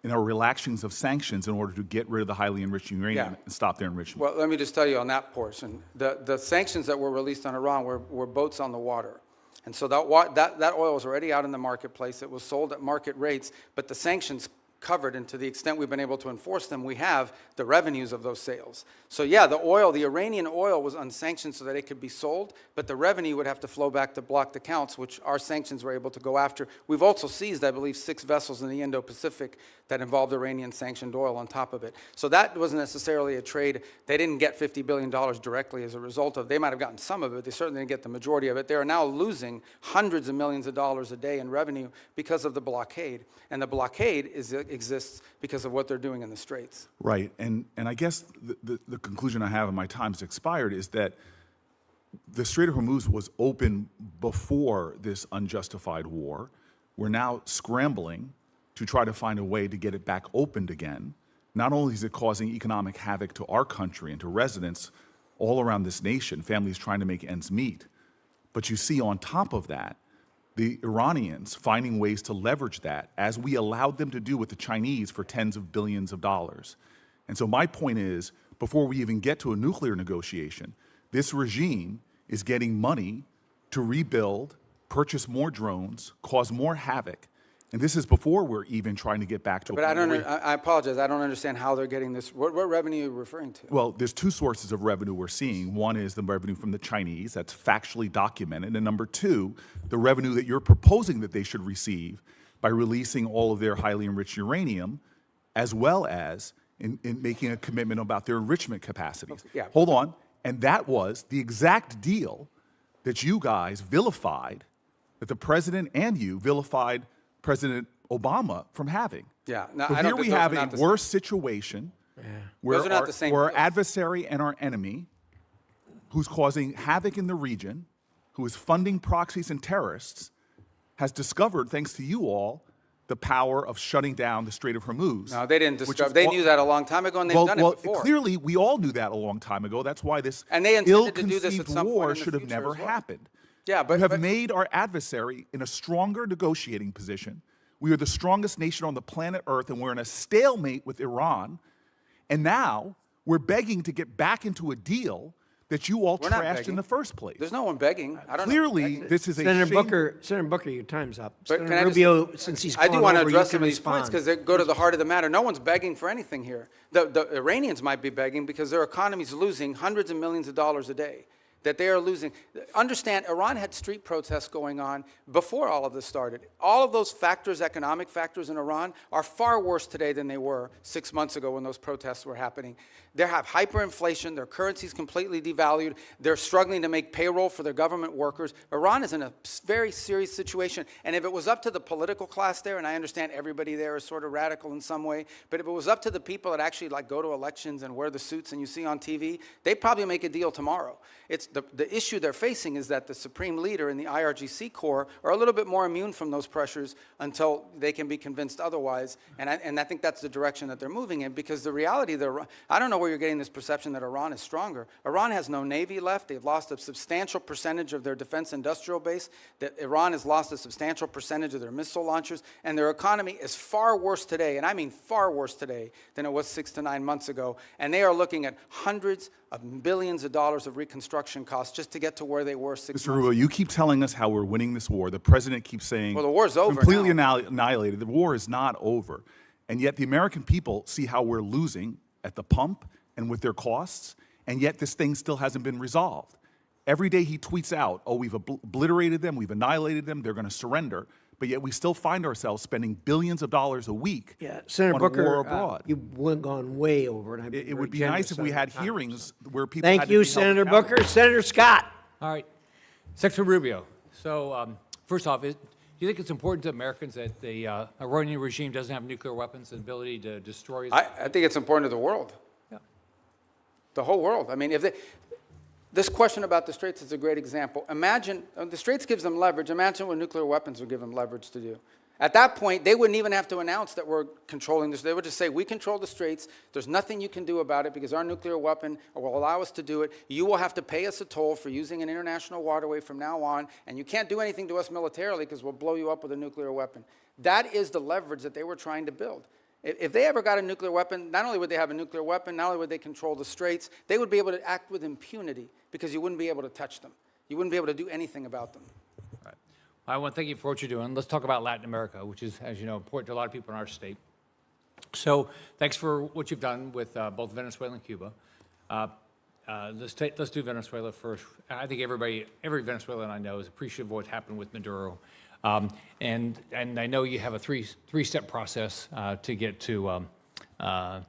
[SPEAKER 15] in our relaxings of sanctions in order to get rid of the highly enriched uranium and stop their enrichment?
[SPEAKER 3] Well, let me just tell you on that portion. The sanctions that were released on Iran were boats on the water. And so that oil was already out in the marketplace. It was sold at market rates, but the sanctions covered, and to the extent we've been able to enforce them, we have the revenues of those sales. So yeah, the Iranian oil was unsanctioned so that it could be sold, but the revenue would have to flow back to blocked accounts, which our sanctions were able to go after. We've also seized, I believe, 6 vessels in the Indo-Pacific that involved Iranian sanctioned oil on top of it. So that wasn't necessarily a trade. They didn't get $50 billion directly as a result of. They might have gotten some of it. They certainly didn't get the majority of it. They are now losing hundreds of millions of dollars a day in revenue because of the blockade. And the blockade exists because of what they're doing in the Straits.
[SPEAKER 15] Right, and I guess the conclusion I have, and my time's expired, is that the Strait of Hormuz was open before this unjustified war. We're now scrambling to try to find a way to get it back opened again. Not only is it causing economic havoc to our country and to residents all around this nation, families trying to make ends meet, but you see on top of that, the Iranians finding ways to leverage that, as we allowed them to do with the Chinese for tens of billions of dollars. And so my point is, before we even get to a nuclear negotiation, this regime is getting money to rebuild, purchase more drones, cause more havoc. And this is before we're even trying to get back to a
[SPEAKER 3] But
[SPEAKER 15] point
[SPEAKER 3] I apologize. I don't understand how they're getting this. What revenue are you referring to?
[SPEAKER 15] Well, there's 2 sources of revenue we're seeing. One is the revenue from the Chinese, that's factually documented. And number 2, the revenue that you're proposing that they should receive by releasing all of their highly enriched uranium as well as in making a commitment about their enrichment capacities.
[SPEAKER 3] Yeah.
[SPEAKER 15] Hold on. And that was the exact deal that you guys vilified, that the president and you vilified President Obama from having.
[SPEAKER 3] Yeah. No,
[SPEAKER 15] So
[SPEAKER 3] I don't
[SPEAKER 15] here
[SPEAKER 3] think
[SPEAKER 15] we
[SPEAKER 3] those are
[SPEAKER 15] have a
[SPEAKER 3] not the same.
[SPEAKER 15] worse situation where
[SPEAKER 3] Those are not the same
[SPEAKER 15] where our
[SPEAKER 3] deals.
[SPEAKER 15] adversary and our enemy, who's causing havoc in the region, who is funding proxies and terrorists, has discovered, thanks to you all, the power of shutting down the Strait of Hormuz.
[SPEAKER 3] No, they didn't
[SPEAKER 15] which
[SPEAKER 3] discover.
[SPEAKER 15] is
[SPEAKER 3] They
[SPEAKER 15] all-
[SPEAKER 3] knew that a long time ago, and they've done
[SPEAKER 15] well,
[SPEAKER 3] it before.
[SPEAKER 15] clearly, we all knew that a long time ago. That's why this
[SPEAKER 3] And they intended to do this at
[SPEAKER 15] ill-conceived
[SPEAKER 3] some point
[SPEAKER 15] war
[SPEAKER 3] in the
[SPEAKER 15] should have
[SPEAKER 3] future
[SPEAKER 15] never
[SPEAKER 3] as well.
[SPEAKER 15] happened.
[SPEAKER 3] Yeah, but
[SPEAKER 15] you have made our adversary in a stronger negotiating position. We are the strongest nation on the planet Earth, and we're in a stalemate with Iran. And now we're begging to get back into a deal that you all
[SPEAKER 3] We're not
[SPEAKER 15] trashed
[SPEAKER 3] begging.
[SPEAKER 15] in the first place.
[SPEAKER 3] There's no one begging. I don't know.
[SPEAKER 15] Clearly, this is a
[SPEAKER 1] Senator
[SPEAKER 15] shame.
[SPEAKER 1] Booker, your time's up.
[SPEAKER 3] But
[SPEAKER 1] Senator
[SPEAKER 3] can I just-
[SPEAKER 1] Rubio, since he's
[SPEAKER 3] I do
[SPEAKER 1] gone
[SPEAKER 3] want to
[SPEAKER 1] over, you
[SPEAKER 3] address
[SPEAKER 1] can
[SPEAKER 3] some of these points
[SPEAKER 1] respond.
[SPEAKER 3] because they go to the heart of the matter. No one's begging for anything here. The Iranians might be begging because their economy's losing hundreds of millions of dollars a day. That they are losing. Understand, Iran had street protests going on before all of this started. All of those factors, economic factors in Iran, are far worse today than they were 6 months ago when those protests were happening. They have hyperinflation, their currency's completely devalued, they're struggling to make payroll for their government workers. Iran is in a very serious situation, and if it was up to the political class there, and I understand everybody there is sort of radical in some way, but if it was up to the people that actually like go to elections and wear the suits and you see on TV, they'd probably make a deal tomorrow. It's the issue they're facing is that the supreme leader and the IRGC Corps are a little bit more immune from those pressures until they can be convinced otherwise. And I think that's the direction that they're moving in, because the reality, I don't know where you're getting this perception that Iran is stronger. Iran has no navy left. They've lost a substantial percentage of their defense industrial base. That Iran has lost a substantial percentage of their missile launchers. And their economy is far worse today, and I mean far worse today, than it was 6 to 9 months ago. And they are looking at hundreds of billions of dollars of reconstruction costs just to get to where they were 6 months
[SPEAKER 15] Mr. Rubio, you keep telling us how we're winning this war. The president keeps saying,
[SPEAKER 3] Well, the war's over
[SPEAKER 15] completely
[SPEAKER 3] now.
[SPEAKER 15] annihilated. The war is not over. And yet the American people see how we're losing at the pump and with their costs, and yet this thing still hasn't been resolved. Every day he tweets out, oh, we've obliterated them, we've annihilated them, they're going to surrender. But yet we still find ourselves spending billions of dollars a week
[SPEAKER 1] Senator
[SPEAKER 15] on
[SPEAKER 1] Booker,
[SPEAKER 15] a war abroad.
[SPEAKER 1] you've gone way over, and I've been
[SPEAKER 15] It would
[SPEAKER 1] very
[SPEAKER 15] be nice if
[SPEAKER 1] generous
[SPEAKER 15] we
[SPEAKER 1] on
[SPEAKER 15] had
[SPEAKER 1] your time.
[SPEAKER 15] hearings where people
[SPEAKER 1] Thank
[SPEAKER 15] had
[SPEAKER 1] you,
[SPEAKER 15] to be held
[SPEAKER 1] Senator
[SPEAKER 15] accountable.
[SPEAKER 1] Booker. Senator Scott.
[SPEAKER 12] All right. Secretary Rubio, so first off, do you think it's important to Americans that the Iranian regime doesn't have nuclear weapons and ability to destroy?
[SPEAKER 3] I think it's important to the world.
[SPEAKER 12] Yeah.
[SPEAKER 3] The whole world. I mean, this question about the Straits is a great example. Imagine, the Straits gives them leverage. Imagine what nuclear weapons would give them leverage to do. At that point, they wouldn't even have to announce that we're controlling this. They would just say, we control the Straits. There's nothing you can do about it because our nuclear weapon will allow us to do it. You will have to pay us a toll for using an international waterway from now on, and you can't do anything to us militarily because we'll blow you up with a nuclear weapon. That is the leverage that they were trying to build. If they ever got a nuclear weapon, not only would they have a nuclear weapon, not only would they control the Straits, they would be able to act with impunity because you wouldn't be able to touch them. You wouldn't be able to do anything about them.
[SPEAKER 12] I want to thank you for what you're doing. Let's talk about Latin America, which is, as you know, important to a lot of people in our state. So thanks for what you've done with both Venezuela and Cuba. Let's do Venezuela first. I think every Venezuelan I know is appreciative of what's happened with Maduro. And I know you have a three-step process to get to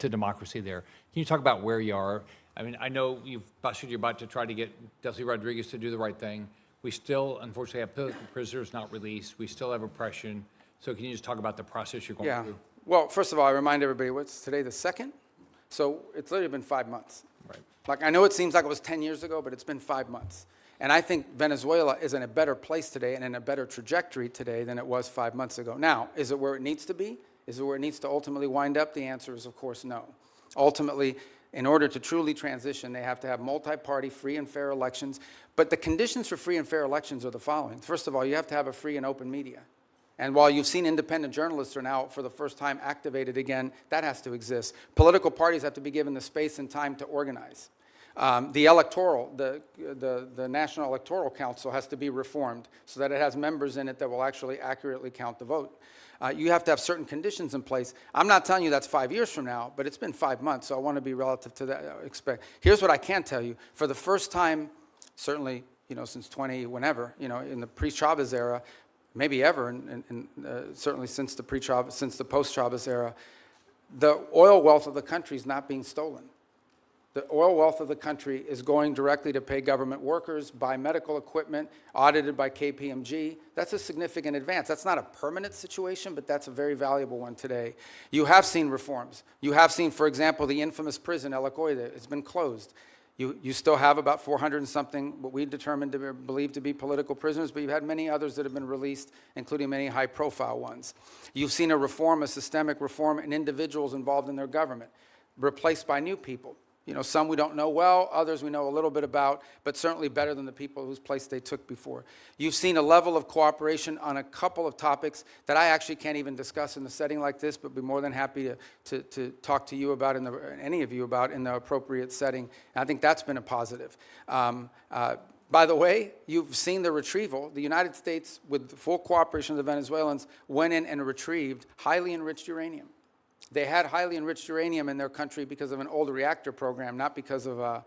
[SPEAKER 12] democracy there. Can you talk about where you are? I mean, I know you've busted your butt to try to get Delcy Rodriguez to do the right thing. We still, unfortunately, have political prisoners not released. We still have oppression. So can you just talk about the process you're going through?
[SPEAKER 3] Well, first of all, I remind everybody, what's today, the 2nd? So it's literally been 5 months.
[SPEAKER 12] Right.
[SPEAKER 3] Like, I know it seems like it was 10 years ago, but it's been 5 months. And I think Venezuela is in a better place today and in a better trajectory today than it was 5 months ago. Now, is it where it needs to be? Is it where it needs to ultimately wind up? The answer is, of course, no. Ultimately, in order to truly transition, they have to have multi-party, free and fair elections. But the conditions for free and fair elections are the following. First of all, you have to have a free and open media. And while you've seen independent journalists are now, for the first time, activated again, that has to exist. Political parties have to be given the space and time to organize. The National Electoral Council has to be reformed so that it has members in it that will actually accurately count the vote. You have to have certain conditions in place. I'm not telling you that's 5 years from now, but it's been 5 months, so I want to be relative to that. Here's what I can tell you. For the first time, certainly, since whenever, in the pre-Chavez era, maybe ever, and certainly since the post-Chavez era, the oil wealth of the country is not being stolen. The oil wealth of the country is going directly to pay government workers, buy medical equipment, audited by KPMG. That's a significant advance. That's not a permanent situation, but that's a very valuable one today. You have seen reforms. You have seen, for example, the infamous prison, El Acoide. It's been closed. You still have about 400 and something, what we determined to be, believed to be political prisoners, but you've had many others that have been released, including many high-profile ones. You've seen a reform, a systemic reform in individuals involved in their government, replaced by new people. You know, some we don't know well, others we know a little bit about, but certainly better than the people whose place they took before. You've seen a level of cooperation on a couple of topics that I actually can't even discuss in a setting like this, but be more than happy to talk to you about, any of you about, in the appropriate setting. And I think that's been a positive. By the way, you've seen the retrieval. The United States, with the full cooperation of the Venezuelans, went in and retrieved highly enriched uranium. They had highly enriched uranium in their country because of an old reactor program, not because of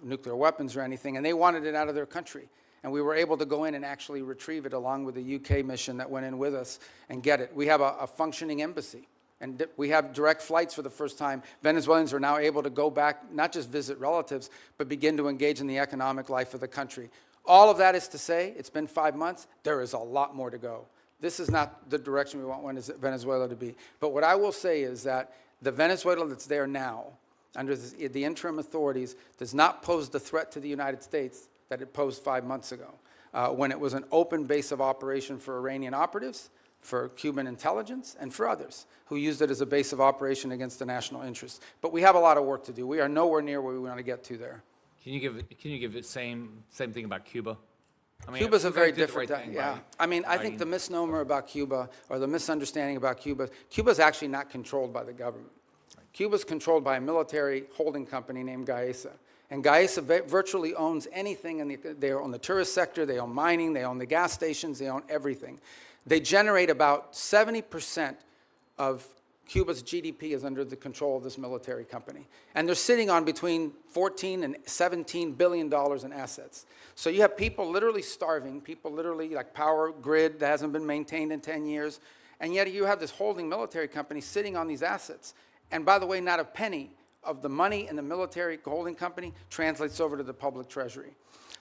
[SPEAKER 3] nuclear weapons or anything, and they wanted it out of their country. And we were able to go in and actually retrieve it along with the UK mission that went in with us and get it. We have a functioning embassy, and we have direct flights for the first time. Venezuelans are now able to go back, not just visit relatives, but begin to engage in the economic life of the country. All of that is to say, it's been 5 months, there is a lot more to go. This is not the direction we want Venezuela to be. But what I will say is that the Venezuela that's there now, under the interim authorities, does not pose the threat to the United States that it posed 5 months ago, when it was an open base of operation for Iranian operatives, for Cuban intelligence, and for others who used it as a base of operation against the national interest. But we have a lot of work to do. We are nowhere near where we want to get to there.
[SPEAKER 16] Can you give the same thing about Cuba? I mean,
[SPEAKER 3] Cuba's a very different,
[SPEAKER 16] thing,
[SPEAKER 3] yeah.
[SPEAKER 16] right?
[SPEAKER 3] I mean, I think the misnomer about Cuba, or the misunderstanding about Cuba, Cuba's actually not controlled by the government. Cuba's controlled by a military holding company named Gaesa. And Gaesa virtually owns anything, they own the tourist sector, they own mining, they own the gas stations, they own everything. They generate about 70% of Cuba's GDP is under the control of this military company. And they're sitting on between $14 and $17 billion in assets. So you have people literally starving, people literally like power grid that hasn't been maintained in 10 years. And yet you have this holding military company sitting on these assets. And by the way, not a penny of the money in the military holding company translates over to the public treasury.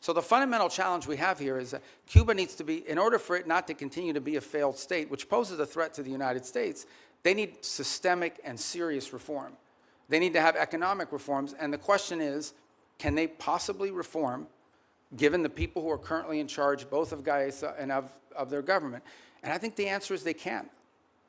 [SPEAKER 3] So the fundamental challenge we have here is that Cuba needs to be, in order for it not to continue to be a failed state, which poses a threat to the United States, they need systemic and serious reform. They need to have economic reforms. And the question is, can they possibly reform, given the people who are currently in charge, both of Gaesa and of their government? And I think the answer is they can.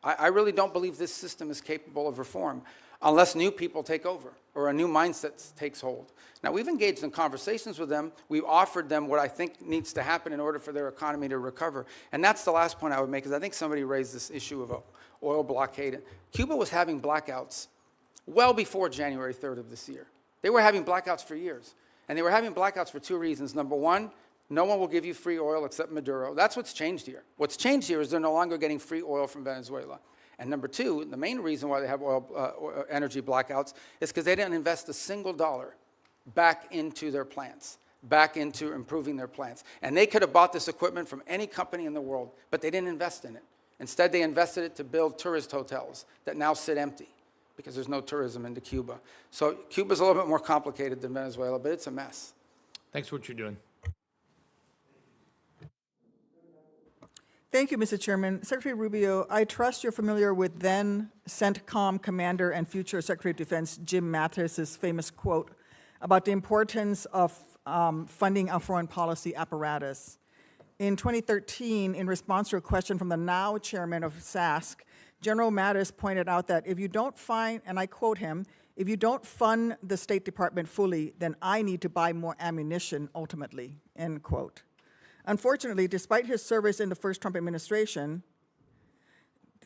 [SPEAKER 3] I really don't believe this system is capable of reform unless new people take over or a new mindset takes hold. Now, we've engaged in conversations with them. We've offered them what I think needs to happen in order for their economy to recover. And that's the last point I would make, is I think somebody raised this issue of oil blockade. Cuba was having blackouts well before January 3rd of this year. They were having blackouts for years. And they were having blackouts for two reasons. Number one, no one will give you free oil except Maduro. That's what's changed here. What's changed here is they're no longer getting free oil from Venezuela. And number two, the main reason why they have energy blackouts is because they didn't invest a single dollar back into their plants, back into improving their plants. And they could have bought this equipment from any company in the world, but they didn't invest in it. Instead, they invested it to build tourist hotels that now sit empty because there's no tourism into Cuba. So Cuba's a little bit more complicated than Venezuela, but it's a mess.
[SPEAKER 16] Thanks for what you're doing.
[SPEAKER 17] Thank you, Mr. Chairman. Secretary Rubio, I trust you're familiar with then CENTCOM Commander and future Secretary of Defense Jim Mattis's famous quote about the importance of funding our foreign policy apparatus. In 2013, in response to a question from the now chairman of SASC, General Mattis pointed out that if you don't find, and I quote him, if you don't fund the State Department fully, then I need to buy more ammunition ultimately, end quote. Unfortunately, despite his service in the first Trump administration,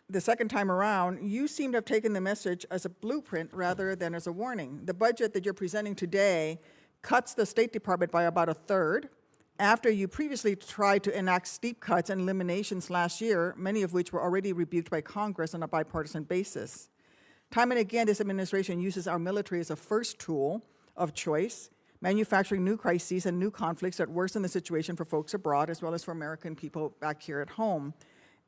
[SPEAKER 17] the second time around, you seem to have taken the message as a blueprint rather than as a warning. The budget that you're presenting today cuts the State Department by about a third, after you previously tried to enact steep cuts and eliminations last year, many of which were already rebuked by Congress on a bipartisan basis. Time and again, this administration uses our military as a first tool of choice, manufacturing new crises and new conflicts that worsen the situation for folks abroad as well as for American people back here at home.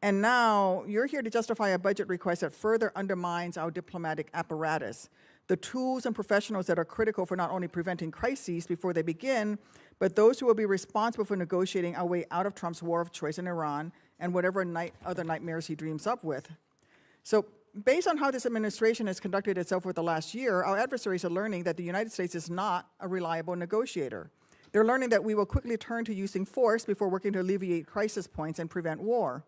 [SPEAKER 17] And now you're here to justify a budget request that further undermines our diplomatic apparatus, the tools and professionals that are critical for not only preventing crises before they begin, but those who will be responsible for negotiating our way out of Trump's war of choice in Iran and whatever other nightmares he dreams up with. So based on how this administration has conducted itself over the last year, our adversaries are learning that the United States is not a reliable negotiator. They're learning that we will quickly turn to using force before working to alleviate crisis points and prevent war.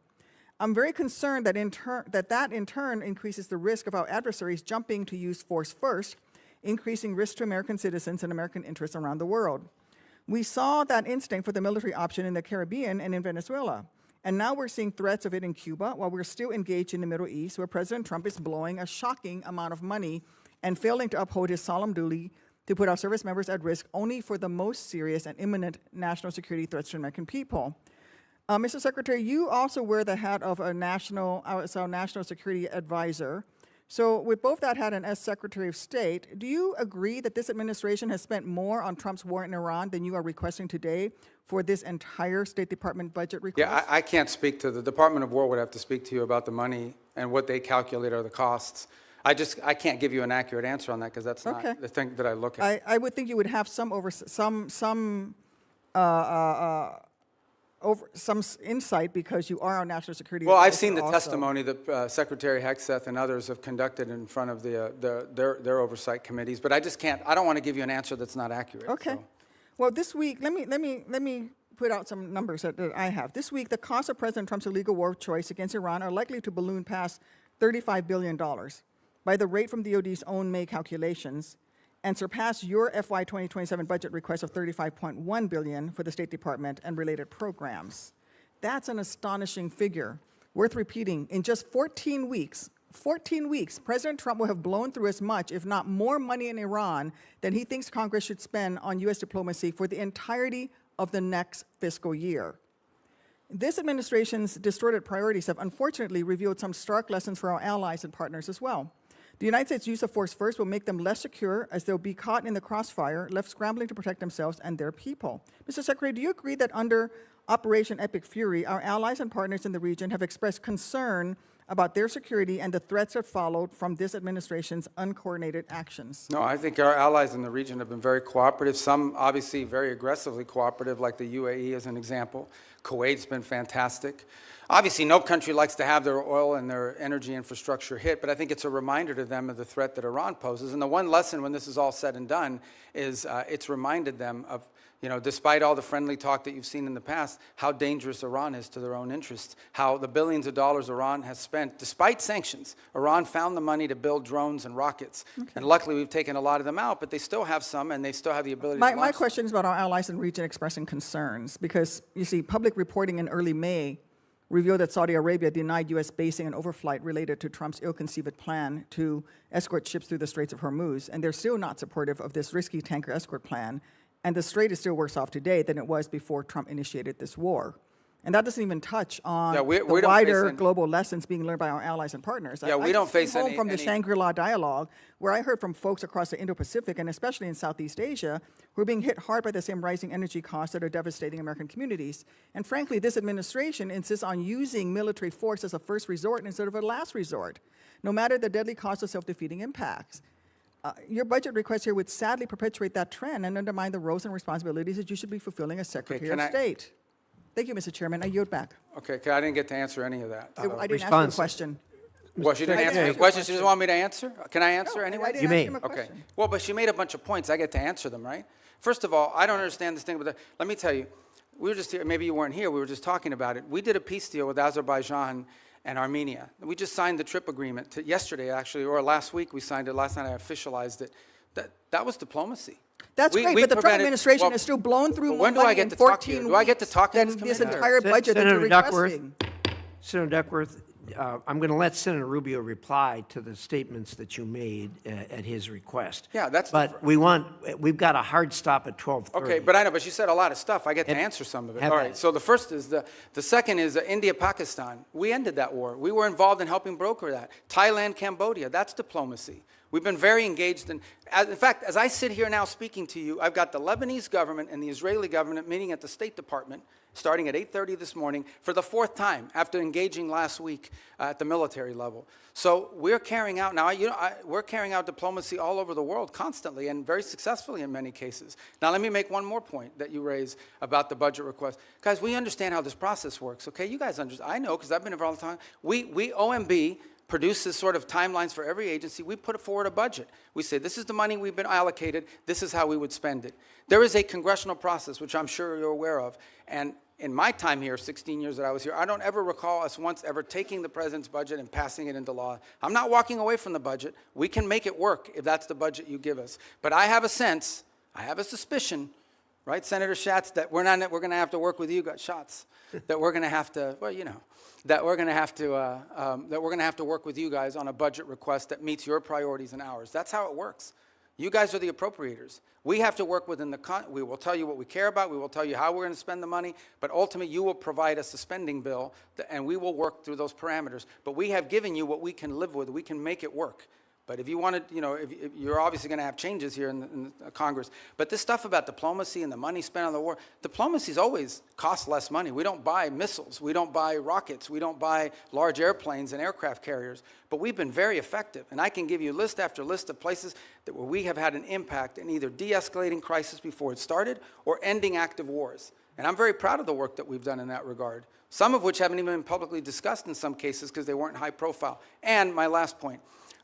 [SPEAKER 17] I'm very concerned that that in turn increases the risk of our adversaries jumping to use force first, increasing risk to American citizens and American interests around the world. We saw that instinct for the military option in the Caribbean and in Venezuela. And now we're seeing threats of it in Cuba while we're still engaged in the Middle East, where President Trump is blowing a shocking amount of money and failing to uphold his solemn duty to put our service members at risk only for the most serious and imminent national security threats to American people. Mr. Secretary, you also wear the hat of our national security advisor. So with both that hat and as Secretary of State, do you agree that this administration has spent more on Trump's war in Iran than you are requesting today for this entire State Department budget request?
[SPEAKER 3] Yeah, I can't speak to the Department of War would have to speak to you about the money and what they calculate are the costs. I can't give you an accurate answer on that because that's not the thing that I look at.
[SPEAKER 17] I would think you would have some insight because you are our national security
[SPEAKER 3] Well, I've
[SPEAKER 17] advisor
[SPEAKER 3] seen the
[SPEAKER 17] also.
[SPEAKER 3] testimony that Secretary Hegseth and others have conducted in front of their oversight committees, but I don't want to give you an answer that's not accurate.
[SPEAKER 17] Okay.
[SPEAKER 3] So.
[SPEAKER 17] Well, this week, let me put out some numbers that I have. This week, the cost of President Trump's illegal war of choice against Iran are likely to balloon past $35 billion by the rate from DOD's own May calculations and surpass your FY 2027 budget request of $35.1 billion for the State Department and related programs. That's an astonishing figure, worth repeating. In just 14 weeks, President Trump will have blown through as much, if not more money in Iran than he thinks Congress should spend on U.S. diplomacy for the entirety of the next fiscal year. This administration's distorted priorities have unfortunately revealed some stark lessons for our allies and partners as well. The United States' use of force first will make them less secure as they'll be caught in the crossfire, left scrambling to protect themselves and their people. Mr. Secretary, do you agree that under Operation Epic Fury, our allies and partners in the region have expressed concern about their security and the threats that followed from this administration's uncoordinated actions?
[SPEAKER 3] No, I think our allies in the region have been very cooperative, some obviously very aggressively cooperative, like the UAE as an example. Kuwait's been fantastic. Obviously, no country likes to have their oil and their energy infrastructure hit, but I think it's a reminder to them of the threat that Iran poses. And the one lesson when this is all said and done is it's reminded them of, despite all the friendly talk that you've seen in the past, how dangerous Iran is to their own interests, how the billions of dollars Iran has spent, despite sanctions, Iran found the money to build drones and rockets. Okay. And luckily, we've taken a lot of them out, but they still have some, and they still have the ability to launch
[SPEAKER 17] My question is about our allies in the region expressing concerns, because, you see, public reporting in early May revealed that Saudi Arabia denied U.S. basing and overflight related to Trump's ill-conceived plan to escort ships through the Straits of Hormuz, and they're still not supportive of this risky tanker escort plan. And the Strait is still worse off today than it was before Trump initiated this war. And that doesn't even touch on the wider global lessons being learned by our allies and partners.
[SPEAKER 3] Yeah, we don't face any...
[SPEAKER 17] from the Shangri-La dialogue, where I heard from folks across the Indo-Pacific, and especially in Southeast Asia, who are being hit hard by the same rising energy costs that are devastating American communities. And frankly, this administration insists on using military force as a first resort instead of a last resort, no matter the deadly cost of self-defeating impacts. Your budget request here would sadly perpetuate that trend and undermine the roles and responsibilities that you should be fulfilling as Secretary of State. Thank you, Mr. Chairman. I yield back.
[SPEAKER 3] Okay, I didn't get to answer any of that.
[SPEAKER 17] I didn't ask you a question.
[SPEAKER 3] Well, she didn't answer the question. She doesn't want me to answer? Can I answer anyway?
[SPEAKER 17] I didn't ask him a
[SPEAKER 3] Okay.
[SPEAKER 17] question.
[SPEAKER 3] Well, but she made a bunch of points. I get to answer them, right? First of all, I don't understand this thing with let me tell you, we were just here, maybe you weren't here, we were just talking about it. We did a peace deal with Azerbaijan and Armenia. We just signed the trip agreement yesterday, actually, or last week we signed it. Last night I officialized it. That was diplomacy.
[SPEAKER 17] That's great, but the Trump administration has still blown through more money in 14 weeks
[SPEAKER 3] do I get to talk
[SPEAKER 17] than this entire budget that you're requesting.
[SPEAKER 1] Senator Duckworth, I'm going to let Senator Rubio reply to the statements that you made at his request.
[SPEAKER 3] Yeah, that's.
[SPEAKER 1] But we've got a hard stop at 12:30.
[SPEAKER 3] Okay, but I know, but she said a lot of stuff. I get to answer some of it. All right. So the first is the second is India-Pakistan. We ended that war. We were involved in helping broker that. Thailand, Cambodia. That's diplomacy. We've been very engaged in fact, as I sit here now speaking to you, I've got the Lebanese government and the Israeli government meeting at the State Department starting at 8:30 this morning for the 4th time after engaging last week at the military level. So we're carrying out now, we're carrying out diplomacy all over the world constantly and very successfully in many cases. Now let me make one more point that you raised about the budget request. Guys, we understand how this process works, okay? You guys understand. I know because I've been here for all the time. We OMB, produces sort of timelines for every agency. We put forward a budget. We say, this is the money we've been allocated. This is how we would spend it. There is a congressional process, which I'm sure you're aware of. And in my time here, 16 years that I was here, I don't ever recall us once ever taking the president's budget and passing it into law. I'm not walking away from the budget. We can make it work if that's the budget you give us. But I have a sense, I have a suspicion, right, Senator Schatz, that we're going to have to work with you guys, Schatz, that we're going to have to, well, you know, that we're going to have to work with you guys on a budget request that meets your priorities and ours. That's how it works. You guys are the appropriators. We have to work within we will tell you what we care about. We will tell you how we're going to spend the money. But ultimately, you will provide us a spending bill, and we will work through those parameters. But we have given you what we can live with. We can make it work. But if you want to, you know, if you're obviously going to have changes here in Congress. But this stuff about diplomacy and the money spent on the war, diplomacy's always cost less money. We don't buy missiles. We don't buy rockets. We don't buy large airplanes and aircraft carriers. But we've been very effective. And I can give you list after list of places where we have had an impact in either de-escalating crisis before it started or ending active wars. And I'm very proud of the work that we've done in that regard, some of which haven't even been publicly discussed in some cases because they weren't high profile. And my last point,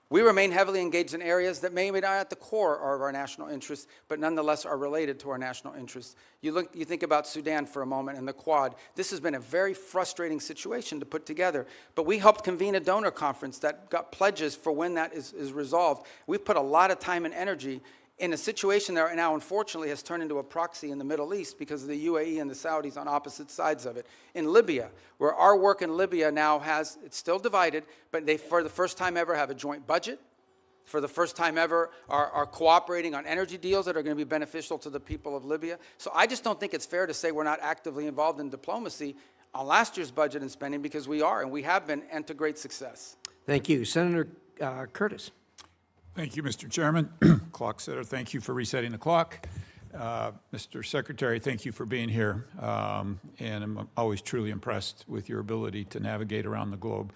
[SPEAKER 3] we remain heavily engaged in areas that maybe not at the core of our national interests, but nonetheless are related to our national interests. You think about Sudan for a moment and the Quad. This has been a very frustrating situation to put together, but we helped convene a donor conference that got pledges for when that is resolved. We've put a lot of time and energy in a situation that now, unfortunately, has turned into a proxy in the Middle East because of the UAE and the Saudis on opposite sides of it. In Libya, where our work in Libya now it's still divided, but they, for the first time ever, have a joint budget. For the first time ever, are cooperating on energy deals that are going to be beneficial to the people of Libya. So I just don't think it's fair to say we're not actively involved in diplomacy on last year's budget and spending, because we are, and we have been, and to great success.
[SPEAKER 1] Thank you. Senator Curtis.
[SPEAKER 5] Thank you, Mr. Chairman. Clock setter, thank you for resetting the clock. Mr. Secretary, thank you for being here. And I'm always truly impressed with your ability to navigate around the globe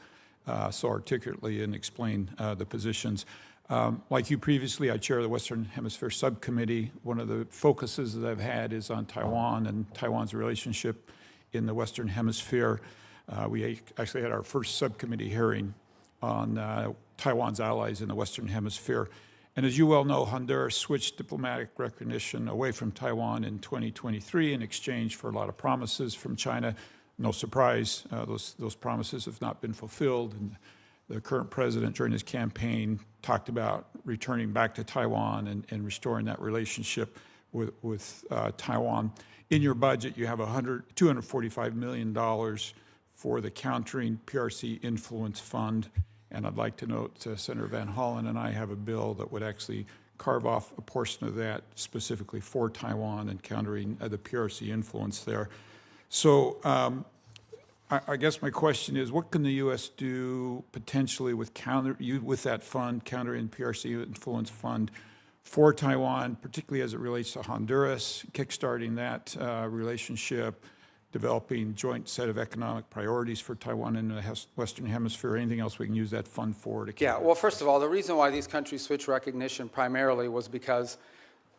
[SPEAKER 5] so articulately and explain the positions. Like you previously, I chair the Western Hemisphere Subcommittee. One of the focuses that I've had is on Taiwan and Taiwan's relationship in the Western Hemisphere. We actually had our first subcommittee hearing on Taiwan's allies in the Western Hemisphere. And as you well know, Honduras switched diplomatic recognition away from Taiwan in 2023 in exchange for a lot of promises from China. No surprise, those promises have not been fulfilled. And the current president, during his campaign, talked about returning back to Taiwan and restoring that relationship with Taiwan. In your budget, you have $245 million for the Countering PRC Influence Fund. And I'd like to note Senator Van Hollen and I have a bill that would actually carve off a portion of that specifically for Taiwan and countering the PRC influence there. So I guess my question is, what can the U.S. do potentially with that fund, Countering PRC Influence Fund, for Taiwan, particularly as it relates to Honduras, kickstarting that relationship, developing joint set of economic priorities for Taiwan in the Western Hemisphere, anything else we can use that fund for?
[SPEAKER 3] Yeah, well, first of all, the reason why these countries switched recognition primarily was because,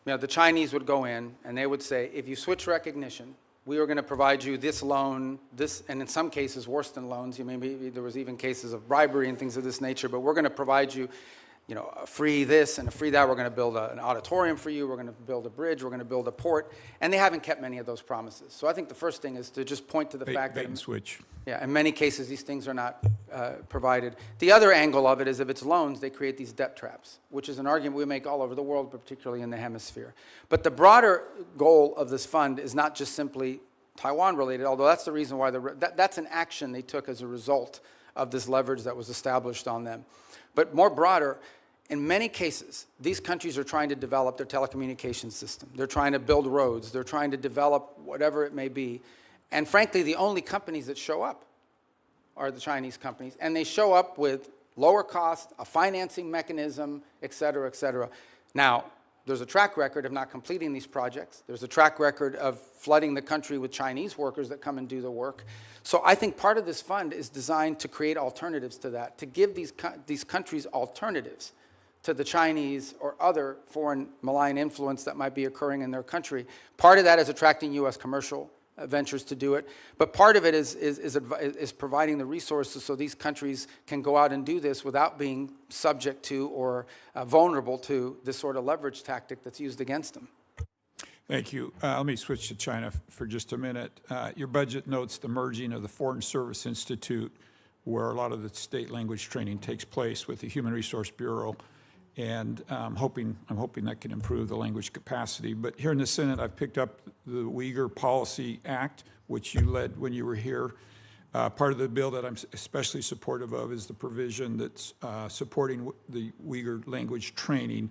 [SPEAKER 3] you know, the Chinese would go in and they would say, if you switch recognition, we are going to provide you this loan, this, and in some cases worse than loans. Maybe there was even cases of bribery and things of this nature, but we're going to provide you, you know, a free this and a free that. We're going to build an auditorium for you. We're going to build a bridge. We're going to build a port. And they haven't kept many of those promises. So I think the first thing is to just point to the fact that,
[SPEAKER 5] and switch.
[SPEAKER 3] Yeah, in many cases, these things are not provided. The other angle of it is if it's loans, they create these debt traps, which is an argument we make all over the world, but particularly in the hemisphere. But the broader goal of this fund is not just simply Taiwan related, although that's the reason why that's an action they took as a result of this leverage that was established on them. But more broader, in many cases, these countries are trying to develop their telecommunications system. They're trying to build roads. They're trying to develop whatever it may be. And frankly, the only companies that show up are the Chinese companies. And they show up with lower cost, a financing mechanism, et cetera, et cetera. Now, there's a track record of not completing these projects. There's a track record of flooding the country with Chinese workers that come and do the work. So I think part of this fund is designed to create alternatives to that, to give these countries alternatives to the Chinese or other foreign malign influence that might be occurring in their country. Part of that is attracting U.S. commercial ventures to do it, but part of it is providing the resources so these countries can go out and do this without being subject to or vulnerable to this sort of leverage tactic that's used against them.
[SPEAKER 18] Thank you. Let me switch to China for just a minute. Your budget notes the merging of the Foreign Service Institute, where a lot of the state language training takes place, with the Human Resource Bureau, and I'm hoping that can improve the language capacity. But here in the Senate, I've picked up the Uyghur Policy Act, which you led when you were here. Part of the bill that I'm especially supportive of is the provision that's supporting the Uyghur language training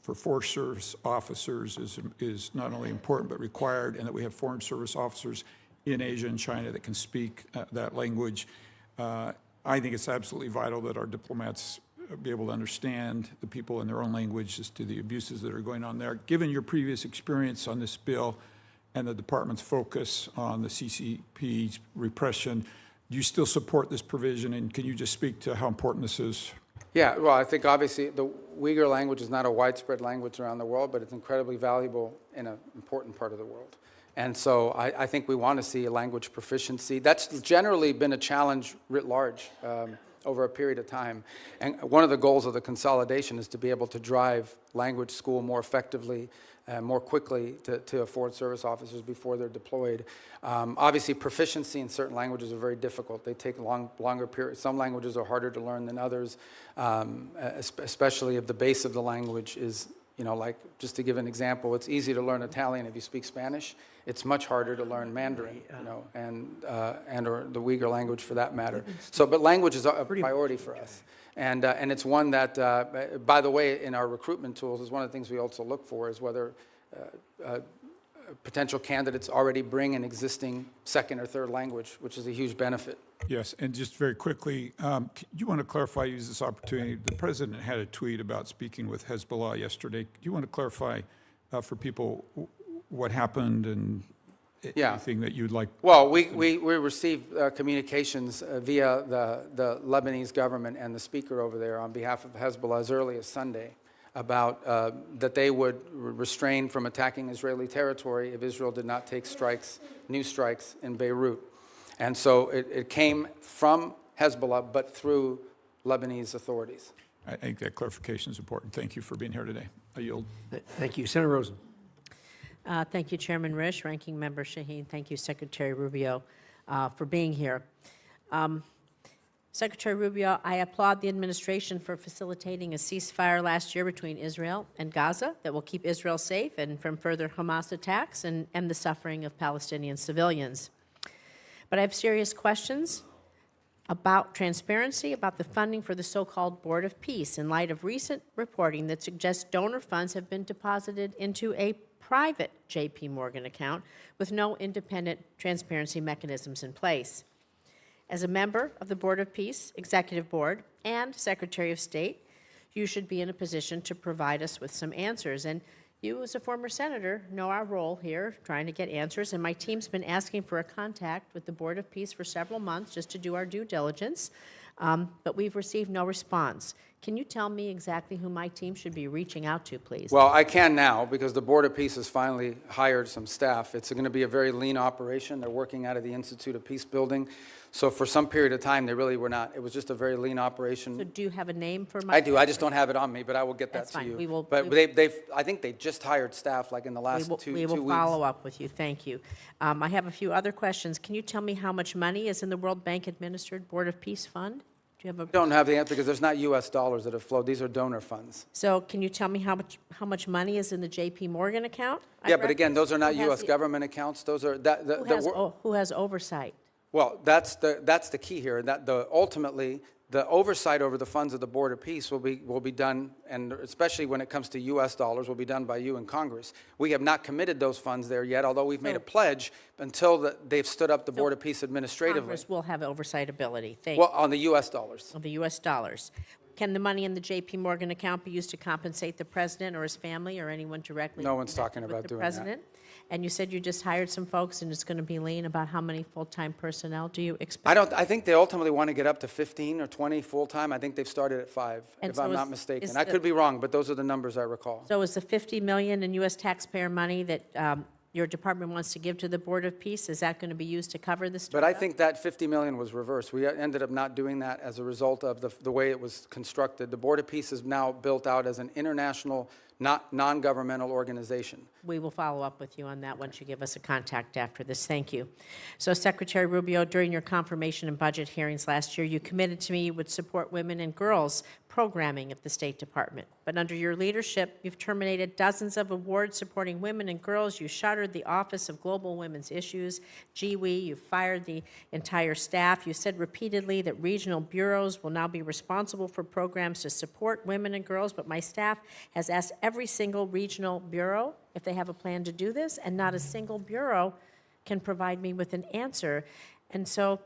[SPEAKER 18] for Forest Service officers is not only important but required, and that we have Foreign Service officers in Asia and China that can speak that language. I think it's absolutely vital that our diplomats be able to understand the people in their own language as to the abuses that are going on there. Given your previous experience on this bill and the department's focus on the CCP's repression, do you still support this provision, and can you just speak to how important this is?
[SPEAKER 3] Yeah, well, I think obviously the Uyghur language is not a widespread language around the world, but it's incredibly valuable in an important part of the world. And so I think we want to see a language proficiency. That's generally been a challenge writ large over a period of time. And one of the goals of the consolidation is to be able to drive language school more effectively, more quickly to Foreign Service officers before they're deployed. Obviously, proficiency in certain languages are very difficult. They take longer periods. Some languages are harder to learn than others, especially if the base of the language is, like, just to give an example, it's easy to learn Italian if you speak Spanish. It's much harder to learn Mandarin, and or the Uyghur language for that matter. So, but language is a priority for us. And it's one that, by the way, in our recruitment tools, is one of the things we also look for is whether potential candidates already bring an existing second or third language, which is a huge benefit.
[SPEAKER 18] Yes, and just very quickly, do you want to clarify, use this opportunity, the president had a tweet about speaking with Hezbollah yesterday. Do you want to clarify for people what happened and anything that you'd like?
[SPEAKER 3] Well, we received communications via the Lebanese government and the speaker over there on behalf of Hezbollah as early as Sunday about that they would restrain from attacking Israeli territory if Israel did not take new strikes in Beirut. And so it came from Hezbollah, but through Lebanese authorities.
[SPEAKER 18] I think that clarification is important. Thank you for being here today. I yield.
[SPEAKER 1] Thank you. Senator Rosen.
[SPEAKER 19] Thank you, Chairman Risch, Ranking Member Shaheen. Thank you, Secretary Rubio, for being here. Secretary Rubio, I applaud the administration for facilitating a ceasefire last year between Israel and Gaza that will keep Israel safe and from further Hamas attacks and end the suffering of Palestinian civilians. But I have serious questions about transparency, about the funding for the so-called Board of Peace in light of recent reporting that suggests donor funds have been deposited into a private J.P. Morgan account with no independent transparency mechanisms in place. As a member of the Board of Peace, Executive Board, and Secretary of State, you should be in a position to provide us with some answers. And you, as a former senator, know our role here, trying to get answers. And my team's been asking for a contact with the Board of Peace for several months just to do our due diligence, but we've received no response. Can you tell me exactly who my team should be reaching out to, please?
[SPEAKER 3] Well, I can now because the Board of Peace has finally hired some staff. It's going to be a very lean operation. They're working out of the Institute of Peace building. So for some period of time, they really were not. It was just a very lean operation.
[SPEAKER 19] So do you have a name for my?
[SPEAKER 3] I do. I just don't have it on me, but I will get that
[SPEAKER 19] That's
[SPEAKER 3] to
[SPEAKER 19] fine.
[SPEAKER 3] you.
[SPEAKER 19] We will,
[SPEAKER 3] but I think they just hired staff like in the last two weeks.
[SPEAKER 19] We will follow up with you. Thank you. I have a few other questions. Can you tell me how much money is in the World Bank administered Board of Peace Fund? Do you have a?
[SPEAKER 3] I don't have the answer because there's not U.S. dollars that have flowed. These are donor funds.
[SPEAKER 19] So can you tell me how much money is in the J.P. Morgan account?
[SPEAKER 3] Yeah, but again, those are not U.S. government accounts. Those are
[SPEAKER 19] who has oversight?
[SPEAKER 3] Well, that's the key here. That ultimately the oversight over the funds of the Board of Peace will be done, and especially when it comes to U.S. dollars, will be done by you in Congress. We have not committed those funds there yet, although we've made a pledge until they've stood up the Board of Peace administratively.
[SPEAKER 19] Congress will have oversight ability. Thank
[SPEAKER 3] Well,
[SPEAKER 19] you.
[SPEAKER 3] on the U.S. dollars.
[SPEAKER 19] Of the U.S. dollars. Can the money in the J.P. Morgan account be used to compensate the president or his family or anyone directly?
[SPEAKER 3] No one's talking
[SPEAKER 19] connected
[SPEAKER 3] about
[SPEAKER 19] with
[SPEAKER 3] doing
[SPEAKER 19] the president? And you said you just hired some folks and it's going to be lean. About how many full-time personnel do you expect?
[SPEAKER 3] I think they ultimately want to get up to 15 or 20 full-time. I think they've started at 5,
[SPEAKER 19] And
[SPEAKER 3] if
[SPEAKER 19] so
[SPEAKER 3] I'm
[SPEAKER 19] is-
[SPEAKER 3] not mistaken.
[SPEAKER 19] is
[SPEAKER 3] I
[SPEAKER 19] the-
[SPEAKER 3] could be wrong, but those are the numbers I recall.
[SPEAKER 19] So is the $50 million in U.S. taxpayer money that your department wants to give to the Board of Peace, is that going to be used to cover the
[SPEAKER 3] But
[SPEAKER 19] startup?
[SPEAKER 3] I think that 50 million was reversed. We ended up not doing that as a result of the way it was constructed. The Board of Peace is now built out as an international, non-governmental organization.
[SPEAKER 19] We will follow up with you on that once you give us a contact after this. Thank you. So, Secretary Rubio, during your confirmation and budget hearings last year, you committed to me you would support women and girls programming at the State Department. But under your leadership, you've terminated dozens of awards supporting women and girls. You shuttered the Office of Global Women's Issues, GWE. You fired the entire staff. You said repeatedly that regional bureaus will now be responsible for programs to support women and girls, but my staff has asked every single regional bureau if they have a plan to do this, and not a single bureau can provide me with an answer. And so,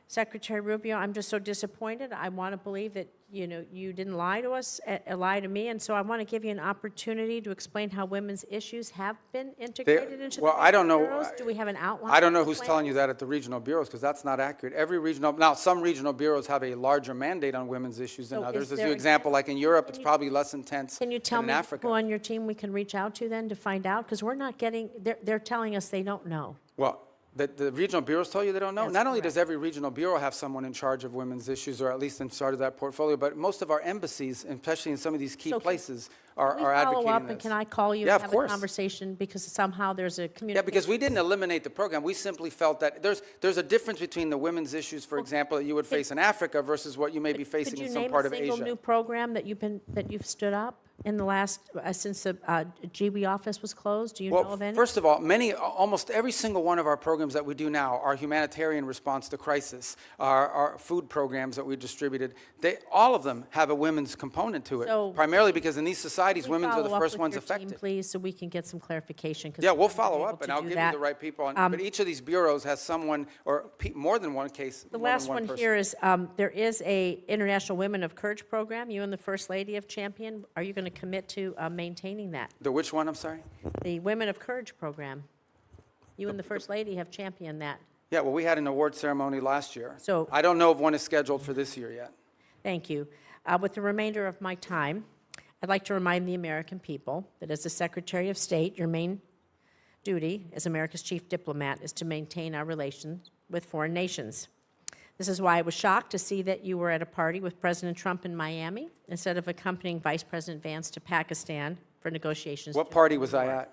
[SPEAKER 19] Secretary Rubio, I'm just so disappointed. I want to believe that, you know, you didn't lie to us, lie to me, and so I want to give you an opportunity to explain how women's issues have been integrated into the
[SPEAKER 3] I don't know.
[SPEAKER 19] bureaus. Do we have an outline?
[SPEAKER 3] I don't know
[SPEAKER 19] of the
[SPEAKER 3] who's
[SPEAKER 19] plan?
[SPEAKER 3] telling you that at the regional bureaus, because that's not accurate. Every regional, now, some regional bureaus have a larger mandate on women's issues than
[SPEAKER 19] So
[SPEAKER 3] others.
[SPEAKER 19] is
[SPEAKER 3] As
[SPEAKER 19] there
[SPEAKER 3] you
[SPEAKER 19] an
[SPEAKER 3] example, like in Europe, it's probably less intense
[SPEAKER 19] Can you tell
[SPEAKER 3] than in
[SPEAKER 19] me
[SPEAKER 3] Africa.
[SPEAKER 19] who on your team we can reach out to then to find out? Because we're not getting, they're telling us they don't know.
[SPEAKER 3] Well, the regional bureaus tell you they don't know?
[SPEAKER 19] That's
[SPEAKER 3] Not only
[SPEAKER 19] correct.
[SPEAKER 3] does every regional bureau have someone in charge of women's issues, or at least in charge of that portfolio, but most of our embassies, especially in some of these key
[SPEAKER 19] So can-
[SPEAKER 3] places,
[SPEAKER 19] Can
[SPEAKER 3] are
[SPEAKER 19] we follow
[SPEAKER 3] advocating
[SPEAKER 19] up,
[SPEAKER 3] this.
[SPEAKER 19] and can I call you
[SPEAKER 3] Yeah,
[SPEAKER 19] and
[SPEAKER 3] of
[SPEAKER 19] have a
[SPEAKER 3] course.
[SPEAKER 19] conversation? Because somehow there's a communication.
[SPEAKER 3] Yeah, because we didn't eliminate the program. We simply felt that there's a difference between the women's issues, for example, that you would face in Africa versus what you may be facing in some part of
[SPEAKER 19] Could you name a single new
[SPEAKER 3] Asia.
[SPEAKER 19] program that you've stood up in the last, since the GWE office was closed? Do you know
[SPEAKER 3] Well,
[SPEAKER 19] of any?
[SPEAKER 3] first of all, almost every single one of our programs that we do now, our humanitarian response to crisis, our food programs that we distributed, all of them have a women's component to it,
[SPEAKER 19] So-
[SPEAKER 3] primarily because in these societies,
[SPEAKER 19] Can we
[SPEAKER 3] women are the
[SPEAKER 19] follow up
[SPEAKER 3] first
[SPEAKER 19] with
[SPEAKER 3] ones
[SPEAKER 19] your team,
[SPEAKER 3] affected.
[SPEAKER 19] please, so we can get some clarification? 'Cause
[SPEAKER 3] Yeah,
[SPEAKER 19] we
[SPEAKER 3] we'll
[SPEAKER 19] haven't been
[SPEAKER 3] follow
[SPEAKER 19] able
[SPEAKER 3] up,
[SPEAKER 19] to
[SPEAKER 3] and I'll
[SPEAKER 19] do
[SPEAKER 3] give
[SPEAKER 19] that.
[SPEAKER 3] you the right people on, but each of these bureaus has someone, or more than one case,
[SPEAKER 19] The
[SPEAKER 3] more than
[SPEAKER 19] last
[SPEAKER 3] one
[SPEAKER 19] one
[SPEAKER 3] person.
[SPEAKER 19] here is, there is a International Women of Courage program. You and the First Lady have championed. Are you going to commit to maintaining that?
[SPEAKER 3] The which one, I'm sorry?
[SPEAKER 19] The Women of Courage program. You and the First Lady have championed that.
[SPEAKER 3] Yeah, well, we had an award ceremony last year.
[SPEAKER 19] So-
[SPEAKER 3] I don't know if one is scheduled for this year yet.
[SPEAKER 19] Thank you. With the remainder of my time, I'd like to remind the American people that as the Secretary of State, your main duty as America's chief diplomat is to maintain our relations with foreign nations. This is why I was shocked to see that you were at a party with President Trump in Miami instead of accompanying Vice President Vance to Pakistan for negotiations.
[SPEAKER 3] What
[SPEAKER 19] to
[SPEAKER 3] party
[SPEAKER 19] end
[SPEAKER 3] was
[SPEAKER 19] the
[SPEAKER 3] I
[SPEAKER 19] war.
[SPEAKER 3] at?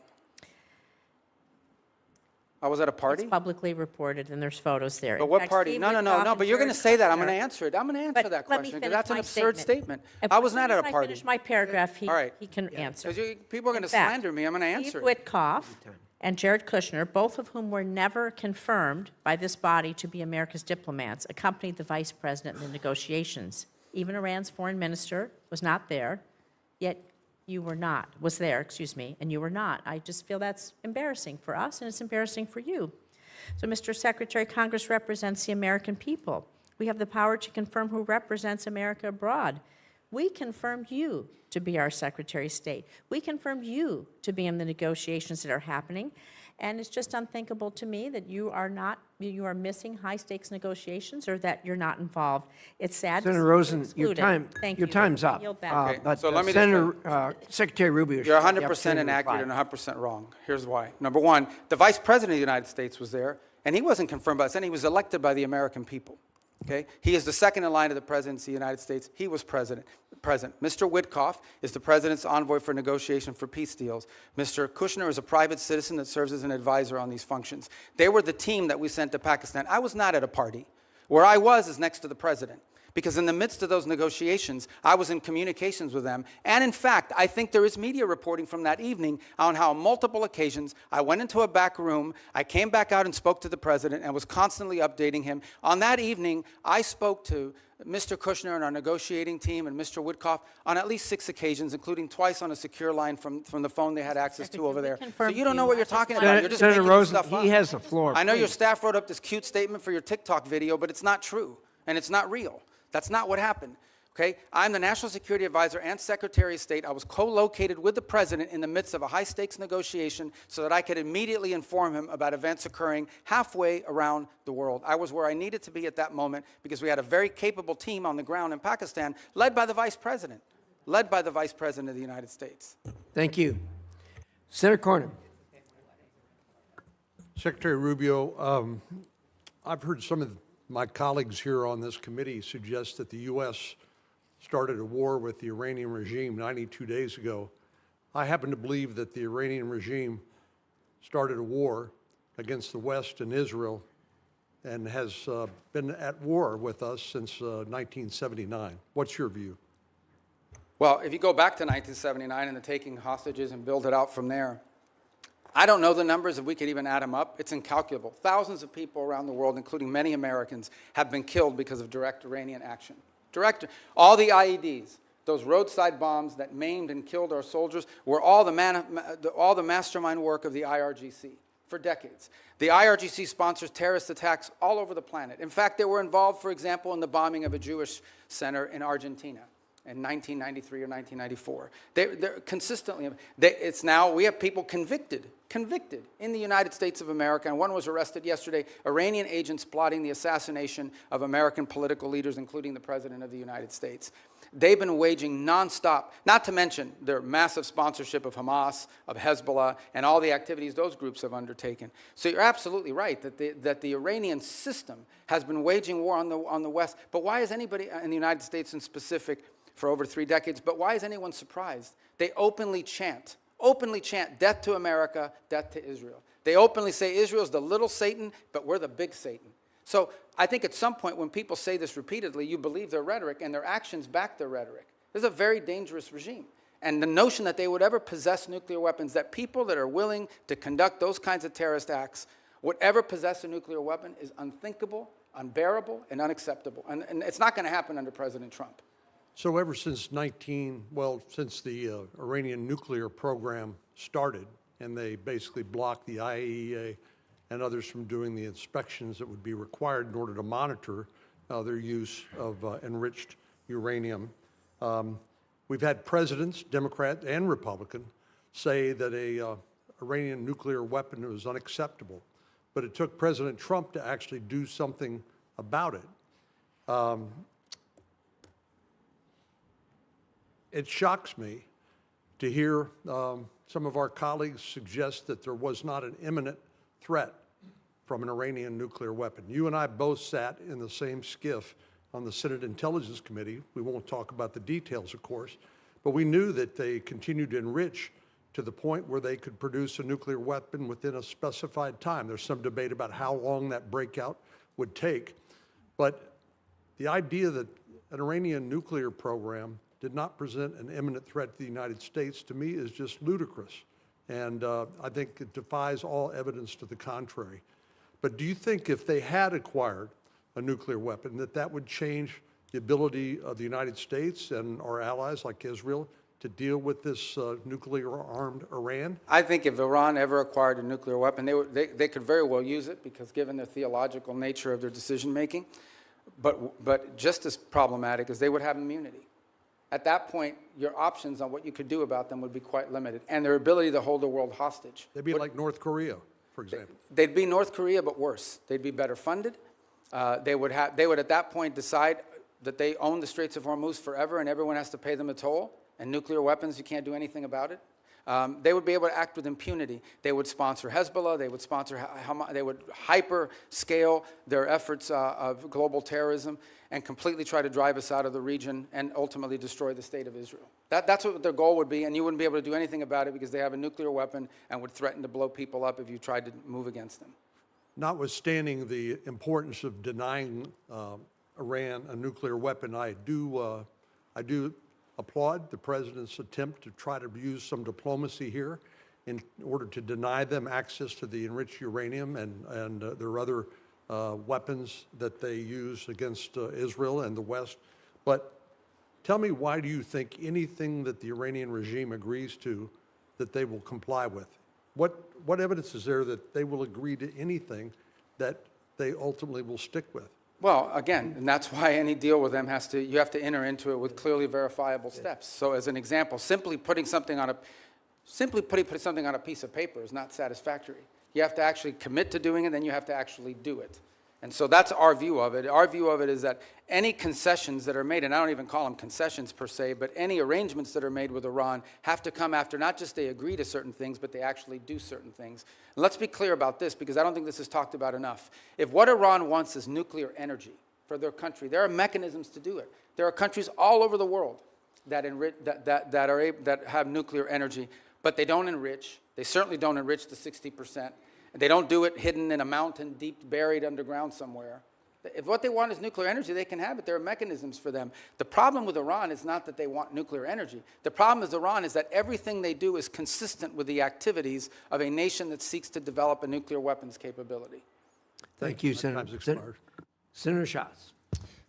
[SPEAKER 3] I was at a party?
[SPEAKER 19] It's publicly reported, and there's photos there.
[SPEAKER 3] But
[SPEAKER 19] In
[SPEAKER 3] what
[SPEAKER 19] fact,
[SPEAKER 3] party?
[SPEAKER 19] Steve
[SPEAKER 3] No,
[SPEAKER 19] Witkoff
[SPEAKER 3] but
[SPEAKER 19] and
[SPEAKER 3] you're going to
[SPEAKER 19] Jared
[SPEAKER 3] say that. I'm
[SPEAKER 19] Kushner-
[SPEAKER 3] going to answer it. I'm going to answer
[SPEAKER 19] But
[SPEAKER 3] that
[SPEAKER 19] let me
[SPEAKER 3] question, because
[SPEAKER 19] finish
[SPEAKER 3] that's an
[SPEAKER 19] my
[SPEAKER 3] absurd statement. I was not at a
[SPEAKER 19] As
[SPEAKER 3] party.
[SPEAKER 19] finish my paragraph,
[SPEAKER 3] All right.
[SPEAKER 19] he can answer.
[SPEAKER 3] Because people are going to
[SPEAKER 19] In fact,
[SPEAKER 3] slander me. I'm going to answer
[SPEAKER 19] Steve
[SPEAKER 3] it.
[SPEAKER 19] Witkoff and Jared Kushner, both of whom were never confirmed by this body to be America's diplomats, accompanied the vice president in the negotiations. Even Iran's foreign minister was not there, yet you were not, was there, excuse me, and you were not. I just feel that's embarrassing for us, and it's embarrassing for you. So, Mr. Secretary, Congress represents the American people. We have the power to confirm who represents America abroad. We confirmed you to be our Secretary of State. We confirmed you to be in the negotiations that are happening. And it's just unthinkable to me that you are missing high-stakes negotiations, or that you're not involved. It's sad. to see
[SPEAKER 1] Senator
[SPEAKER 19] you
[SPEAKER 1] Rosen,
[SPEAKER 19] excluded. Thank
[SPEAKER 1] your
[SPEAKER 19] you.
[SPEAKER 1] time's up.
[SPEAKER 19] Yield back.
[SPEAKER 3] Okay,
[SPEAKER 1] But
[SPEAKER 3] so let me just
[SPEAKER 1] Senator, Secretary Rubio should
[SPEAKER 3] You're
[SPEAKER 1] have the
[SPEAKER 3] 100%
[SPEAKER 1] opportunity to
[SPEAKER 3] inaccurate
[SPEAKER 1] reply.
[SPEAKER 3] and 100% wrong. Here's why. Number one, the Vice President of the United States was there, and he wasn't confirmed by us, and he was elected by the American people. Okay? He is the second in line of the presidency of the United States. He was present. Mr. Witkoff is the president's envoy for negotiation for peace deals. Mr. Kushner is a private citizen that serves as an advisor on these functions. They were the team that we sent to Pakistan. I was not at a party. Where I was is next to the president. Because in the midst of those negotiations, I was in communications with them. And in fact, I think there is media reporting from that evening on how on multiple occasions I went into a back room, I came back out and spoke to the president and was constantly updating him. On that evening, I spoke to Mr. Kushner and our negotiating team and Mr. Woodcock on at least 6 occasions, including twice on a secure line from the phone they had access to over there. So you don't know what you're talking about. You're just
[SPEAKER 1] Senator
[SPEAKER 3] making
[SPEAKER 1] Rosen,
[SPEAKER 3] stuff up.
[SPEAKER 1] he has the floor.
[SPEAKER 3] I know your
[SPEAKER 1] please.
[SPEAKER 3] staff wrote up this cute statement for your TikTok video, but it's not true, and it's not real. That's not what happened, okay? I'm the National Security Advisor and Secretary of State. I was co-located with the President in the midst of a high-stakes negotiation so that I could immediately inform him about events occurring halfway around the world. I was where I needed to be at that moment because we had a very capable team on the ground in Pakistan, led by the Vice President of the United States.
[SPEAKER 1] Thank you. Senator Cornyn.
[SPEAKER 20] Secretary Rubio, I've heard some of my colleagues here on this committee suggest that the U.S. started a war with the Iranian regime 92 days ago. I happen to believe that the Iranian regime started a war against the West and Israel and has been at war with us since 1979. What's your view?
[SPEAKER 3] Well, if you go back to 1979 and the taking hostages and build it out from there, I don't know the numbers, if we could even add them up. It's incalculable. Thousands of people around the world, including many Americans, have been killed because of direct Iranian action. All the IEDs, those roadside bombs that maimed and killed our soldiers, were all the mastermind work of the IRGC for decades. The IRGC sponsors terrorist attacks all over the planet. In fact, they were involved, for example, in the bombing of a Jewish center in Argentina in 1993 or 1994. They're consistently, it's now, we have people convicted in the United States of America, and one was arrested yesterday, Iranian agents plotting the assassination of American political leaders, including the President of the United States. They've been waging nonstop, not to mention their massive sponsorship of Hamas, of Hezbollah, and all the activities those groups have undertaken. So you're absolutely right that the Iranian system has been waging war on the West. But why is anybody in the United States in specific for over 3 decades, but why is anyone surprised? They openly chant, death to America, death to Israel. They openly say Israel's the little Satan, but we're the big Satan. So I think at some point when people say this repeatedly, you believe their rhetoric and their actions back their rhetoric. This is a very dangerous regime. And the notion that they would ever possess nuclear weapons, that people that are willing to conduct those kinds of terrorist acts would ever possess a nuclear weapon is unthinkable, unbearable, and unacceptable. And it's not going to happen under President Trump.
[SPEAKER 20] So ever since since the Iranian nuclear program started, and they basically blocked the IAEA and others from doing the inspections that would be required in order to monitor their use of enriched uranium. We've had presidents, Democrat and Republican, say that a Iranian nuclear weapon was unacceptable, but it took President Trump to actually do something about it. It shocks me to hear some of our colleagues suggest that there was not an imminent threat from an Iranian nuclear weapon. You and I both sat in the same skiff on the Senate Intelligence Committee. We won't talk about the details, of course, but we knew that they continued to enrich to the point where they could produce a nuclear weapon within a specified time. There's some debate about how long that breakout would take, but the idea that an Iranian nuclear program did not present an imminent threat to the United States, to me, is just ludicrous. And I think it defies all evidence to the contrary. But do you think if they had acquired a nuclear weapon, that would change the ability of the United States and our allies like Israel to deal with this nuclear-armed Iran?
[SPEAKER 3] I think if Iran ever acquired a nuclear weapon, they could very well use it because given the theological nature of their decision-making. But just as problematic is they would have immunity. At that point, your options on what you could do about them would be quite limited, and their ability to hold the world hostage.
[SPEAKER 20] They'd be like North Korea, for example.
[SPEAKER 3] They'd be North Korea, but worse. They'd be better funded. They would at that point decide that they own the Straits of Hormuz forever, and everyone has to pay them a toll. And nuclear weapons, you can't do anything about it. They would be able to act with impunity. They would sponsor Hezbollah. They would sponsor Hamas. They would hyper-scale their efforts of global terrorism and completely try to drive us out of the region and ultimately destroy the state of Israel. That's what their goal would be, and you wouldn't be able to do anything about it because they have a nuclear weapon and would threaten to blow people up if you tried to move against them.
[SPEAKER 20] Notwithstanding the importance of denying Iran a nuclear weapon. I do applaud the president's attempt to try to use some diplomacy here in order to deny them access to the enriched uranium and their other weapons that they use against Israel and the West. But tell me, why do you think anything that the Iranian regime agrees to that they will comply with? What evidence is there that they will agree to anything that they ultimately will stick with?
[SPEAKER 3] Well, again, and that's why any deal with them you have to enter into it with clearly verifiable steps. So as an example, simply putting something on a piece of paper is not satisfactory. You have to actually commit to doing it, then you have to actually do it. And so that's our view of it. Our view of it is that any concessions that are made, and I don't even call them concessions per se, but any arrangements that are made with Iran have to come after not just they agree to certain things, but they actually do certain things. And let's be clear about this, because I don't think this is talked about enough. If what Iran wants is nuclear energy for their country, there are mechanisms to do it. There are countries all over the world that have nuclear energy, but they don't enrich. They certainly don't enrich the 60%. They don't do it hidden in a mountain, deep buried underground somewhere. If what they want is nuclear energy, they can have it. There are mechanisms for them. The problem with Iran is not that they want nuclear energy. The problem with Iran is that everything they do is consistent with the activities of a nation that seeks to develop a nuclear weapons capability.
[SPEAKER 1] Thank you, Senator. Senator Schatz.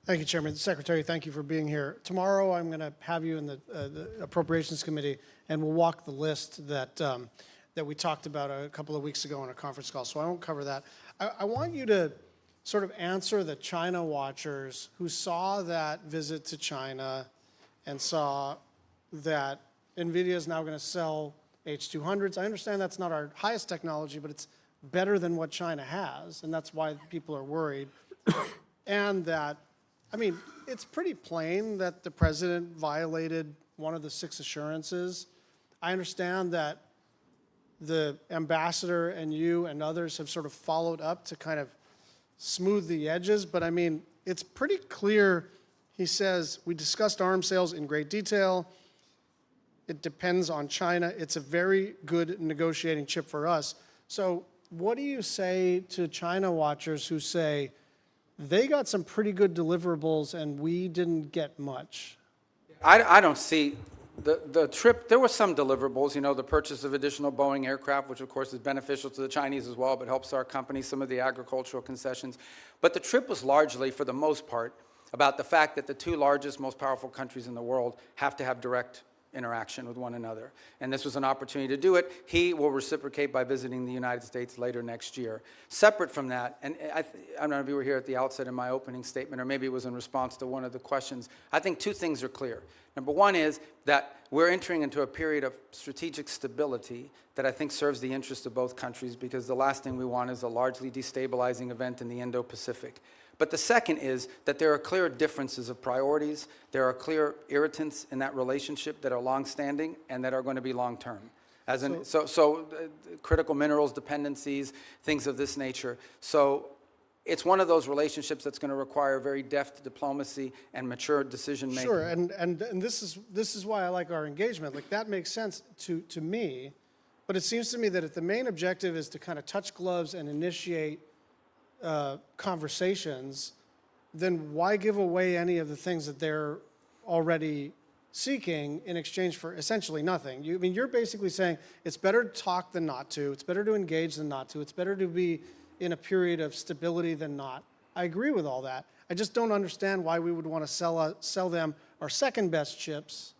[SPEAKER 21] Thank you, Chairman. Secretary, thank you for being here. Tomorrow, I'm going to have you in the Appropriations Committee, and we'll walk the list that we talked about a couple of weeks ago on a conference call, so I won't cover that. I want you to sort of answer the China watchers who saw that visit to China and saw that NVIDIA is now going to sell H200s. I understand that's not our highest technology, but it's better than what China has, and that's why people are worried. And that, I mean, it's pretty plain that the president violated one of the 6 assurances. I understand that the ambassador and you and others have sort of followed up to kind of smooth the edges, but I mean, it's pretty clear. He says, we discussed arms sales in great detail. It depends on China. It's a very good negotiating chip for us. So what do you say to China watchers who say they got some pretty good deliverables and we didn't get much?
[SPEAKER 3] I don't see the trip. There were some deliverables, the purchase of additional Boeing aircraft, which of course is beneficial to the Chinese as well, but helps our company, some of the agricultural concessions. But the trip was largely, for the most part, about the fact that the 2 largest, most powerful countries in the world have to have direct interaction with one another. And this was an opportunity to do it. He will reciprocate by visiting the United States later next year. Separate from that, and I don't know if you were here at the outset in my opening statement, or maybe it was in response to one of the questions, I think 2 things are clear. Number one is that we're entering into a period of strategic stability that I think serves the interests of both countries, because the last thing we want is a largely destabilizing event in the Indo-Pacific. But the second is that there are clear differences of priorities. There are clear irritants in that relationship that are longstanding and that are going to be long-term. Critical minerals dependencies, things of this nature. So it's one of those relationships that's going to require very deft diplomacy and mature decision-making.
[SPEAKER 21] Sure, and this is why I like our engagement. Like, that makes sense to me, but it seems to me that if the main objective is to kind of touch gloves and initiate conversations, then why give away any of the things that they're already seeking in exchange for essentially nothing? You're basically saying it's better to talk than not to, it's better to engage than not to, it's better to be in a period of stability than not. I agree with all that. I just don't understand why we would want to sell them our second best chips,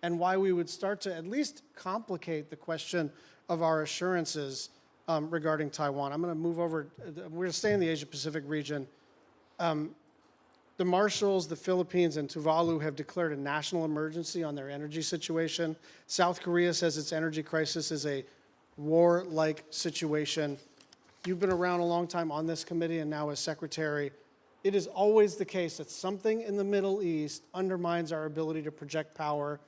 [SPEAKER 21] and why we would start to at least complicate the question of our assurances regarding Taiwan. I'm going to move over. We're going to stay in the Asia-Pacific region. The Marshalls, the Philippines, and Tuvalu have declared a national emergency on their energy situation. South Korea says its energy crisis is a war-like situation. You've been around a long time on this committee and now as secretary. It is always the case that something in the Middle East undermines our ability to project power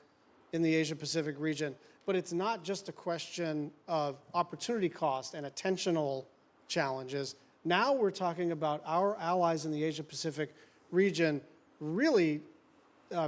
[SPEAKER 21] in the Asia-Pacific region. But it's not just a question of opportunity cost and attentional challenges. Now we're talking about our allies in the Asia-Pacific region really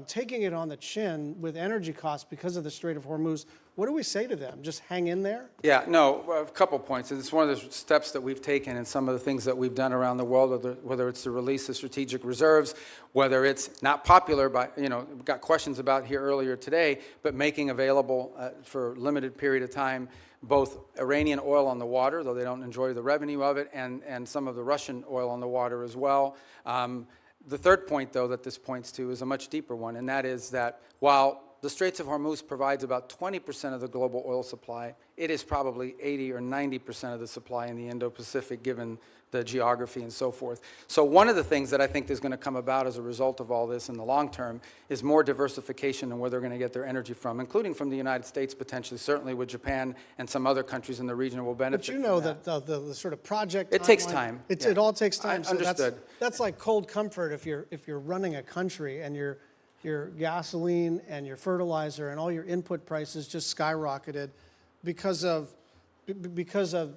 [SPEAKER 21] taking it on the chin with energy costs because of the Strait of Hormuz. What do we say to them? Just hang in there?
[SPEAKER 3] Yeah, no, a couple points. It's one of the steps that we've taken and some of the things that we've done around the world, whether it's the release of strategic reserves, whether it's not popular, but, we got questions about here earlier today, but making available for a limited period of time both Iranian oil on the water, though they don't enjoy the revenue of it, and some of the Russian oil on the water as well. The third point, though, that this points to is a much deeper one, and that is that while the Straits of Hormuz provides about 20% of the global oil supply, it is probably 80 or 90% of the supply in the Indo-Pacific, given the geography and so forth. So one of the things that I think is going to come about as a result of all this in the long term is more diversification in where they're going to get their energy from, including from the United States potentially, certainly with Japan and some other countries in the region will benefit.
[SPEAKER 21] But you know
[SPEAKER 3] from
[SPEAKER 21] that the sort of project
[SPEAKER 3] It takes time.
[SPEAKER 21] It all takes time. So
[SPEAKER 3] Understood.
[SPEAKER 21] That's like cold comfort if you're running a country and your gasoline and your fertilizer and all your input prices just skyrocketed because of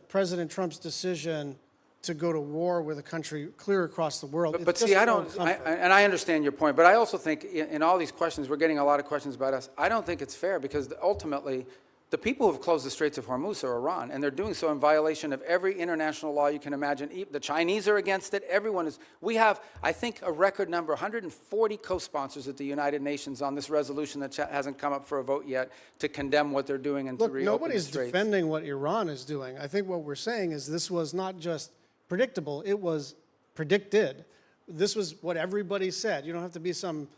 [SPEAKER 21] President Trump's decision to go to war with a country clear across the world.
[SPEAKER 3] But see, and I understand your point, but I also think in all these questions, we're getting a lot of questions about us. I don't think it's fair because ultimately, the people who have closed the Straits of Hormuz are Iran, and they're doing so in violation of every international law you can imagine. The Chinese are against it. Everyone is. We have, I think, a record number, 140 co-sponsors at the United Nations on this resolution that hasn't come up for a vote yet to condemn what they're doing and to reopen
[SPEAKER 21] nobody's
[SPEAKER 3] the Straits.
[SPEAKER 21] defending what Iran is doing. I think what we're saying is this was not just predictable, it was predicted. This was what everybody said. You don't have to be some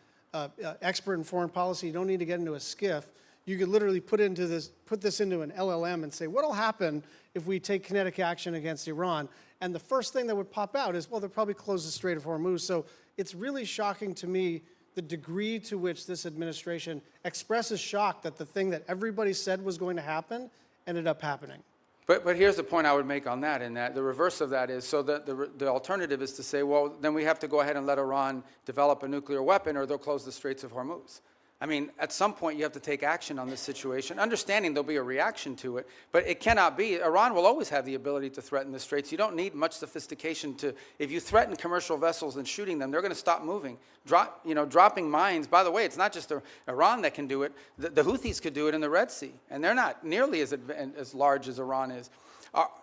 [SPEAKER 21] expert in foreign policy. You don't need to get into a skiff. You could literally put this into an LLM and say, what'll happen if we take kinetic action against Iran? And the first thing that would pop out is, well, they'll probably close the Strait of Hormuz. So it's really shocking to me the degree to which this administration expresses shock that the thing that everybody said was going to happen ended up happening.
[SPEAKER 3] But here's the point I would make on that, in that the reverse of that is, so the alternative is to say, well, then we have to go ahead and let Iran develop a nuclear weapon or they'll close the Straits of Hormuz. I mean, at some point you have to take action on this situation, understanding there'll be a reaction to it, but it cannot be. Iran will always have the ability to threaten the Straits. You don't need much sophistication to, if you threaten commercial vessels and shooting them, they're going to stop moving. Dropping mines, by the way, it's not just Iran that can do it. The Houthis could do it in the Red Sea, and they're not nearly as large as Iran is.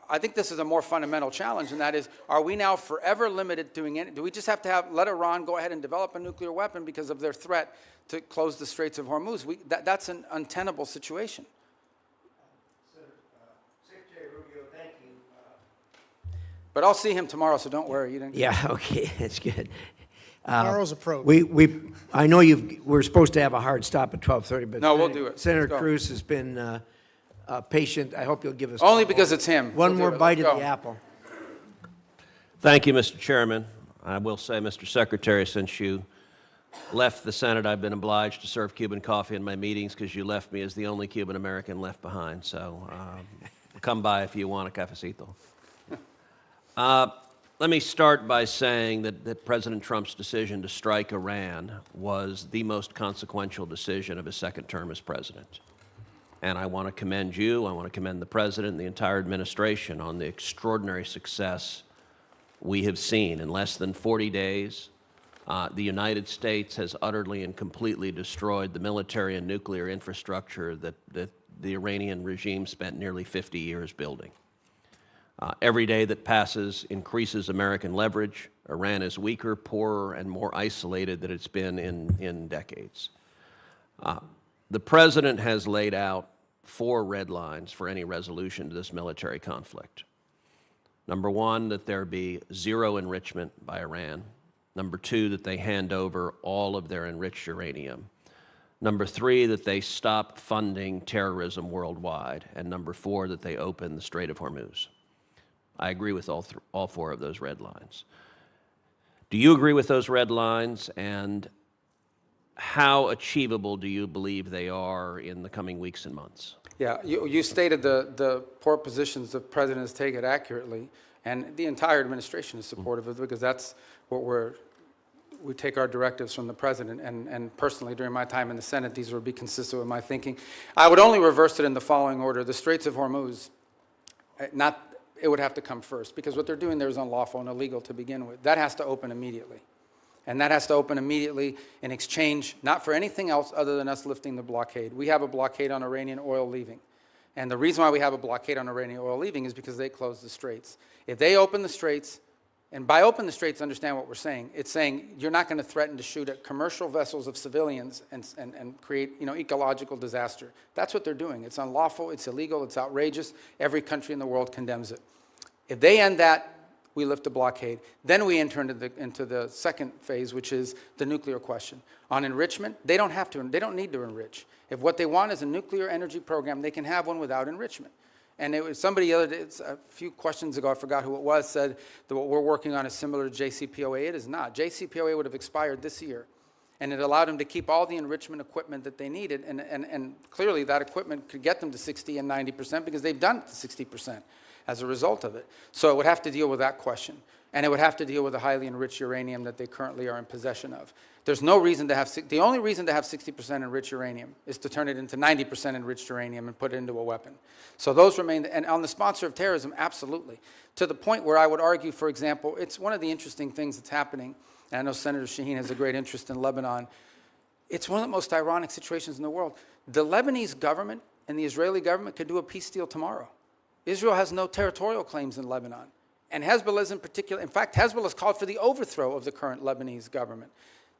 [SPEAKER 3] I think this is a more fundamental challenge, and that is, are we now forever limited doing it? Do we just have to let Iran go ahead and develop a nuclear weapon because of their threat to close the Straits of Hormuz? That's an untenable situation.
[SPEAKER 1] Secretary Rubio, thank you.
[SPEAKER 3] But I'll see him tomorrow, so don't worry.
[SPEAKER 1] Yeah, okay, that's good.
[SPEAKER 21] Tomorrow's approach.
[SPEAKER 1] I know we're supposed to have a hard stop at 12:30, but
[SPEAKER 3] no, we'll do it.
[SPEAKER 1] Senator Cruz has been patient. I hope you'll give us
[SPEAKER 3] only because it's him.
[SPEAKER 1] One more bite of the apple.
[SPEAKER 6] Thank you, Mr. Chairman. I will say, Mr. Secretary, since you left the Senate, I've been obliged to serve Cuban coffee in my meetings because you left me as the only Cuban American left behind. So come by if you want a cafecito. Let me start by saying that President Trump's decision to strike Iran was the most consequential decision of his second term as president. And I want to commend you, I want to commend the President and the entire administration on the extraordinary success we have seen. In less than 40 days, the United States has utterly and completely destroyed the military and nuclear infrastructure that the Iranian regime spent nearly 50 years building. Every day that passes increases American leverage. Iran is weaker, poorer, and more isolated than it's been in decades. The President has laid out 4 red lines for any resolution to this military conflict. Number 1, that there be zero enrichment by Iran. Number 2, that they hand over all of their enriched uranium. Number 3, that they stop funding terrorism worldwide. And number 4, that they open the Strait of Hormuz. I agree with all 4 of those red lines. Do you agree with those red lines, and how achievable do you believe they are in the coming weeks and months?
[SPEAKER 3] Yeah, you stated the poor positions the President has taken accurately, and the entire administration is supportive of it because that's what we take our directives from the President, and personally during my time in the Senate, these would be consistent with my thinking. I would only reverse it in the following order. The Straits of Hormuz, it would have to come first because what they're doing there is unlawful and illegal to begin with. That has to open immediately. And that has to open immediately in exchange, not for anything else other than us lifting the blockade. We have a blockade on Iranian oil leaving. And the reason why we have a blockade on Iranian oil leaving is because they closed the straits. If they open the straits, and by open the straits, understand what we're saying. It's saying you're not going to threaten to shoot at commercial vessels of civilians and create, ecological disaster. That's what they're doing. It's unlawful, it's illegal, it's outrageous. Every country in the world condemns it. If they end that, we lift the blockade. Then we enter into the second phase, which is the nuclear question. On enrichment, they don't need to enrich. If what they want is a nuclear energy program, they can have one without enrichment. And it was somebody the other day, a few questions ago, I forgot who it was, said that what we're working on is similar to JCPOA. It is not. JCPOA would have expired this year. And it allowed them to keep all the enrichment equipment that they needed. And clearly that equipment could get them to 60 and 90% because they've done it to 60%. As a result of it. So it would have to deal with that question. And it would have to deal with the highly enriched uranium that they currently are in possession of. There's no reason to have, the only reason to have 60% enriched uranium is to turn it into 90% enriched uranium and put it into a weapon. So those remain, and on the sponsor of terrorism, absolutely. To the point where I would argue, for example, it's one of the interesting things that's happening, and I know Senator Shaheen has a great interest in Lebanon. It's one of the most ironic situations in the world. The Lebanese government and the Israeli government could do a peace deal tomorrow. Israel has no territorial claims in Lebanon. And Hezbollah is in particular, in fact, Hezbollah has called for the overthrow of the current Lebanese government.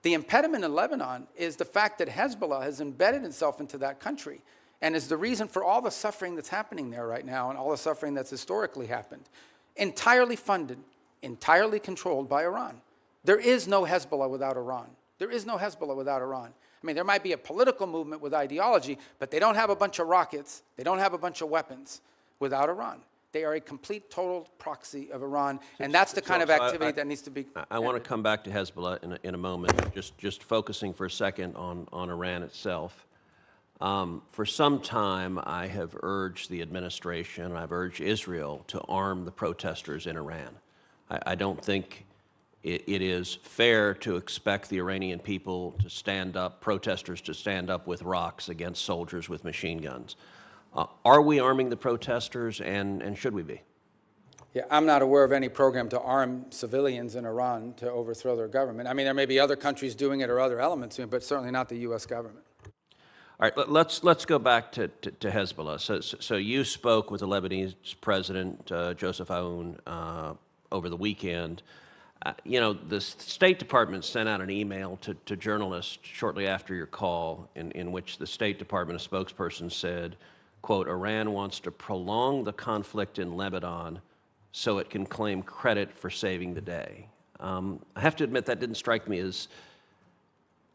[SPEAKER 3] The impediment in Lebanon is the fact that Hezbollah has embedded itself into that country and is the reason for all the suffering that's happening there right now and all the suffering that's historically happened. Entirely funded, entirely controlled by Iran. There is no Hezbollah without Iran. There is no Hezbollah without Iran. I mean, there might be a political movement with ideology, but they don't have a bunch of rockets. They don't have a bunch of weapons without Iran. They are a complete, total proxy of Iran, and that's the kind of activity that needs to be.
[SPEAKER 6] I want to come back to Hezbollah in a moment, just focusing for a second on Iran itself. For some time, I have urged the administration, I've urged Israel to arm the protesters in Iran. I don't think it is fair to expect the Iranian people to stand up, protesters to stand up with rocks against soldiers with machine guns. Are we arming the protesters, and should we be?
[SPEAKER 3] Yeah, I'm not aware of any program to arm civilians in Iran to overthrow their government. I mean, there may be other countries doing it or other elements doing it, but certainly not the U.S. government.
[SPEAKER 6] All right, let's go back to Hezbollah. So you spoke with the Lebanese president, Joseph Aoun, over the weekend. The State Department sent out an email to journalists shortly after your call in which the State Department, a spokesperson, said, quote, Iran wants to prolong the conflict in Lebanon so it can claim credit for saving the day. I have to admit that didn't strike me as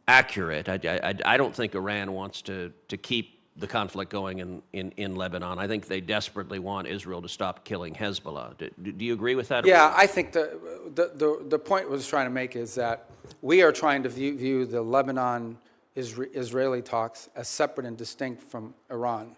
[SPEAKER 6] accurate. I don't think Iran wants to keep the conflict going in Lebanon. I think they desperately want Israel to stop killing Hezbollah. Do you agree with that?
[SPEAKER 3] Yeah, I think the point I was trying to make is that we are trying to view the Lebanon-Israeli talks as separate and distinct from Iran.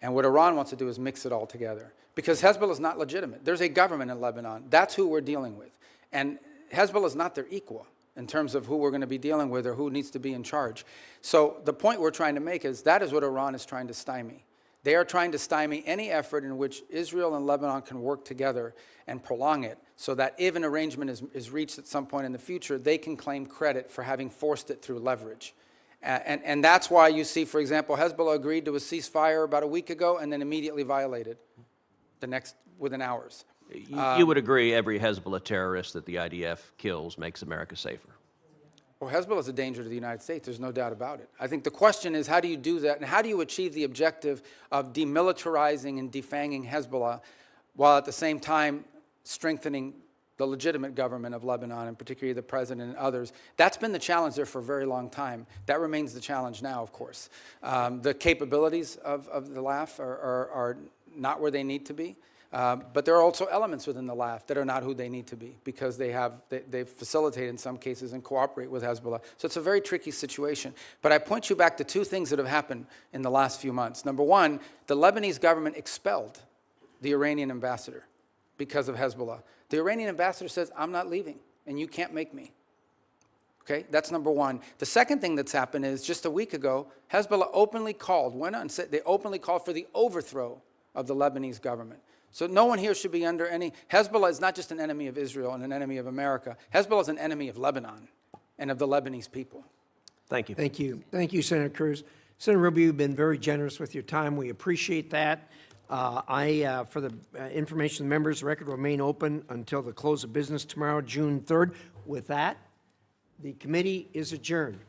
[SPEAKER 3] And what Iran wants to do is mix it all together. Because Hezbollah is not legitimate. There's a government in Lebanon. That's who we're dealing with. And Hezbollah is not their equal in terms of who we're going to be dealing with or who needs to be in charge. So the point we're trying to make is that is what Iran is trying to stymie. They are trying to stymie any effort in which Israel and Lebanon can work together and prolong it so that if an arrangement is reached at some point in the future, they can claim credit for having forced it through leverage. And that's why you see, for example, Hezbollah agreed to a ceasefire about a week ago and then immediately violated within hours.
[SPEAKER 6] You would agree every Hezbollah terrorist that the IDF kills makes America safer?
[SPEAKER 3] Well, Hezbollah is a danger to the United States. There's no doubt about it. I think the question is, how do you do that? And how do you achieve the objective of demilitarizing and defanging Hezbollah while at the same time strengthening the legitimate government of Lebanon, and particularly the president and others? That's been the challenge there for a very long time. That remains the challenge now, of course. The capabilities of the LAF are not where they need to be. But there are also elements within the LAF that are not who they need to be because they facilitate in some cases and cooperate with Hezbollah. So it's a very tricky situation. But I point you back to two things that have happened in the last few months. Number one, the Lebanese government expelled the Iranian ambassador because of Hezbollah. The Iranian ambassador says, I'm not leaving, and you can't make me. Okay, that's number one. The second thing that's happened is just a week ago, Hezbollah openly called, they openly called for the overthrow of the Lebanese government. So no one here should be under any, Hezbollah is not just an enemy of Israel and an enemy of America. Hezbollah is an enemy of Lebanon. and of the Lebanese people.
[SPEAKER 6] Thank you.
[SPEAKER 1] Thank you. Thank you, Senator Cruz. Senator Rubio, you've been very generous with your time. We appreciate that. For the information of the members, the record will remain open until the close of business tomorrow, June 3rd. With that, the committee is adjourned.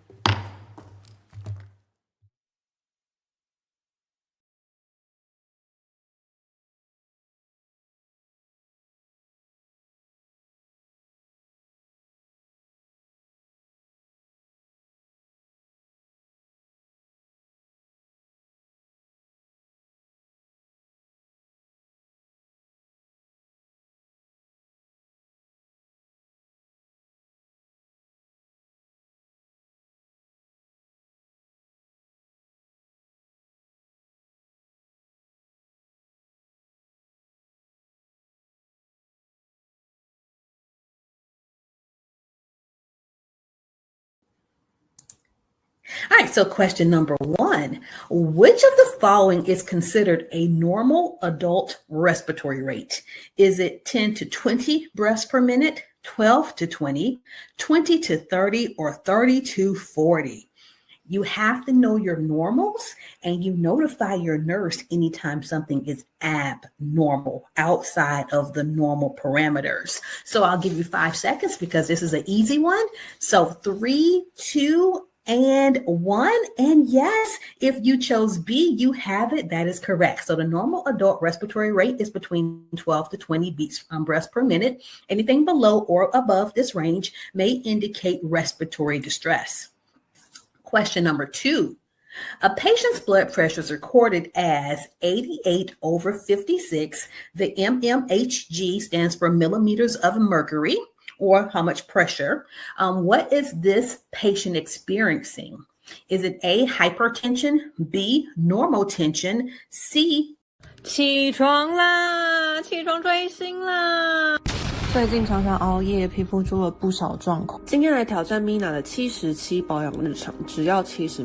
[SPEAKER 7] All right, so question number 1. Which of the following is considered a normal adult respiratory rate? Is it 10 to 20 breaths per minute, 12 to 20, 20 to 30, or 30 to 40? You have to know your normals, and you notify your nurse anytime something is abnormal, outside of the normal parameters. So I'll give you 5 seconds because this is an easy one. So 3, 2, and 1. And yes, if you chose B, you have it. That is correct. So the normal adult respiratory rate is between 12 to 20 breaths per minute. Anything below or above this range may indicate respiratory distress. Question number 2. A patient's blood pressure is recorded as 88/56. The mmHg stands for millimeters of mercury, or how much pressure. What is this patient experiencing? Is it A, hypertension, B, normal tension, C?
[SPEAKER 22] 起床啦，起床追星啦！最近常常熬夜，皮肤出了不少状况。今天来挑战 Mina 的77保养日常，只要70